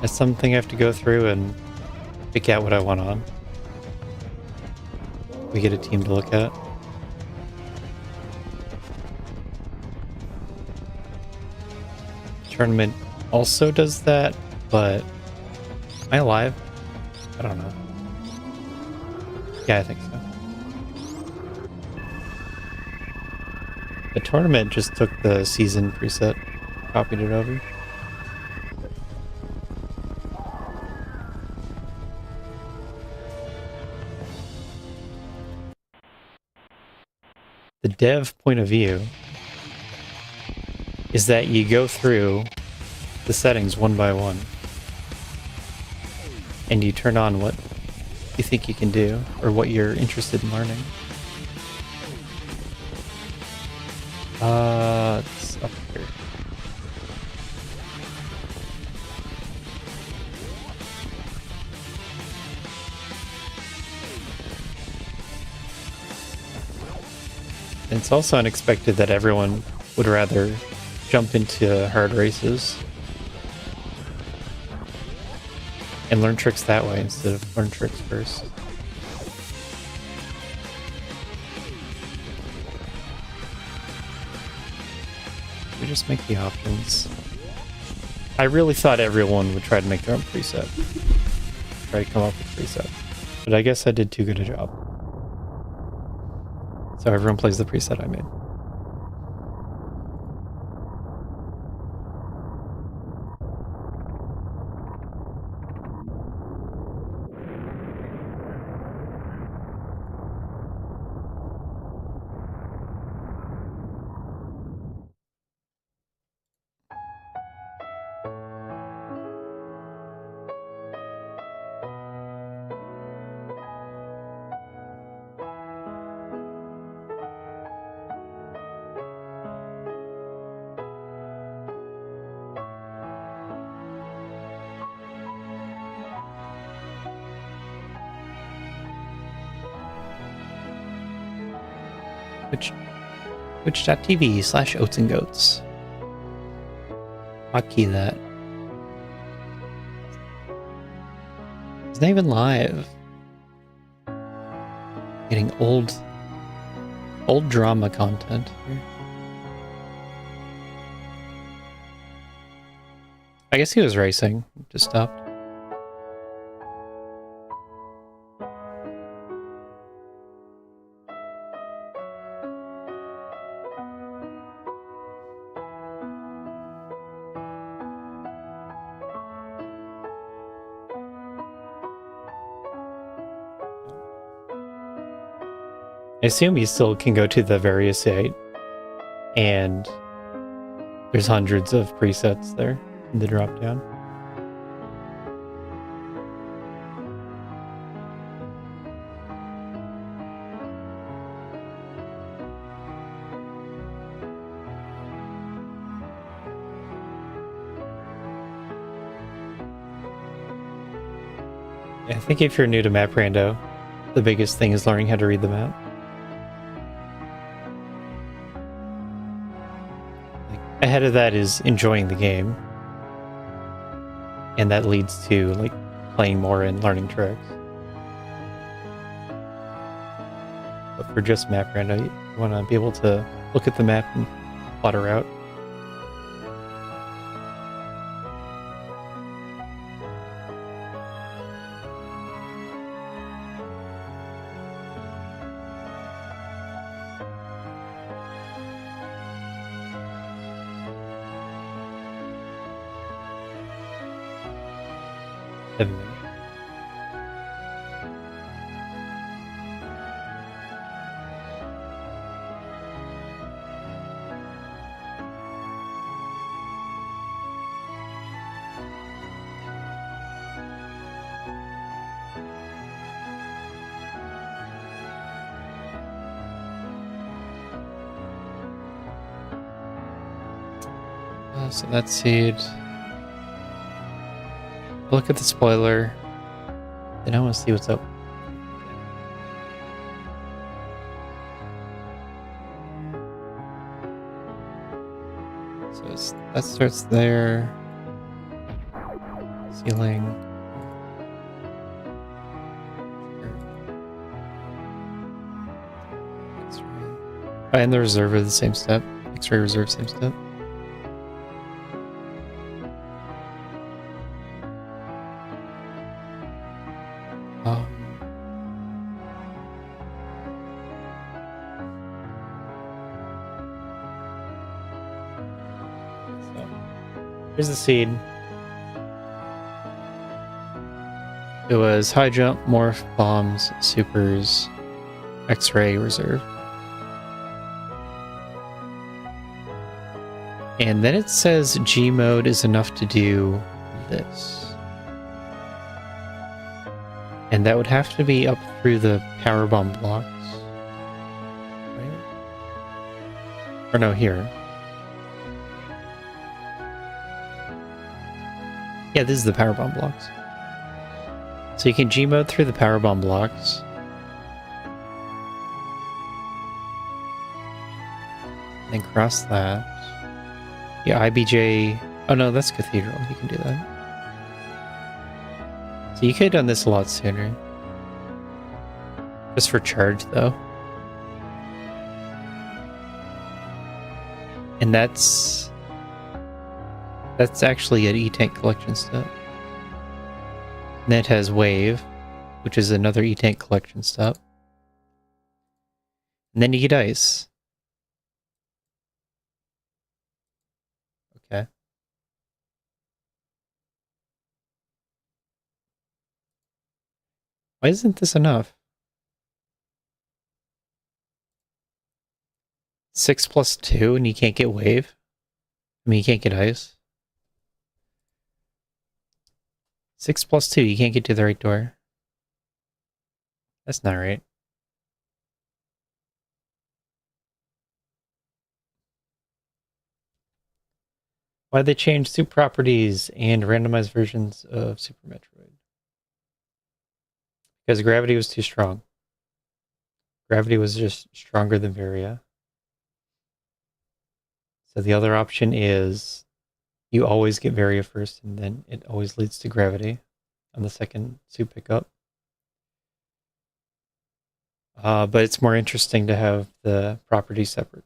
That's something I have to go through and pick out what I want on. We get a team to look at. Tournament also does that, but am I alive? I don't know. Yeah, I think so. The tournament just took the season preset, copied it over. The dev point of view is that you go through the settings one by one and you turn on what you think you can do or what you're interested in learning. It's up here. And it's also unexpected that everyone would rather jump into hard races and learn tricks that way instead of learn tricks first. We just make the options. I really thought everyone would try to make their own preset. try to come up with presets. But I guess I did too good a job. So everyone plays the preset I made. Twitch.tv/oats and goats. Hotkey that. It's not even live. Getting old drama content here. I guess he was racing. Just stopped. I assume you still can go to the various site, and there's hundreds of presets there in the drop down. I think if you're new to map Rando, the biggest thing is learning how to read the map. Ahead of that is enjoying the game, and that leads to like playing more and learning tricks. But for just map Rando, you want to be able to look at the map and plot a route. So that's seed. Look at the spoiler. Then I want to see what's up. So that starts there. Ceiling. X-ray. Oh, and the reserve are the same step. X-ray reserve, same step. Here's the seed. It was high jump, morph, bombs, supers, X-ray, reserve. And then it says G mode is enough to do this. And that would have to be up through the power bomb blocks. Right? Or no, here. Yeah, this is the power bomb blocks. So you can G mode through the power bomb blocks. Then cross that. Yeah, IBJ. Oh no, that's Cathedral. You can do that. So you could have done this a lot sooner. Just for charge, though. And that's actually an E-Tank collection step. And then it has Wave, which is another E-Tank collection stop. And then you get Ice. Okay. Why isn't this enough? 6 plus 2 and you can't get Wave? I mean, you can't get Ice. 6 plus 2, you can't get to the right door. That's not right. Why'd they change super properties and randomized versions of Super Metroid? Because gravity was too strong. Gravity was just stronger than Varia. So the other option is you always get Varia first, and then it always leads to gravity on the second suit pickup. But it's more interesting to have the properties separate.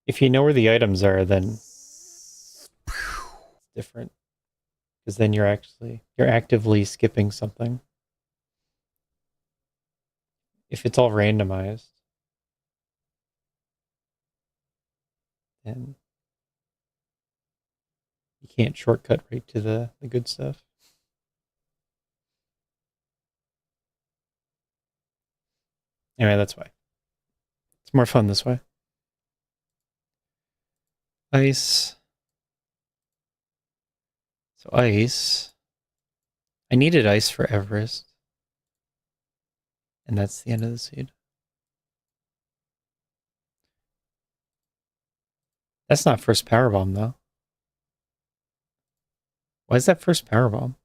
If you know where the items are, then it's different. Because then you're actively skipping something. If it's all randomized, then you can't shortcut right to the good stuff. Anyway, that's why. It's more fun this way. Ice. So Ice. I needed Ice for Everest. And that's the end of the seed. That's not first power bomb though. Why is that first power bomb?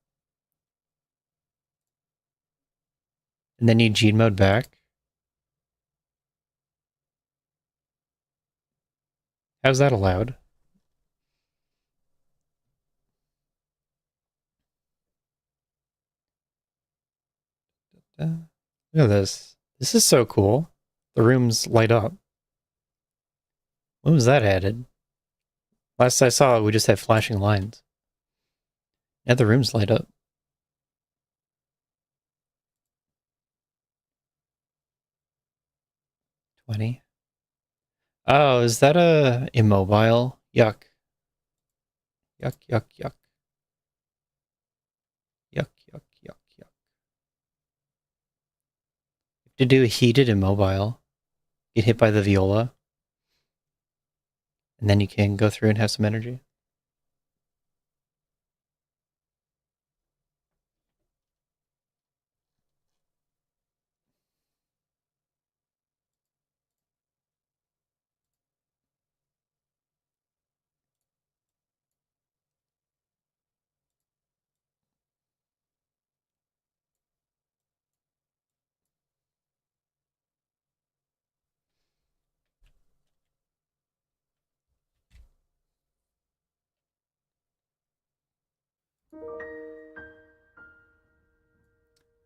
And then you Gene mode back. How's that allowed? Look at this. This is so cool. The rooms light up. When was that added? Last I saw, we just had flashing lines. Yeah, the rooms light up. 20. Oh, is that a immobile? Yuck. Yuck, yuck, yuck. Yuck, yuck, yuck, yuck. To do a heated immobile, get hit by the viola, and then you can go through and have some energy.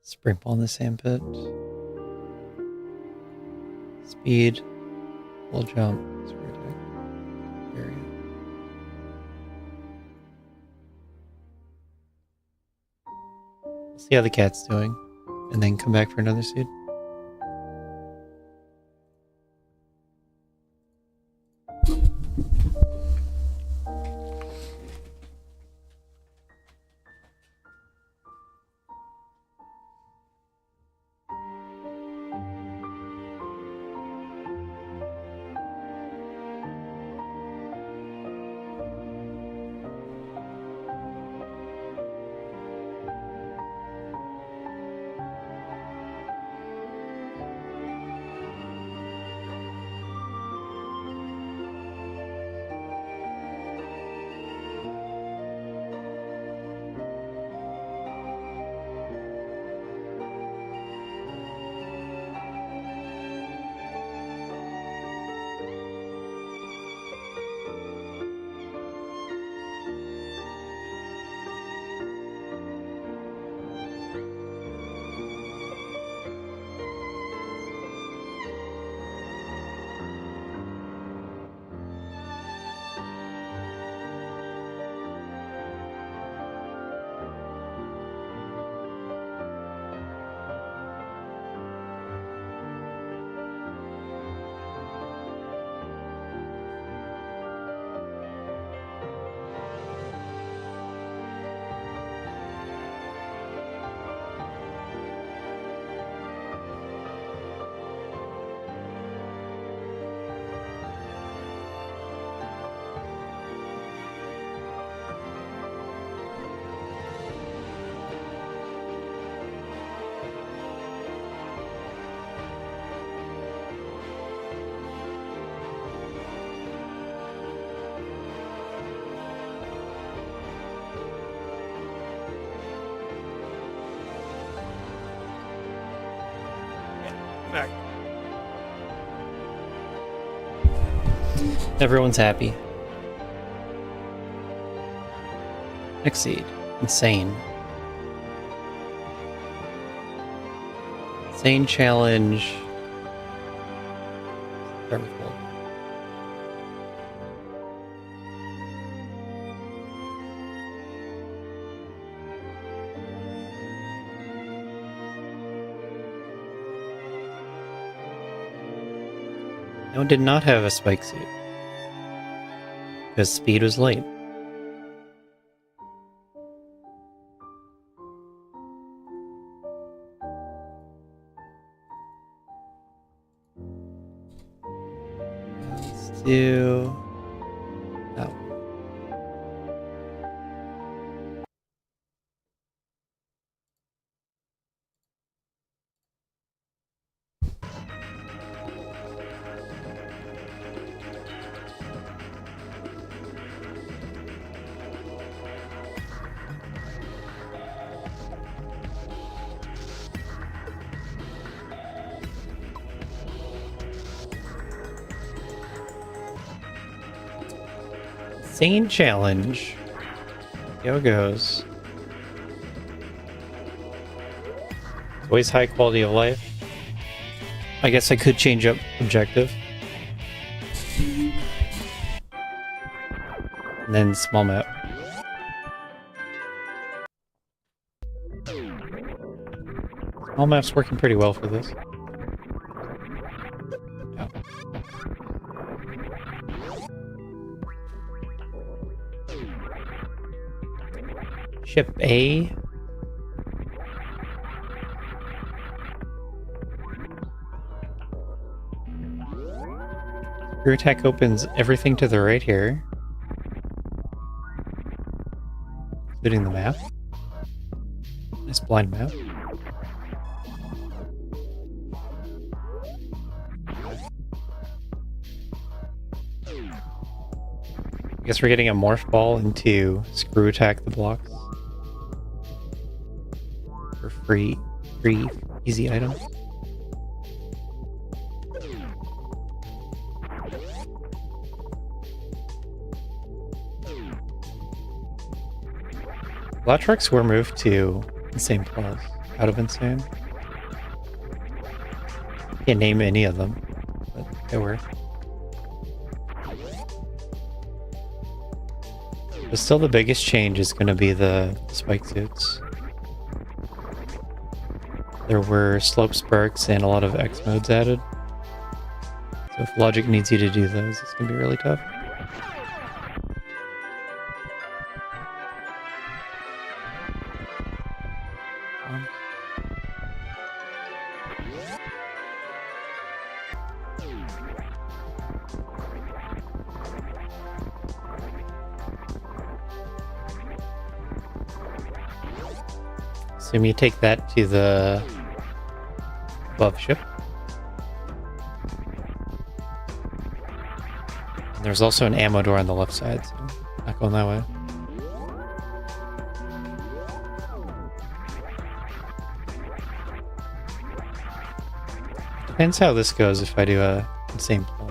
Spring ball in the sandpit. Speed. Full jump. Super attack. Area. See how the cat's doing. And then come back for another seed. back. Everyone's happy. Exceed. Insane. Insane challenge. Wonderful. No one did not have a spike suit. Because speed was late. Let's do that one. Insane challenge. See how it goes. Always high quality of life. I guess I could change up objective. And then small map. Small map's working pretty well for this. Yeah. Ship A. Screw attack opens everything to the right here, including the map. Nice blind map. I guess we're getting a morph ball into screw attack the blocks. For free easy item. Latrix were moved to Insane Plus out of Insane. Can't name any of them, but they were. But still, the biggest change is going to be the spike suits. There were slope sparks and a lot of X modes added. So if Logic needs you to do those, it's going to be really tough. Assume you take that to the above ship. And there's also an ammo door on the left side, so not going that way. Depends how this goes if I do a Insane Plus.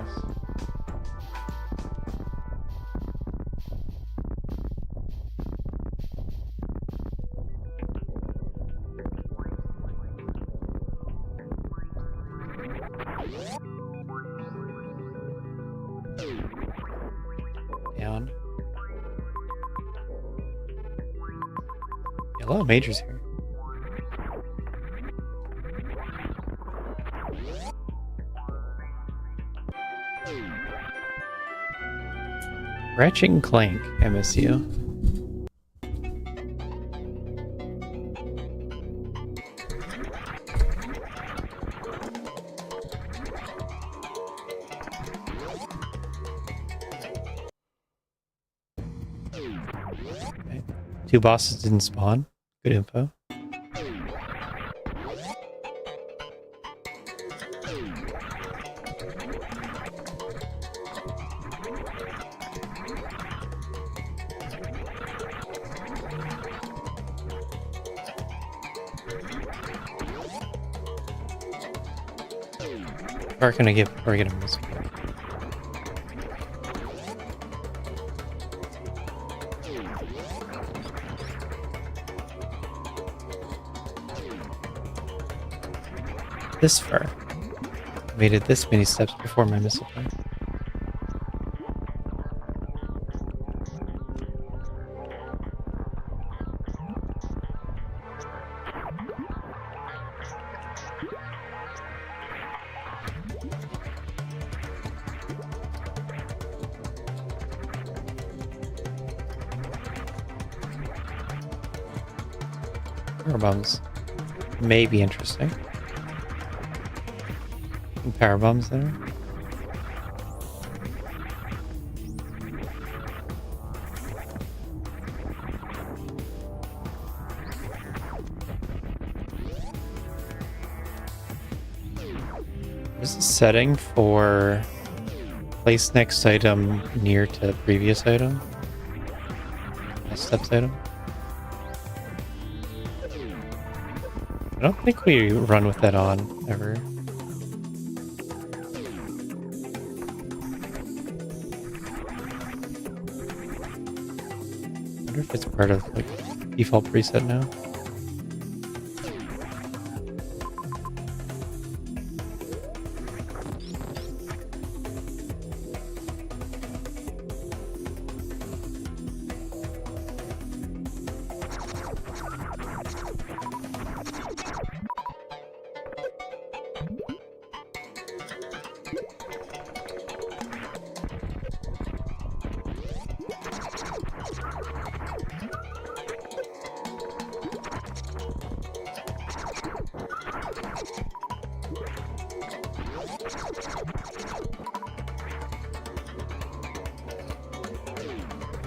Down. Yeah, a lot of majors here. Ratchet and Clank, MSU. Okay. 2 bosses didn't spawn. Good info. Or can I get, or get a missile pack? This far. I made it this many steps before my missile pack. Power bombs may be interesting. Some power bombs there. There's a setting for place next item near to previous item. Steps item. I don't think we run with that on ever. I wonder if it's part of like default preset now.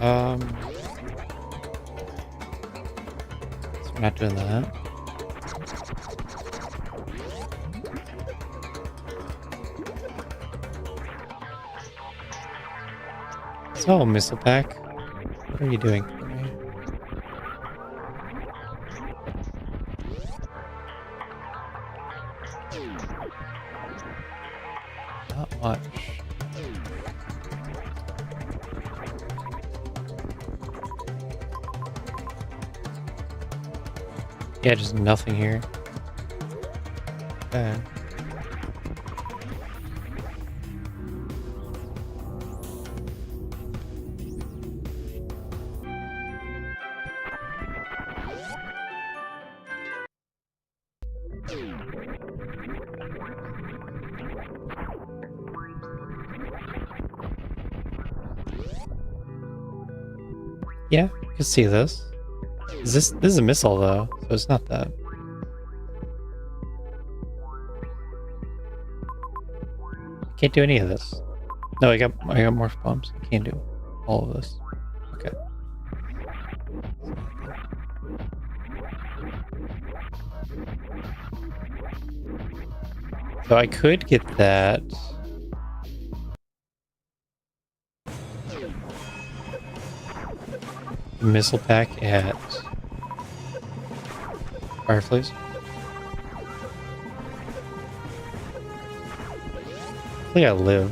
So we're not doing that. So, missile pack, what are you doing for me? Not much. Yeah, just nothing here. Okay. Yeah, you can see this. This is a missile though, so it's not that. Can't do any of this. No, I got more bombs. I can't do all of this. Okay. So I could get that. Missile pack at Fireflies. I think I live.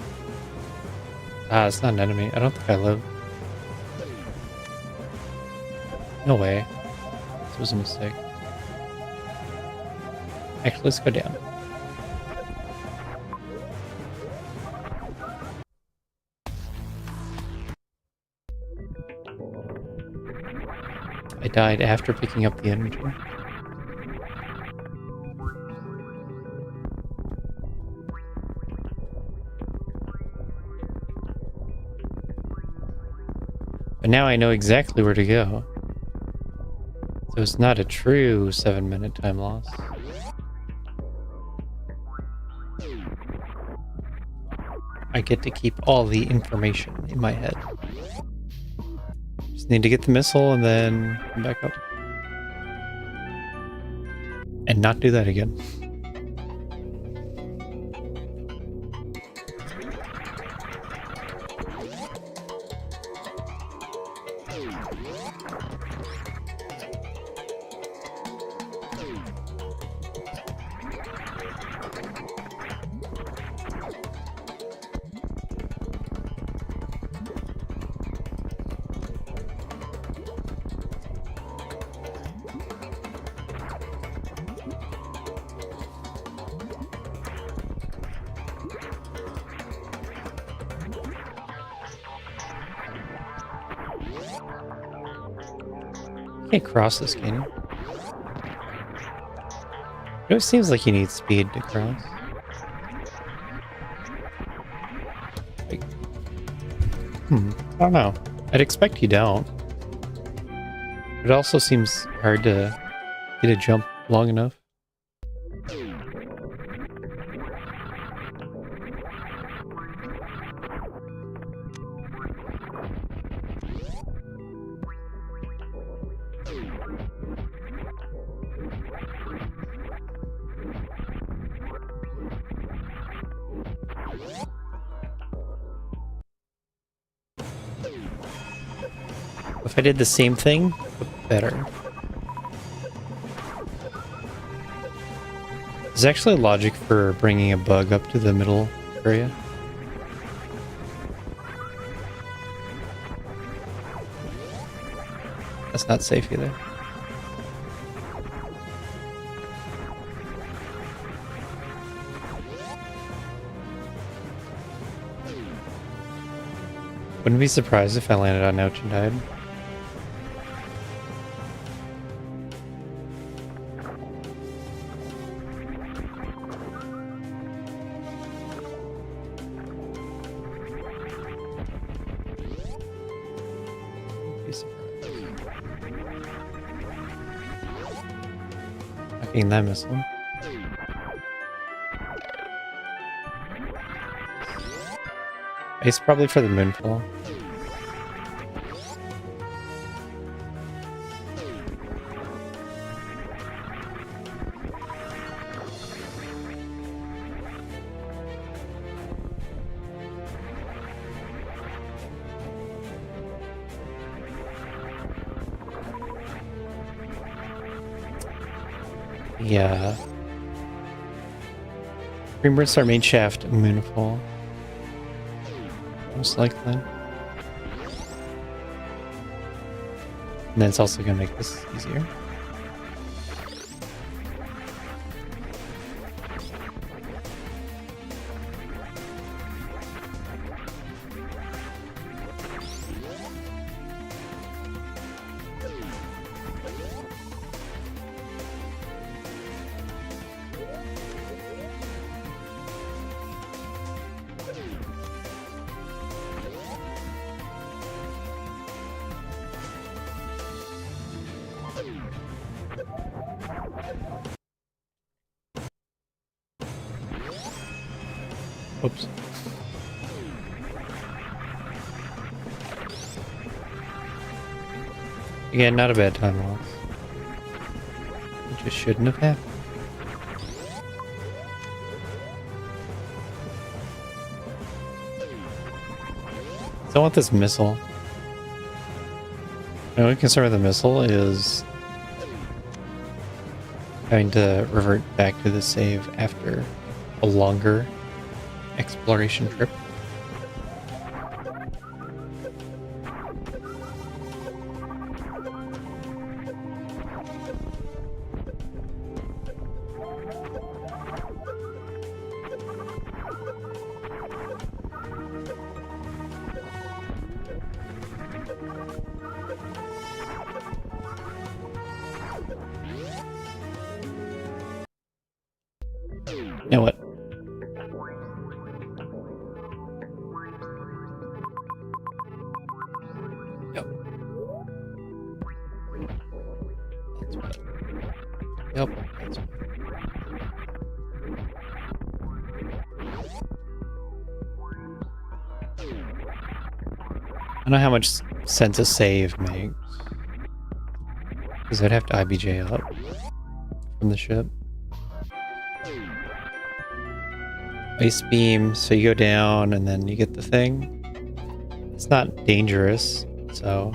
Ah, it's not an enemy. I don't think I live. No way. This was a mistake. Actually, let's go down. I died after picking up the energy. But now I know exactly where to go. So it's not a true 7-minute time loss. I get to keep all the information in my head. Just need to get the missile and then come back up. And not do that again. Can't cross this, can you? It always seems like you need speed to cross. Like, I don't know. I'd expect you don't. It also seems hard to get a jump long enough. If I did the same thing, but better. There's actually logic for bringing a bug up to the middle area. That's not safe either. Wouldn't be surprised if I landed on Ouch and died. Not getting that missile. It's probably for the moonfall. Yeah. Greenburst our main shaft, moonfall. Most likely. And then it's also going to make this easier. Oops. Again, not a bad time loss. It just shouldn't have happened. Don't want this missile. My only concern with the missile is having to revert back to the save after a longer exploration trip. Now what? Yep. That's what. Yep. That's what. I don't know how much sense a save makes. Because I'd have to IBJ up from the ship. Ice beam, so you go down and then you get the thing. It's not dangerous, so...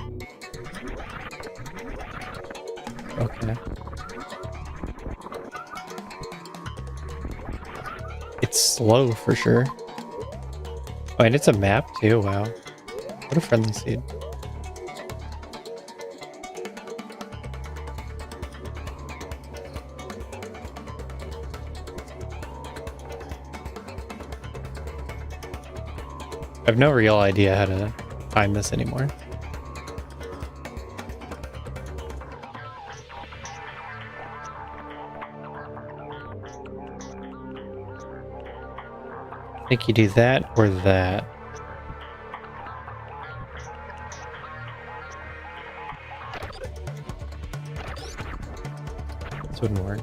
Okay. It's slow for sure. Oh, and it's a map too, wow. What a friendly seed. I have no real idea how to time this anymore. think you do that or that. This wouldn't work.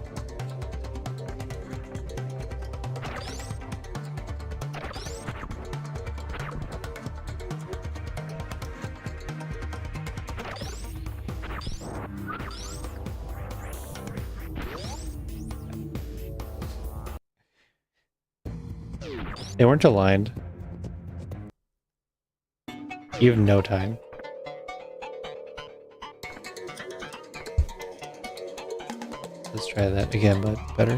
They weren't aligned. You have no time. Let's try that again, but better.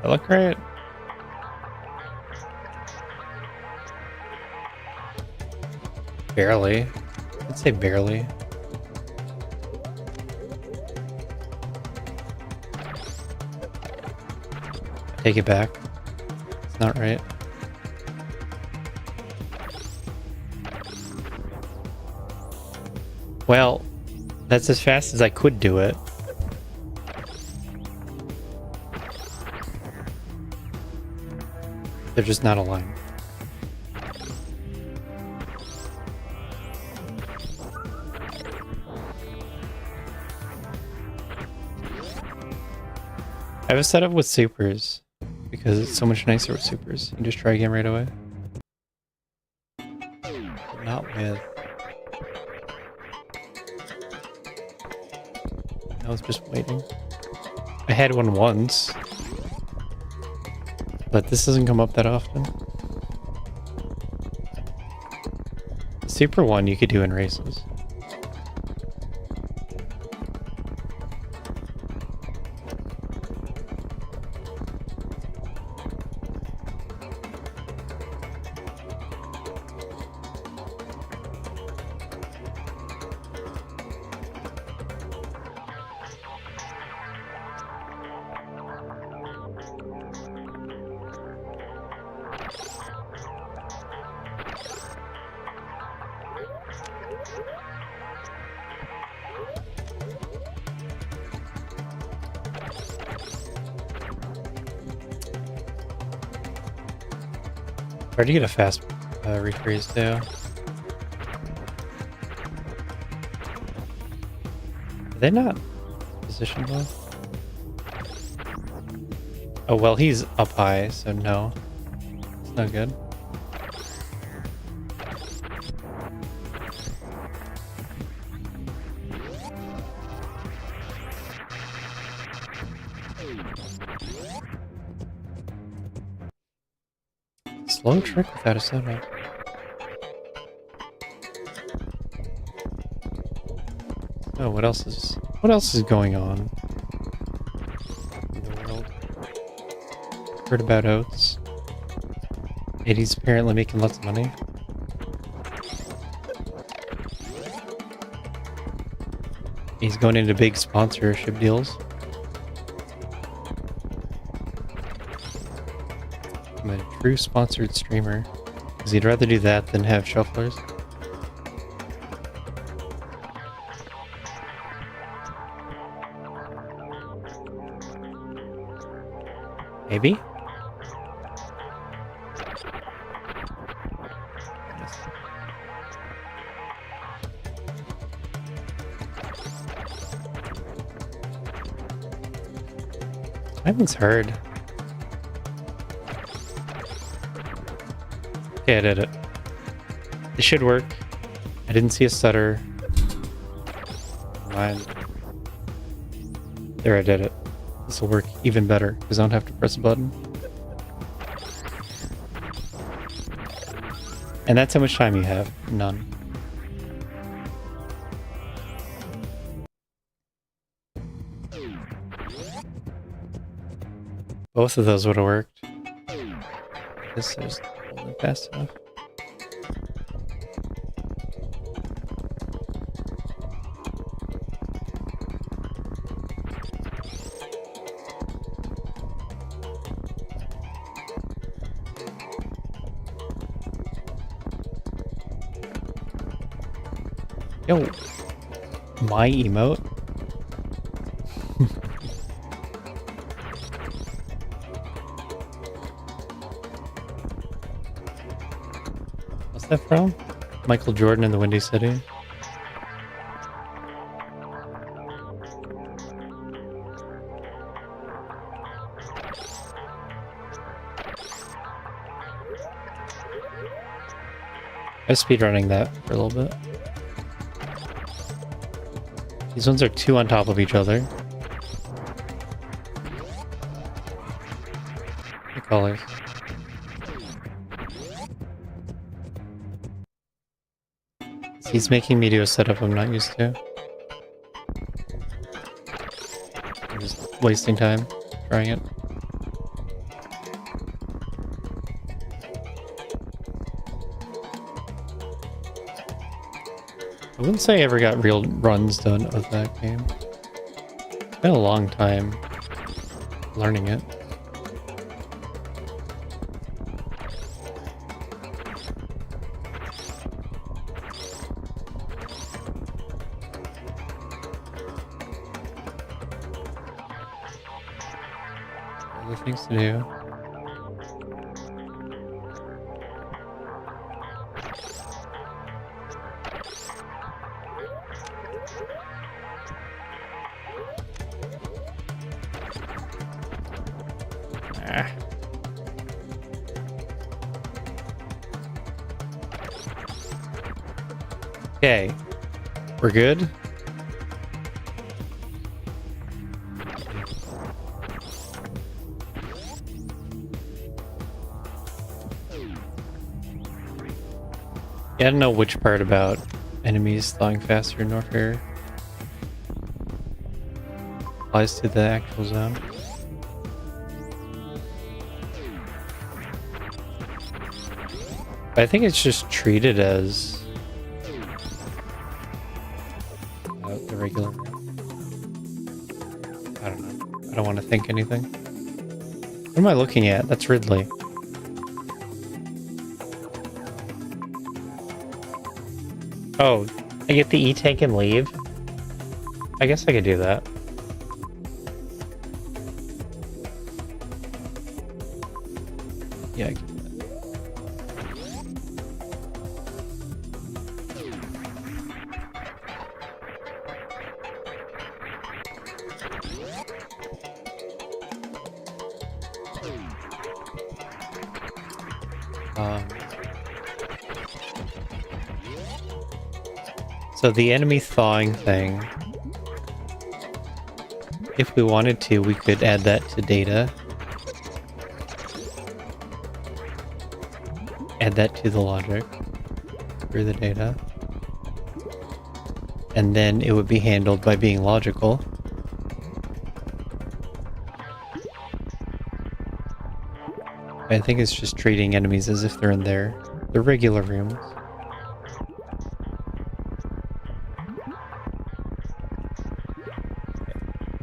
That look right? Barely. I'd say barely. Take it back. It's not right. Well, that's as fast as I could do it. They're just not aligned. I have a setup with supers because it's so much nicer with supers. You can just try again right away. But not with. I was just waiting. I had one once. But this doesn't come up that often. The super one you could do in races. Try to get a fast rephrase too. Are they not positioned well? Oh well, he's up high, so no. It's not good. Slow trick without a setup. Oh, what else is going on in the world? Heard about oats. Eddie's apparently making lots of money. He's going into big sponsorship deals. I'm a true sponsored streamer. Because he'd rather do that than have shufflers. Maybe? Timing's hard. Okay, I did it. It should work. I didn't see a stutter. Mind. There, I did it. This will work even better because I don't have to press a button. And that's how much time you have. None. Both of those would have worked. This is holding fast enough. Yo, my emote? What's that from? Michael Jordan in the Windy City? I was speedrunning that for a little bit. These ones are two on top of each other. The colors. He's making me do a setup I'm not used to. I'm just wasting time trying it. I wouldn't say I ever got real runs done of that game. It's been a long time learning it. Other things to do. Okay, we're good. Yeah, I don't know which part about enemies thawing faster nor fair applies to the actual zone. But I think it's just treated as the regular. I don't know. I don't want to think anything. What am I looking at? That's Ridley. Oh, I get the E-tank and leave? I guess I could do that. Yeah, I can do that. So the enemy thawing thing, if we wanted to, we could add that to data. Add that to the logic through the data. And then it would be handled by being logical. I think it's just treating enemies as if they're in their regular rooms.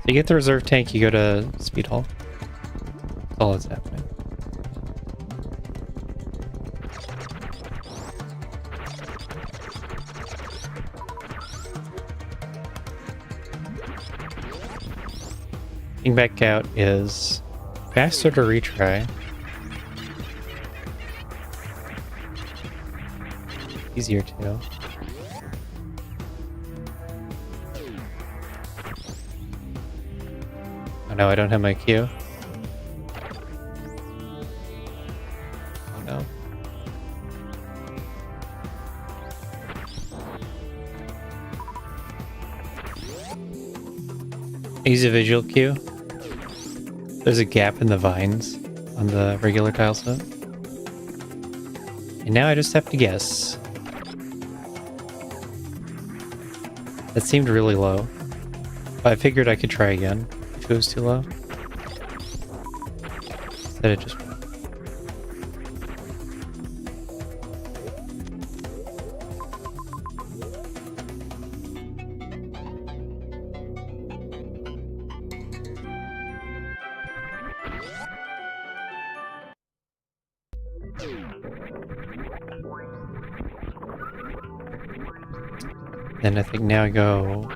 You get the reserve tank, you go to Speed Hall. That's all that's happening. Getting back out is faster to retry. Easier too. Oh no, I don't have my Q. Oh no. Use a visual cue. There's a gap in the vines on the regular tile set. And now I just have to guess. That seemed really low. But I figured I could try again if it was too low. Instead it just... Then I think now I go...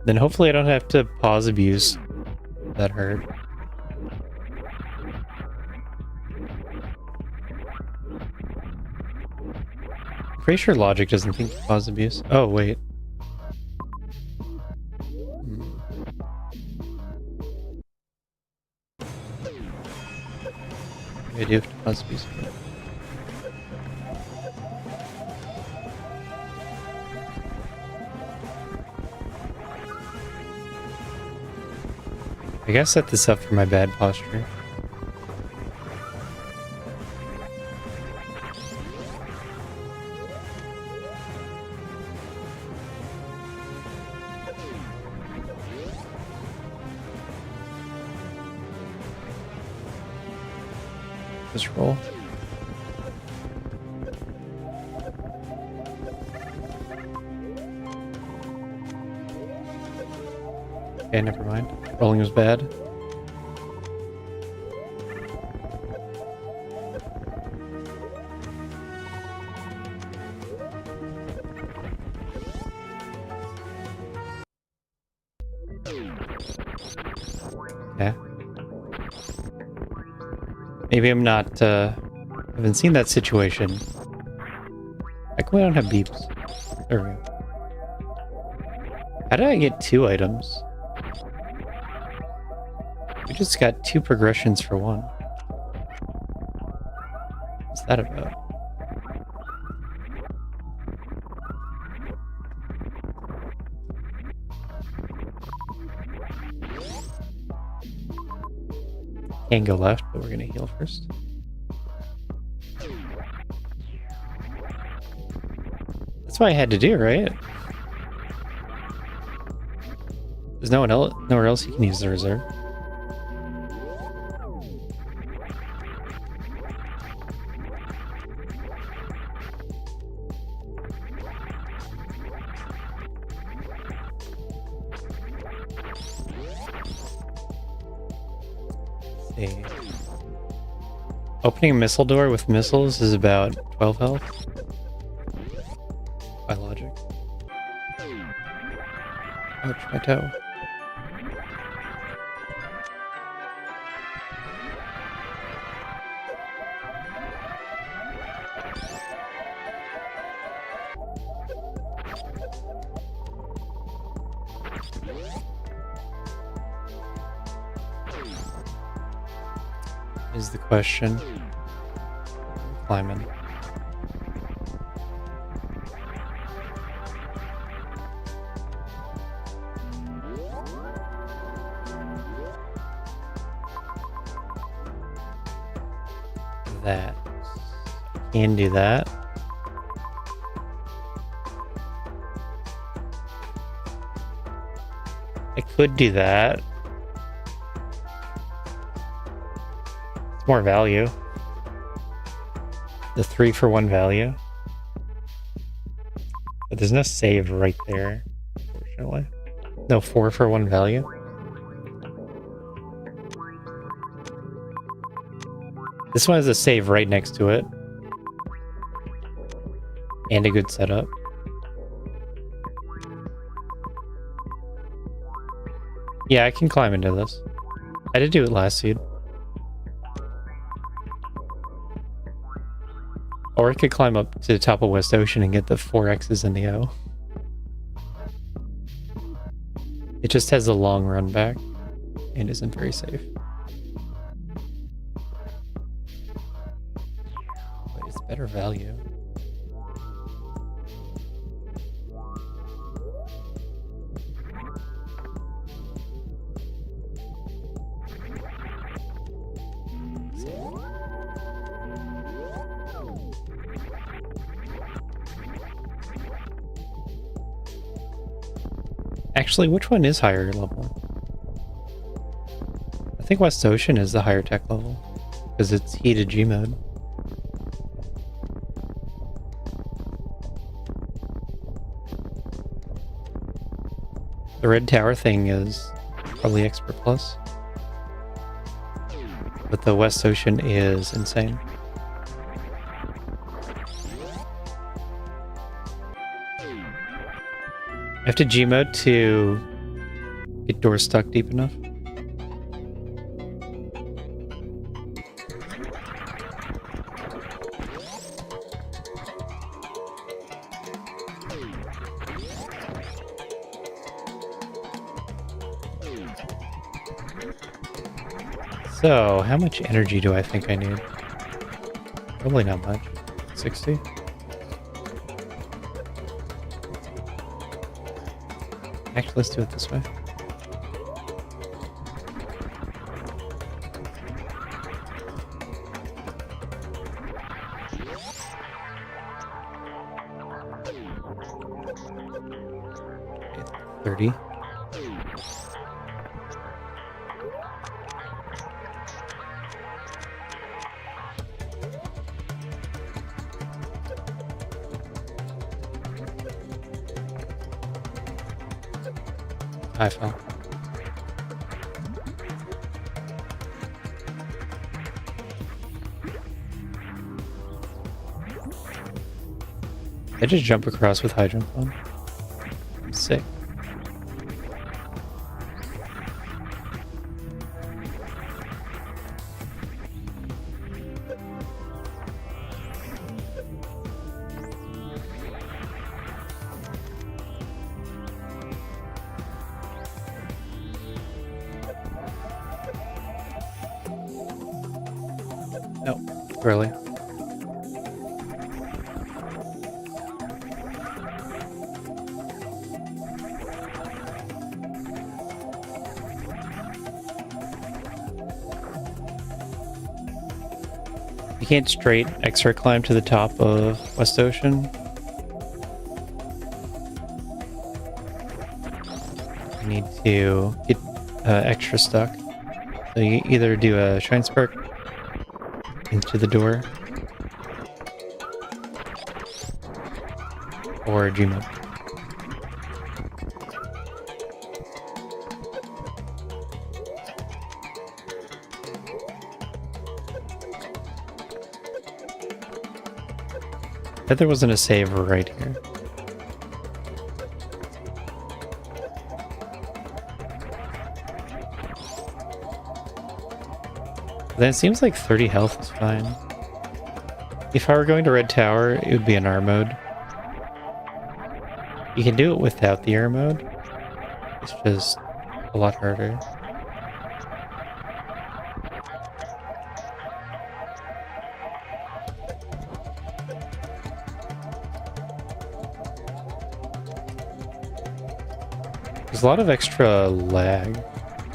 Then hopefully I don't have to pause abuse that hurt. I'm pretty sure logic doesn't think you pause abuse. Oh, wait. I do have to pause abuse. I gotta set this up for my bad posture. Just roll. Okay, never mind. Rolling was bad. Yeah. Maybe I'm not, haven't seen that situation. Like, we don't have beeps. There we go. How did I get 2 items? We just got 2 progressions for 1. What's that about? Can't go left, but we're gonna heal first. That's what I had to do, right? There's nowhere else you can use the reserve. Opening a missile door with missiles is about 12 health. By logic. Ouch, my toe. Is the question. Climbing. That. Can do that. I could do that. It's more value. The 3 for 1 value. But there's no save right there, unfortunately. No 4 for 1 value. This one has a save right next to it. And a good setup. Yeah, I can climb into this. I did do it last seed. Or I could climb up to the top of West Ocean and get the 4 X's in the O. It just has a long run back and isn't very safe. But it's better value. Actually, which one is higher level? I think West Ocean is the higher tech level because it's heated G mode. The red tower thing is probably expert plus, but the West Ocean is insane. I have to G mode to get doors stuck deep enough. So, how much energy do I think I need? Probably not much. 60? Actually, let's do it this way. Okay, 30. I fell. I just jump across with high jump on. Sick. No, early. You can't straight X-ray climb to the top of West Ocean. You need to get extra stuck. So you either do a Shine Spark into the door or Gmod. I bet there wasn't a save right here. Then it seems like 30 health is fine. If I were going to Red Tower, it would be an R mode. You can do it without the R mode. It's just a lot harder. There's a lot of extra lag,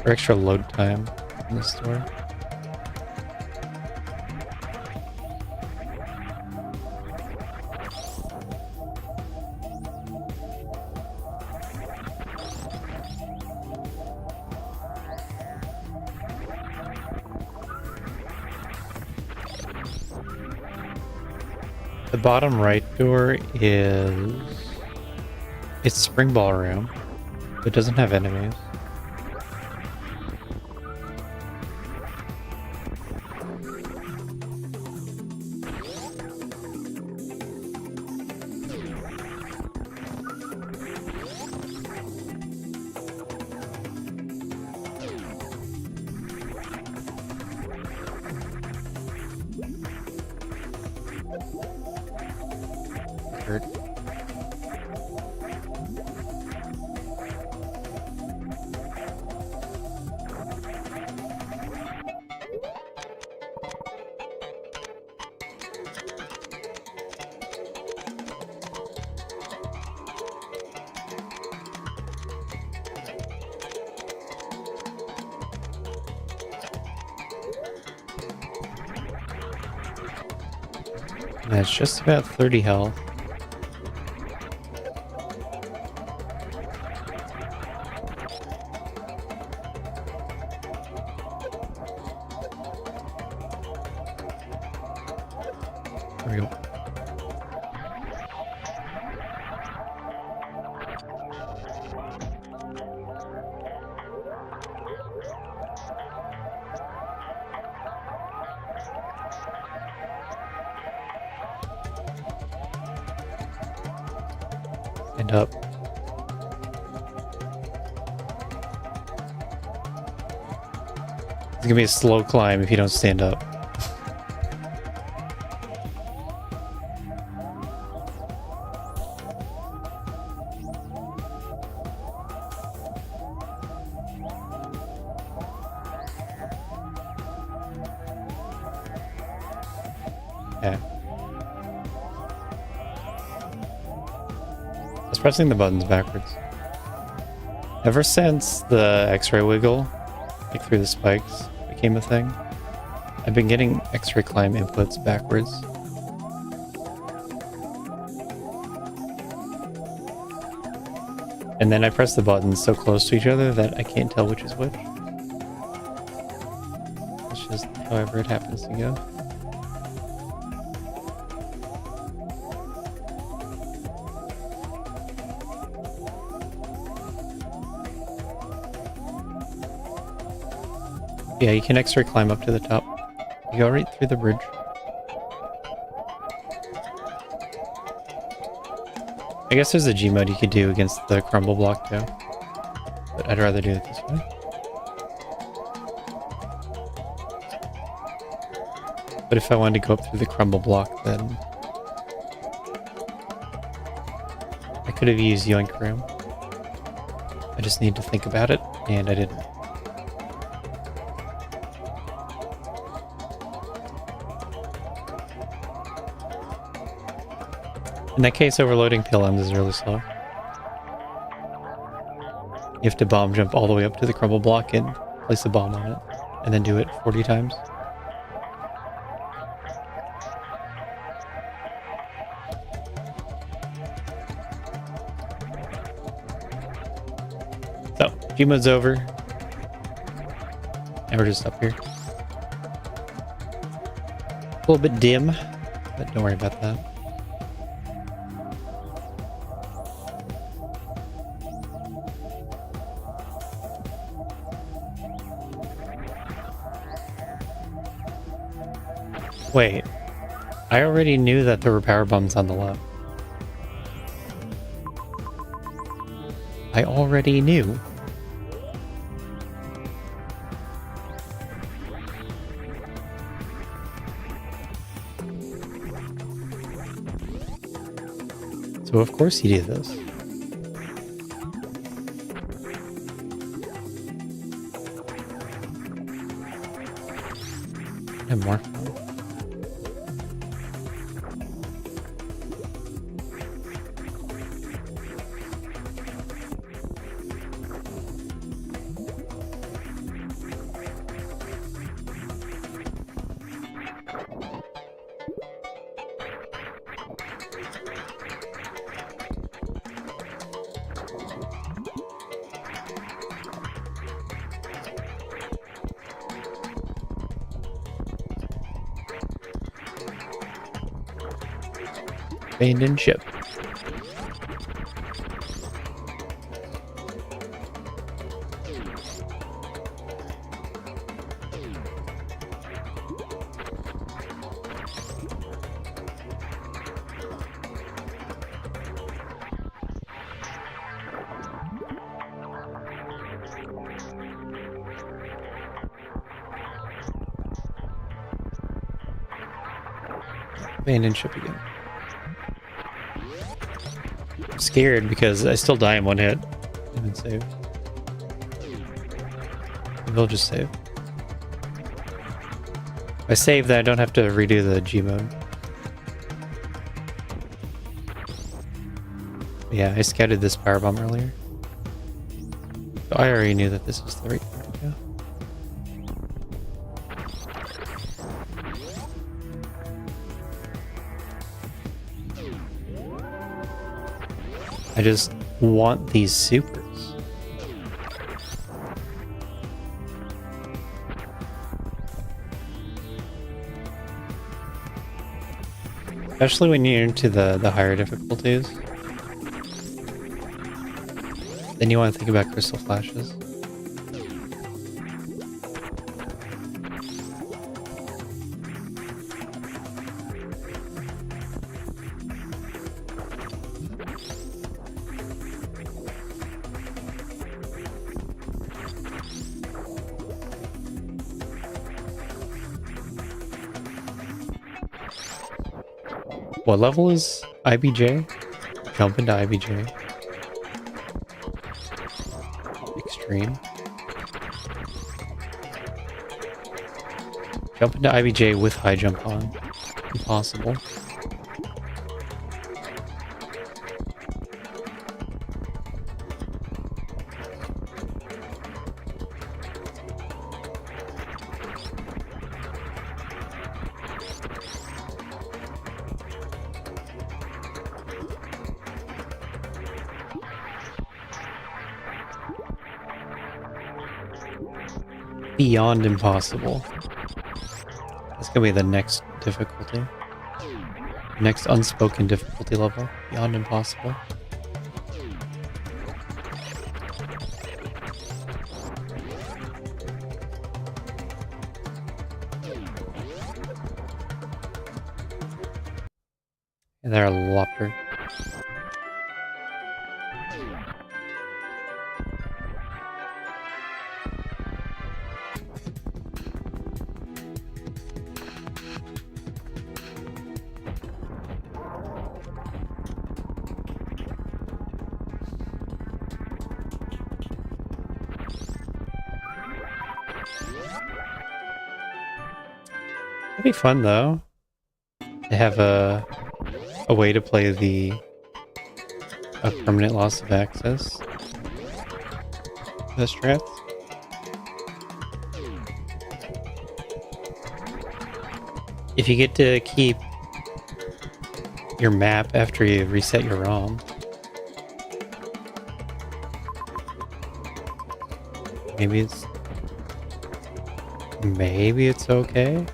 or extra load time in this store. The bottom right door is... it's Spring Ballroom. It doesn't have enemies. Third. And it's just about 30 health. There we go. Stand up. It's gonna be a slow climb if you don't stand up. Yeah. I was pressing the buttons backwards. Ever since the X-ray wiggle, like through the spikes, became a thing, I've been getting X-ray climb inputs backwards. And then I press the buttons so close to each other that I can't tell which is which. It's just however it happens to go. Yeah, you can X-ray climb up to the top. You go right through the bridge. I guess there's a G mode you could do against the crumble block too, but I'd rather do it this way. But if I wanted to go up through the crumble block, then I could have used Yoink Room. I just need to think about it, and I didn't. In that case, overloading PLMs is really slow. You have to bomb jump all the way up to the crumble block and place a bomb on it, and then do it 40 times. So, Gmode's over. And we're just up here. A little bit dim, but don't worry about that. Wait, I already knew that there were power bombs on the left. I already knew. So of course he did this. And more. Abandoned ship. Abandoned ship again. I'm scared because I still die in one hit. Even save. Maybe I'll just save. If I save, then I don't have to redo the G mode. Yeah, I scouted this power bomb earlier. So I already knew that this was the right way to go. I just want these supers. Especially when you're into the higher difficulties. Then you want to think about crystal flashes. What level is IBJ? Jump into IBJ. Extreme. Jump into IBJ with high jump on. Impossible. Beyond impossible. That's gonna be the next difficulty. Next unspoken difficulty level. Beyond impossible. And there, Lopter. It'd be fun though to have a way to play a permanent loss of access. The strats. If you get to keep your map after you reset your ROM. Maybe it's okay.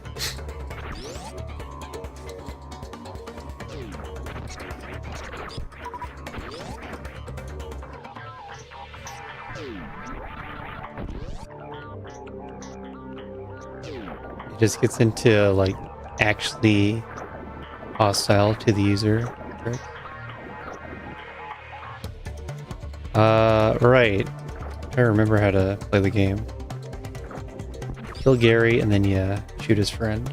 It just gets into like actually hostile to the user. Right. I remember how to play the game. Kill Gary and then you shoot his friend.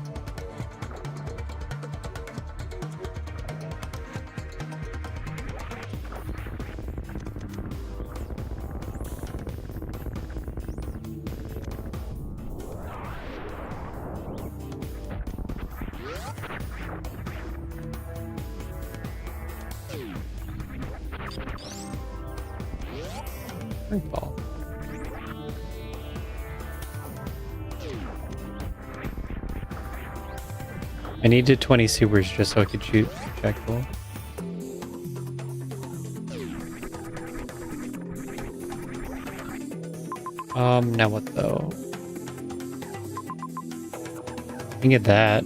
Ball. I needed 20 supers just so I could shoot projectile. Now what though? I can get that.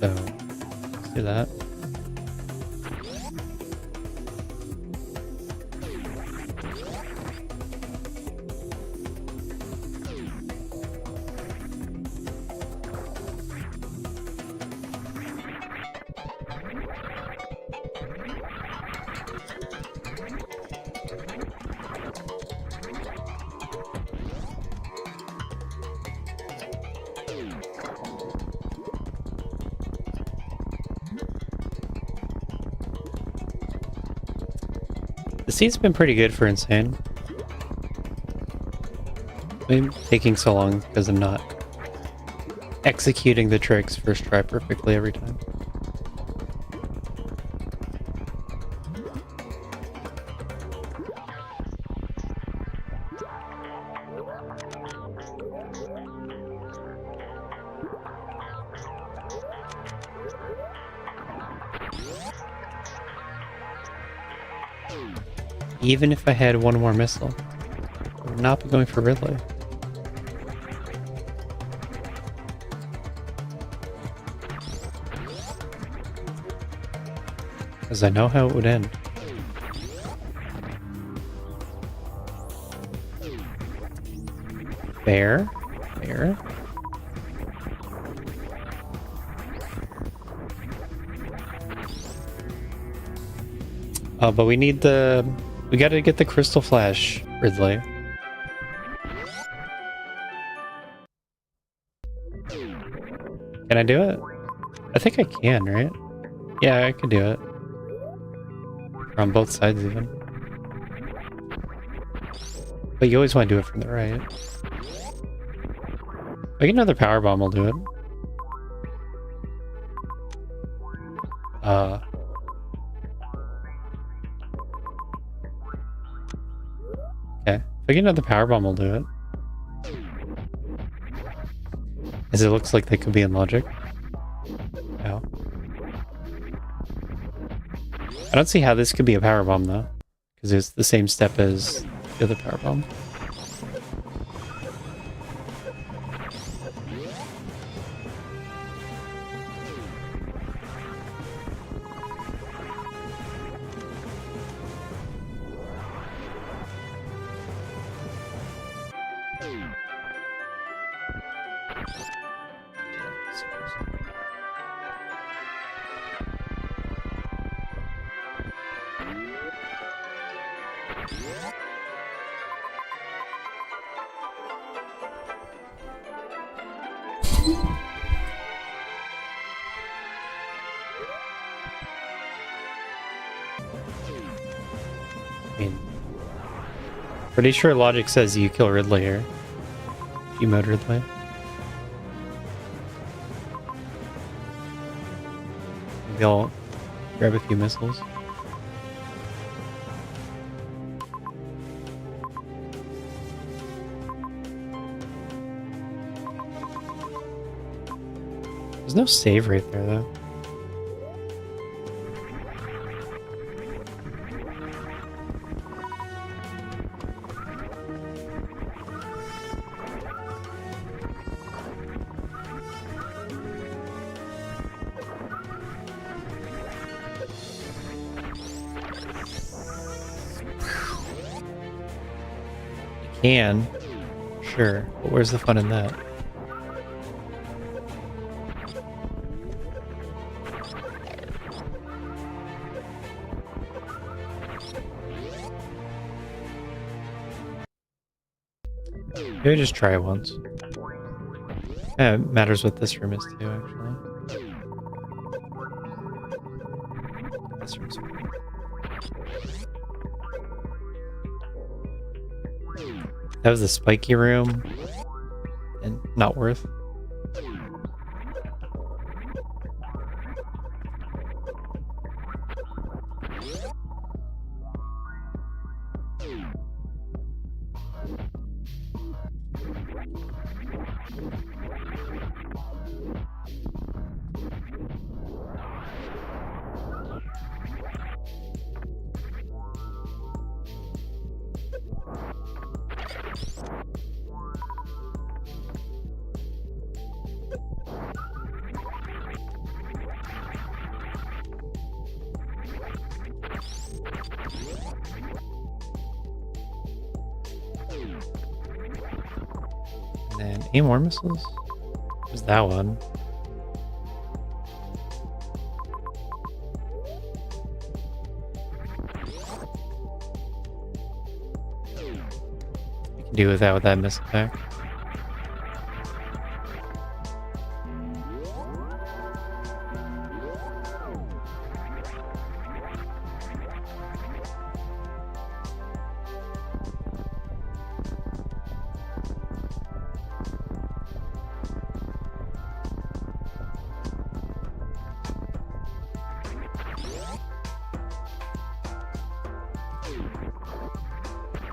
So, let's do that. The seat's been pretty good for Insane. I'm taking so long because I'm not executing the tricks first try perfectly every time. Even if I had one more missile, I would not be going for Ridley. Because I know how it would end. Fair. Fair. But we need the... We gotta get the Crystal Flash, Ridley. Can I do it? I think I can, right? Yeah, I can do it. On both sides, even. But you always want to do it from the right. I get another power bomb, I'll do it. Okay. If I get another power bomb, I'll do it. As it looks like they could be in logic. No. I don't see how this could be a power bomb though. Because it's the same step as the other power bomb. I mean, pretty sure logic says you kill Ridley here. You mode Ridley. Maybe I'll grab a few missiles. There's no save right there though. Can, sure, but where's the fun in that? Maybe just try it once. Yeah, it matters what this room is too, actually. This room's fine. That was the spiky room, and not worth. And any more missiles? There's that one. You can do without with that missile pack.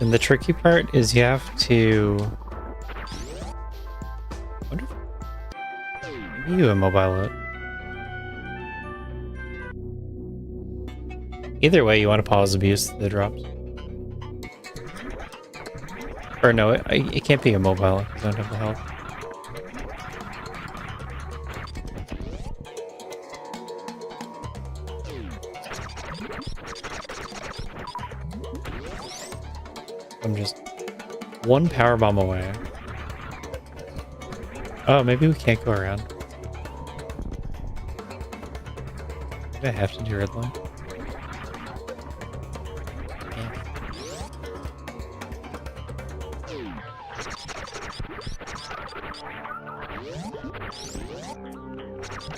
And the tricky part is you have to... I wonder if... Maybe you immobile it. Either way, you want to pause abuse the drops. Or no, it can't be immobile if you don't have the health. I'm just one power bomb away. Oh, maybe we can't go around. Do I have to do red line?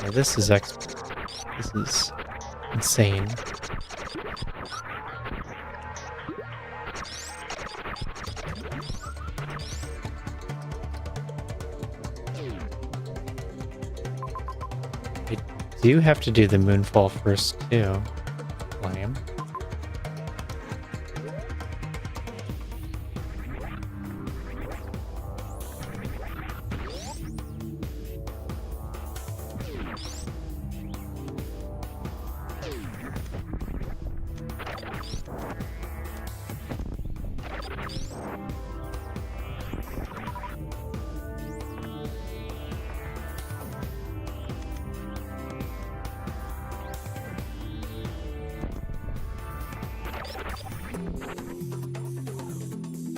Oh, this is insane. I do have to do the moonfall first too. Lame.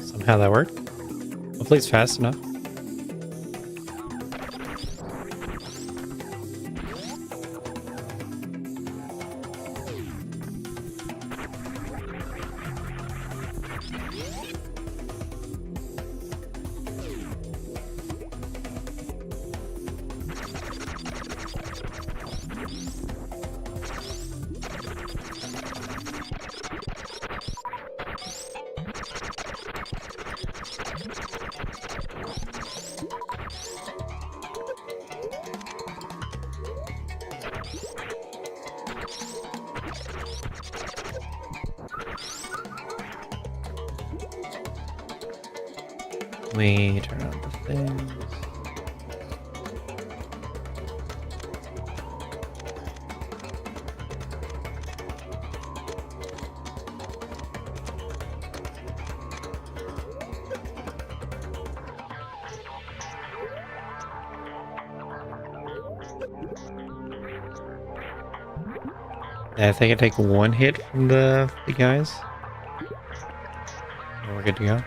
Somehow that worked. Hopefully it's fast enough. We turn on the things. I think I take one hit from the guys. And we're good to go.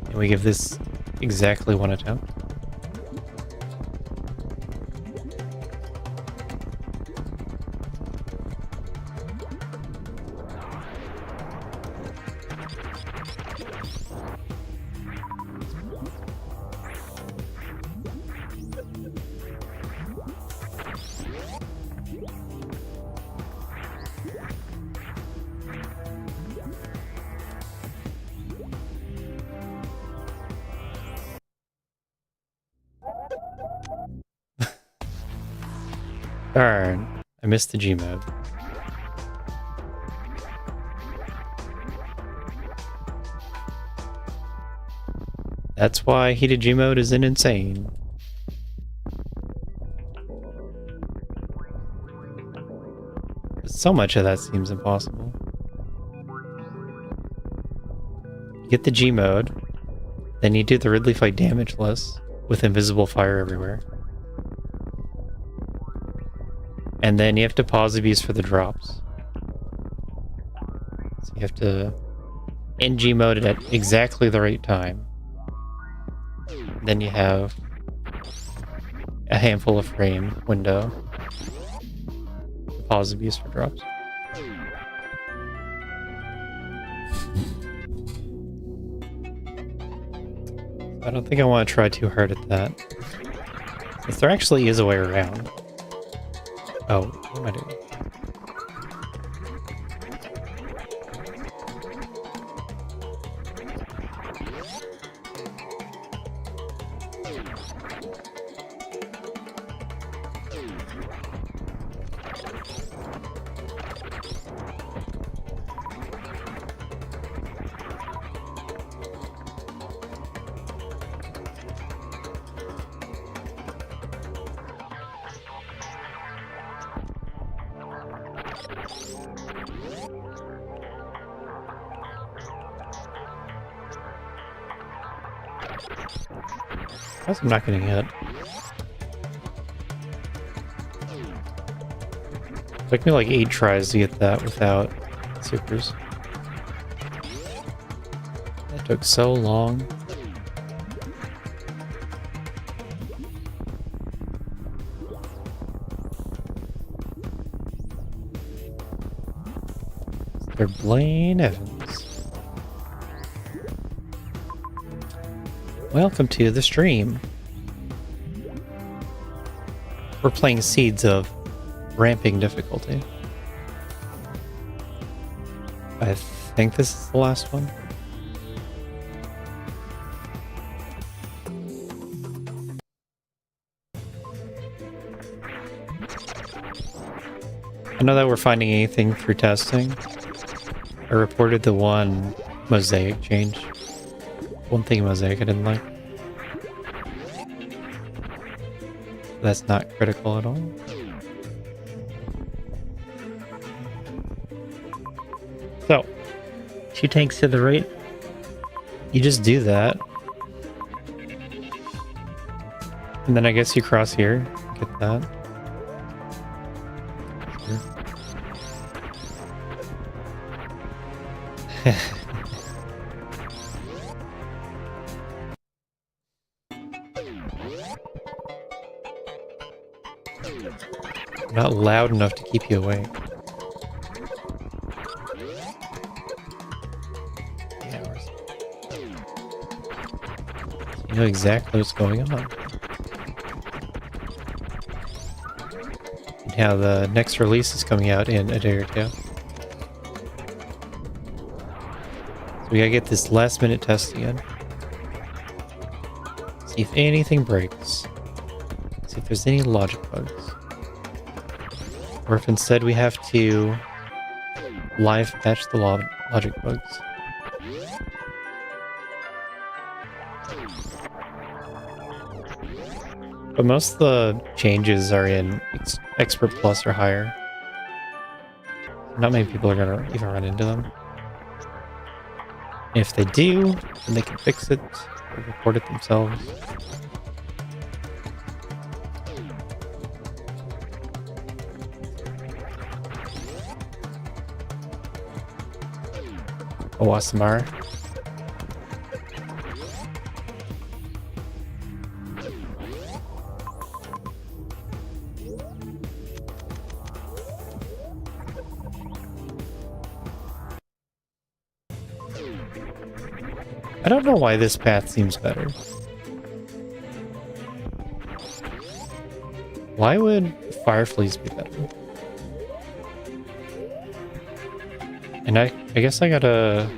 And we give this exactly one attempt. Darn, I missed the G mode. That's why heated G mode is insane. So much of that seems impossible. You get the G mode, then you do the Ridley fight damageless with invisible fire everywhere. And then you have to pause the beast for the drops. So you have to end G mode it at exactly the right time. Then you have a handful of frame window. Pause the beast for drops. I don't think I want to try too hard at that. If there actually is a way around. Oh, what am I doing? I guess I'm not getting hit. It took me like 8 tries to get that without supers. took so long. They're Blaine Evans. Welcome to the stream. We're playing Seeds of ramping difficulty. I think this is the last one. I know that we're finding anything through testing. I reported the one mosaic change. One thing in mosaic I didn't like. That's not critical at all. So, 2 tanks to the right. You just do that. And then I guess you cross here. Get that. Not loud enough to keep you awake. You know exactly what's going on. And how the next release is coming out in a day or two. So we gotta get this last minute testing in. See if anything breaks. See if there's any logic bugs. Or if instead we have to live patch the logic bugs. But most of the changes are in Expert Plus or higher. Not many people are gonna even run into them. If they do, then they can fix it or report it themselves. ASMR. I don't know why this path seems better. Why would Fireflies be better? And I guess I gotta...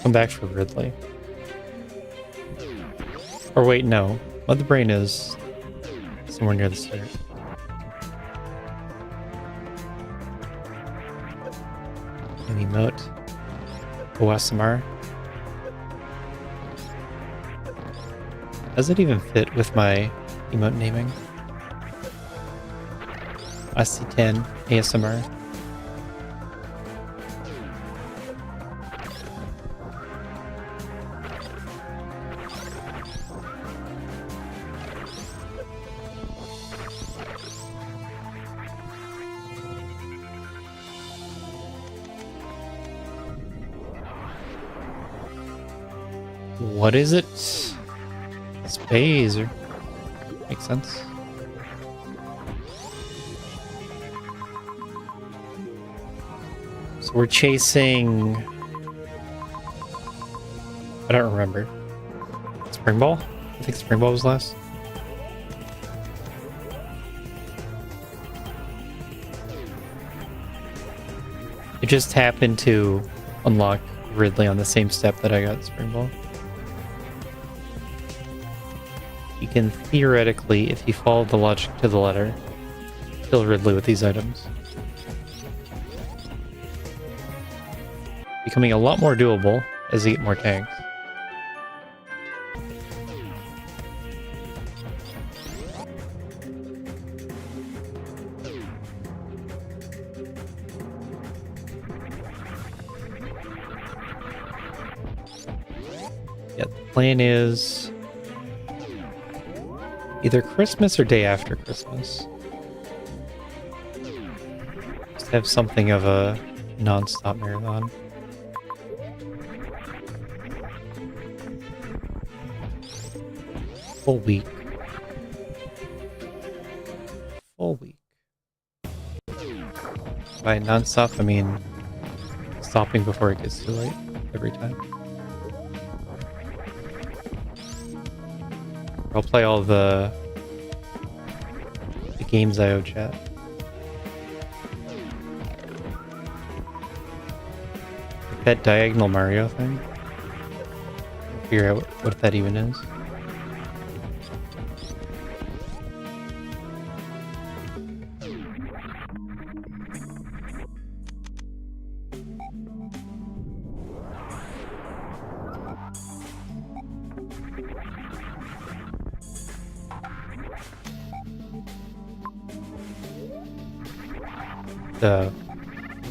come back for Ridley. Or wait, no. Mother Brain is somewhere near the start. An emote. ASMR. Does it even fit with my emote naming? SC10 ASMR. What is it? Space, or makes sense. So we're chasing... I don't remember. Spring Ball? I think Spring Ball was last. It just happened to unlock Ridley on the same step that I got Spring Ball. You can theoretically, if you follow the logic to the letter, kill Ridley with these items. Becoming a lot more doable as you get more tanks. Yeah, the plan is either Christmas or day after Christmas. have something of a non-stop marathon. Full week. Full week. By non-stop, I mean stopping before it gets too late every time. I'll play all the games I owe chat. Like that diagonal Mario thing. Figure out what that even is.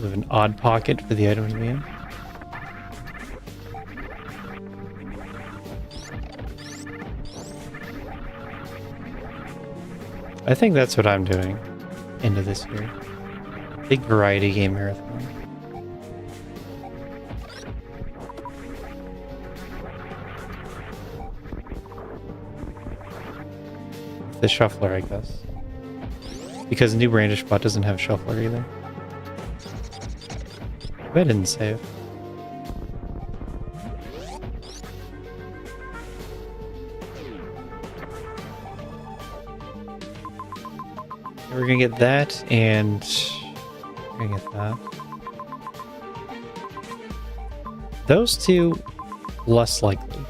Of an odd pocket for the item to be in. I think that's what I'm doing into this year. Big variety game marathon. The shuffler, I guess. Because New Brandish Bot doesn't have shuffler either. I didn't save. We're gonna get that, and we're gonna get that. Those two, less likely.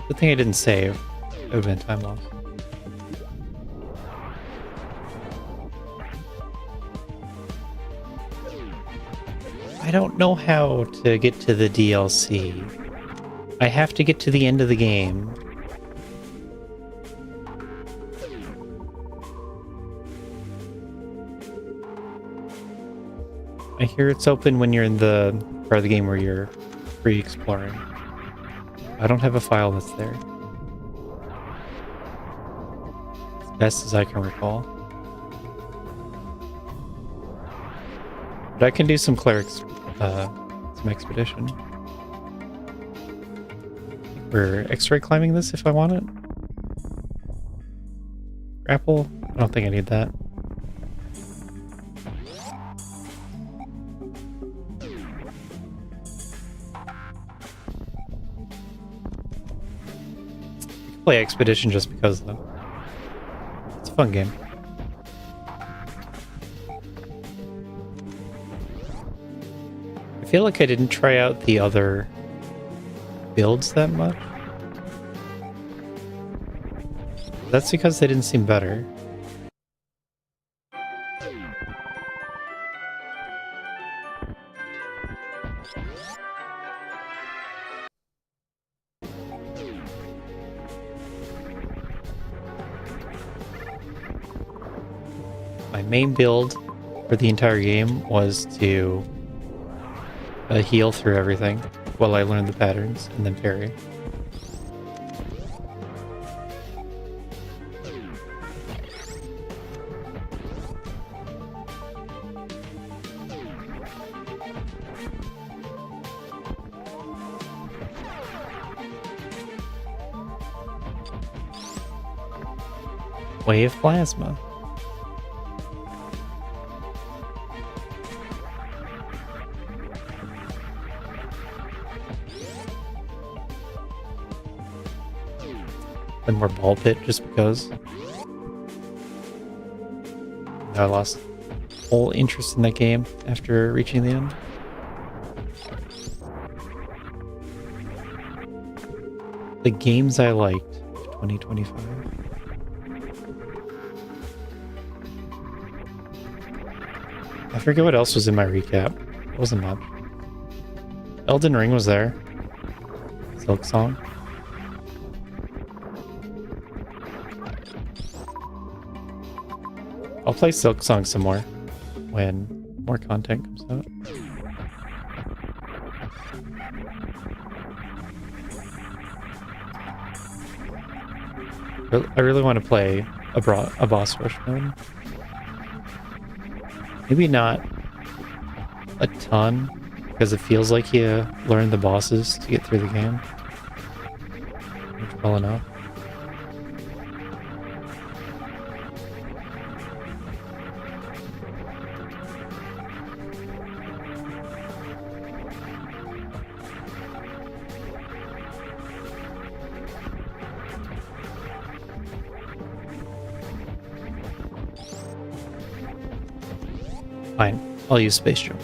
Good thing I didn't save. It would have been time loss. I don't know how to get to the DLC. I have to get to the end of the game. I hear it's open when you're in the part of the game where you're free exploring. I don't have a file that's there. As best as I can recall. But I can do some clerics, some expedition. We're X-ray climbing this if I want it. Grapple? I don't think I need that. Play Expedition just because, though. It's a fun game. I feel like I didn't try out the other builds that much. That's because they didn't seem better. My main build for the entire game was to heal through everything while I learned the patterns and then parry. Wave plasma. And more ball pit just because. I lost all interest in that game after reaching the end. The games I liked of 2025. I forget what else was in my recap. It wasn't much. Elden Ring was there. Silk Song. I'll play Silk Song some more when more content comes out. I really want to play a boss rush mode. Maybe not a ton, because it feels like you learn the bosses to get through the game. Well enough. Fine, I'll use Space Jump.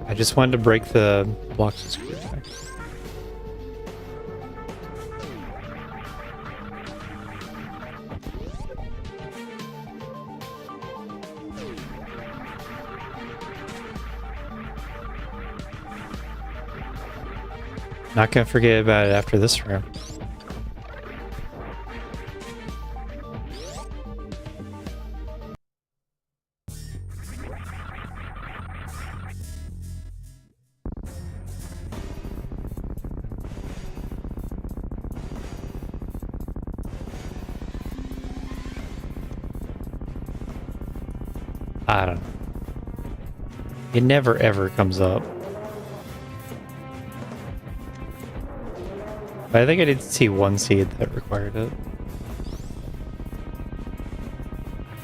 I just wanted to break the blocks of screw attack. Not gonna forget about it after this round. I don't know. It never ever comes up. But I think I did see one seed that required it.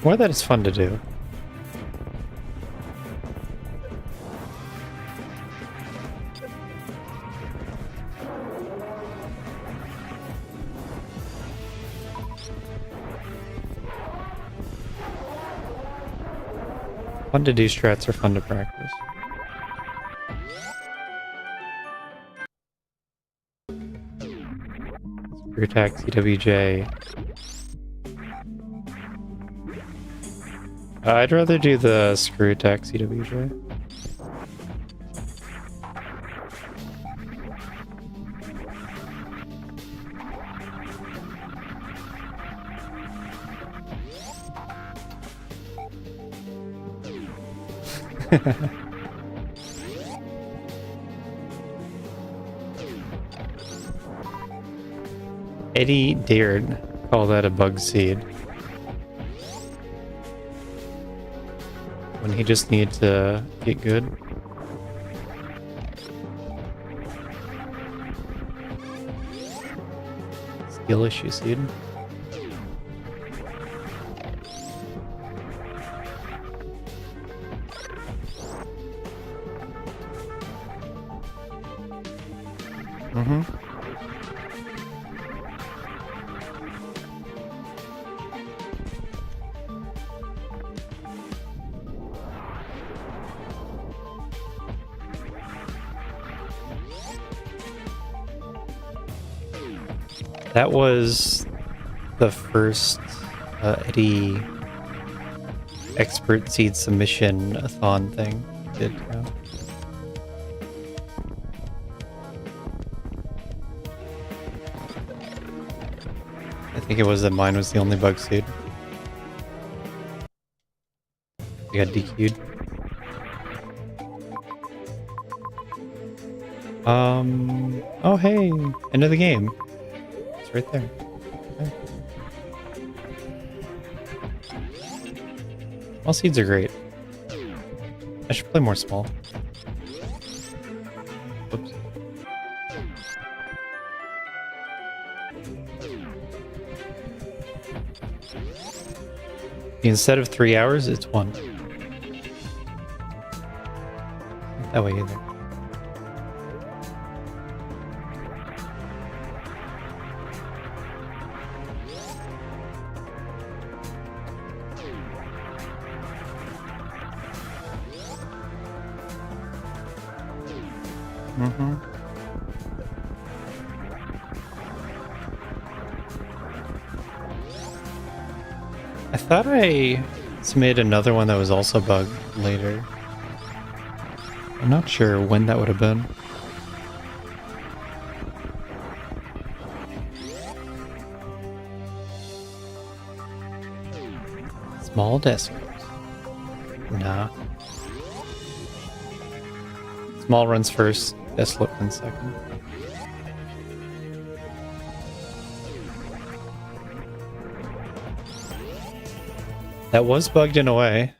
More that it's fun to do. Fun to do strats or fun to practice. Screw attack, CWJ. I'd rather do the screw attack, CWJ. Eddie dared call that a bug seed when he just needed to get good. Skill issue seed. Mm-hmm. That was the first Eddie expert seed submission-a-thon thing we did. Yeah. I think it was that mine was the only bug seed. I got DQ'd. Oh hey, end of the game. It's right there. Okay. Small seeds are great. I should play more small. Whoops. Instead of 3 hours, it's 1. Not that way either. Mm-hmm. I thought I submitted another one that was also bugged later. I'm not sure when that would have been. Small decimals. Nah. Small runs first, Desolate runs second. That was bugged in a way.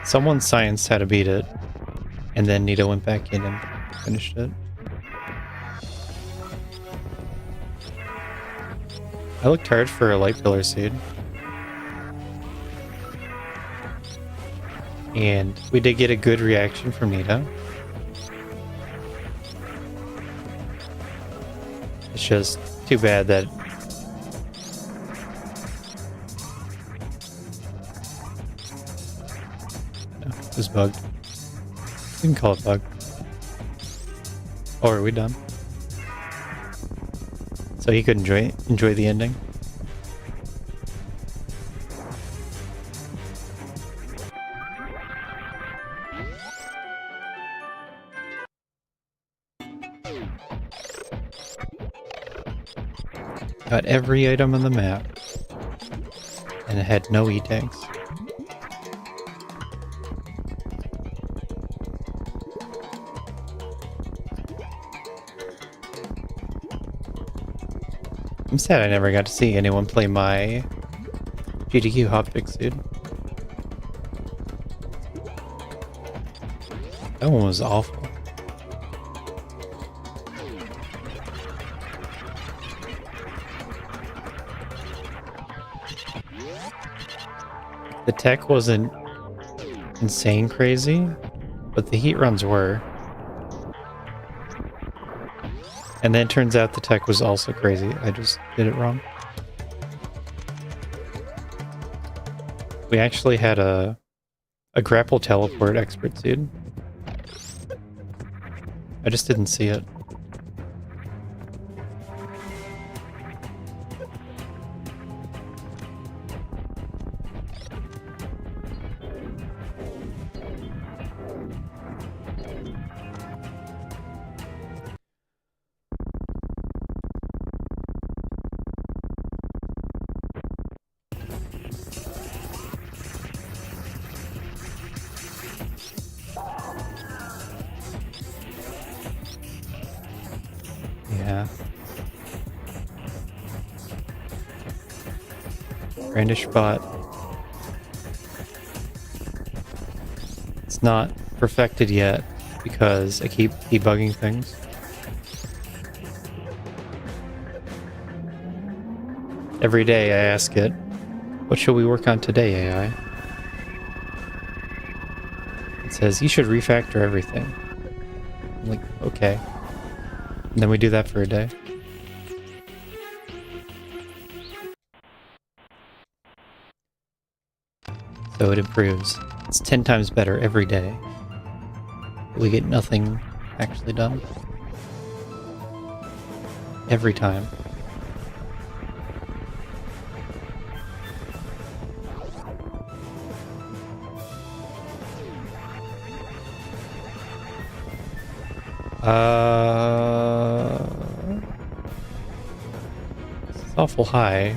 Someone scienced how to beat it, and then Nita went back in and finished it. I looked hard for a light pillar seed. And we did get a good reaction from Nita. It's just too bad that it was bugged. You can call it bug. Or are we done? So he could enjoy the ending. Got every item on the map. And it had no E-tanks. I'm sad I never got to see anyone play my GDQ hotfix, dude. That one was awful. The tech wasn't insane crazy, but the heat runs were. And then it turns out the tech was also crazy. I just did it wrong. We actually had a grapple teleport expert, dude. I just didn't see it. Yeah. Brandish bot. It's not perfected yet because I keep debugging things. Every day I ask it, what should we work on today, AI? It says, you should refactor everything. I'm like, okay. And then we do that for a day. So it improves. It's 10 times better every day. But we get nothing actually done. Every time. It's awful high.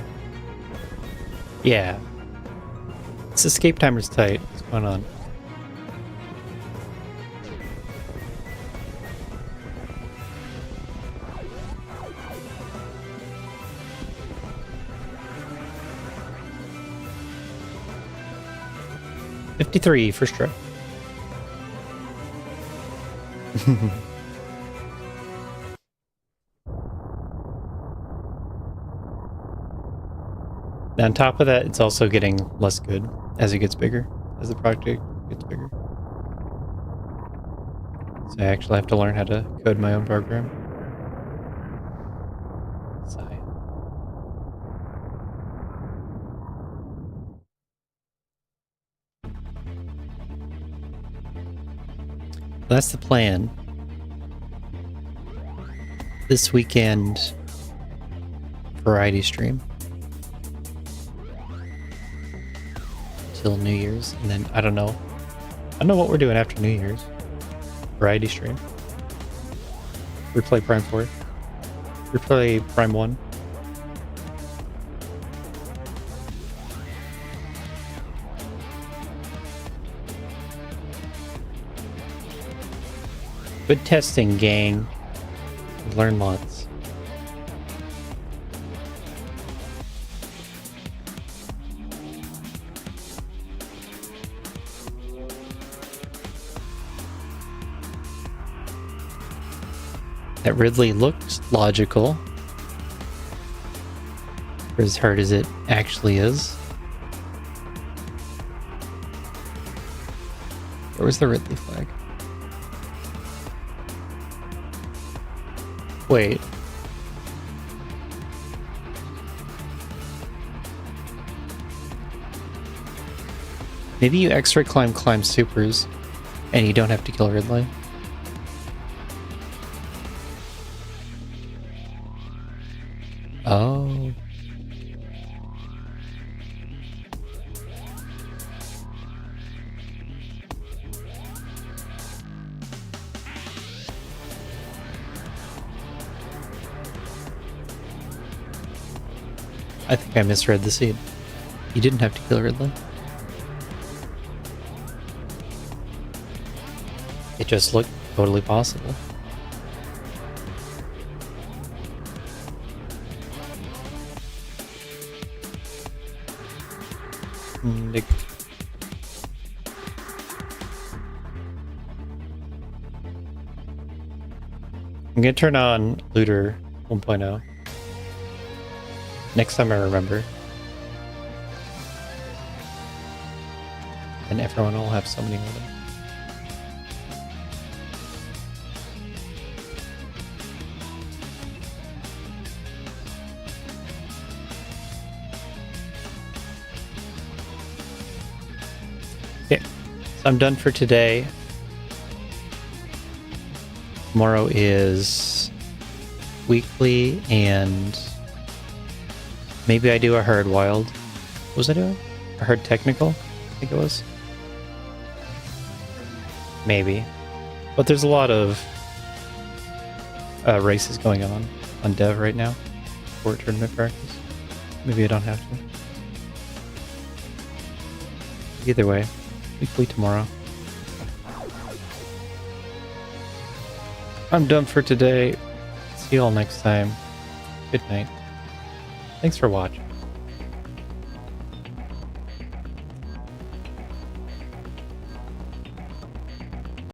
Yeah. This escape timer's tight. What's going on? $53 first try. On top of that, it's also getting less good as it gets bigger, as the project gets bigger. So I actually have to learn how to code my own program. Sigh. That's the plan. This weekend, variety stream. Till New Year's, and then I don't know what we're doing after New Year's. Variety stream. Replay Prime 4. Replay Prime 1. Good testing, gang. We've learned lots. That Ridley looked logical. For as hard as it actually is. Where was the Ridley flag? Wait. Maybe you X-ray climb supers, and you don't have to kill Ridley. Oh. I think I misread the seed. You didn't have to kill Ridley. It just looked totally possible. Nick. I'm gonna turn on Looter 1.0. Next time I remember. And everyone will have summoning with it. Okay, so I'm done for today. Tomorrow is weekly, and maybe I do a hard wild. What was I doing? A hard technical? I think it was. Maybe. But there's a lot of races going on dev right now for tournament practice. Maybe I don't have to. Either way, weekly tomorrow. I'm done for today. See you all next time. Good night. Thanks for watching.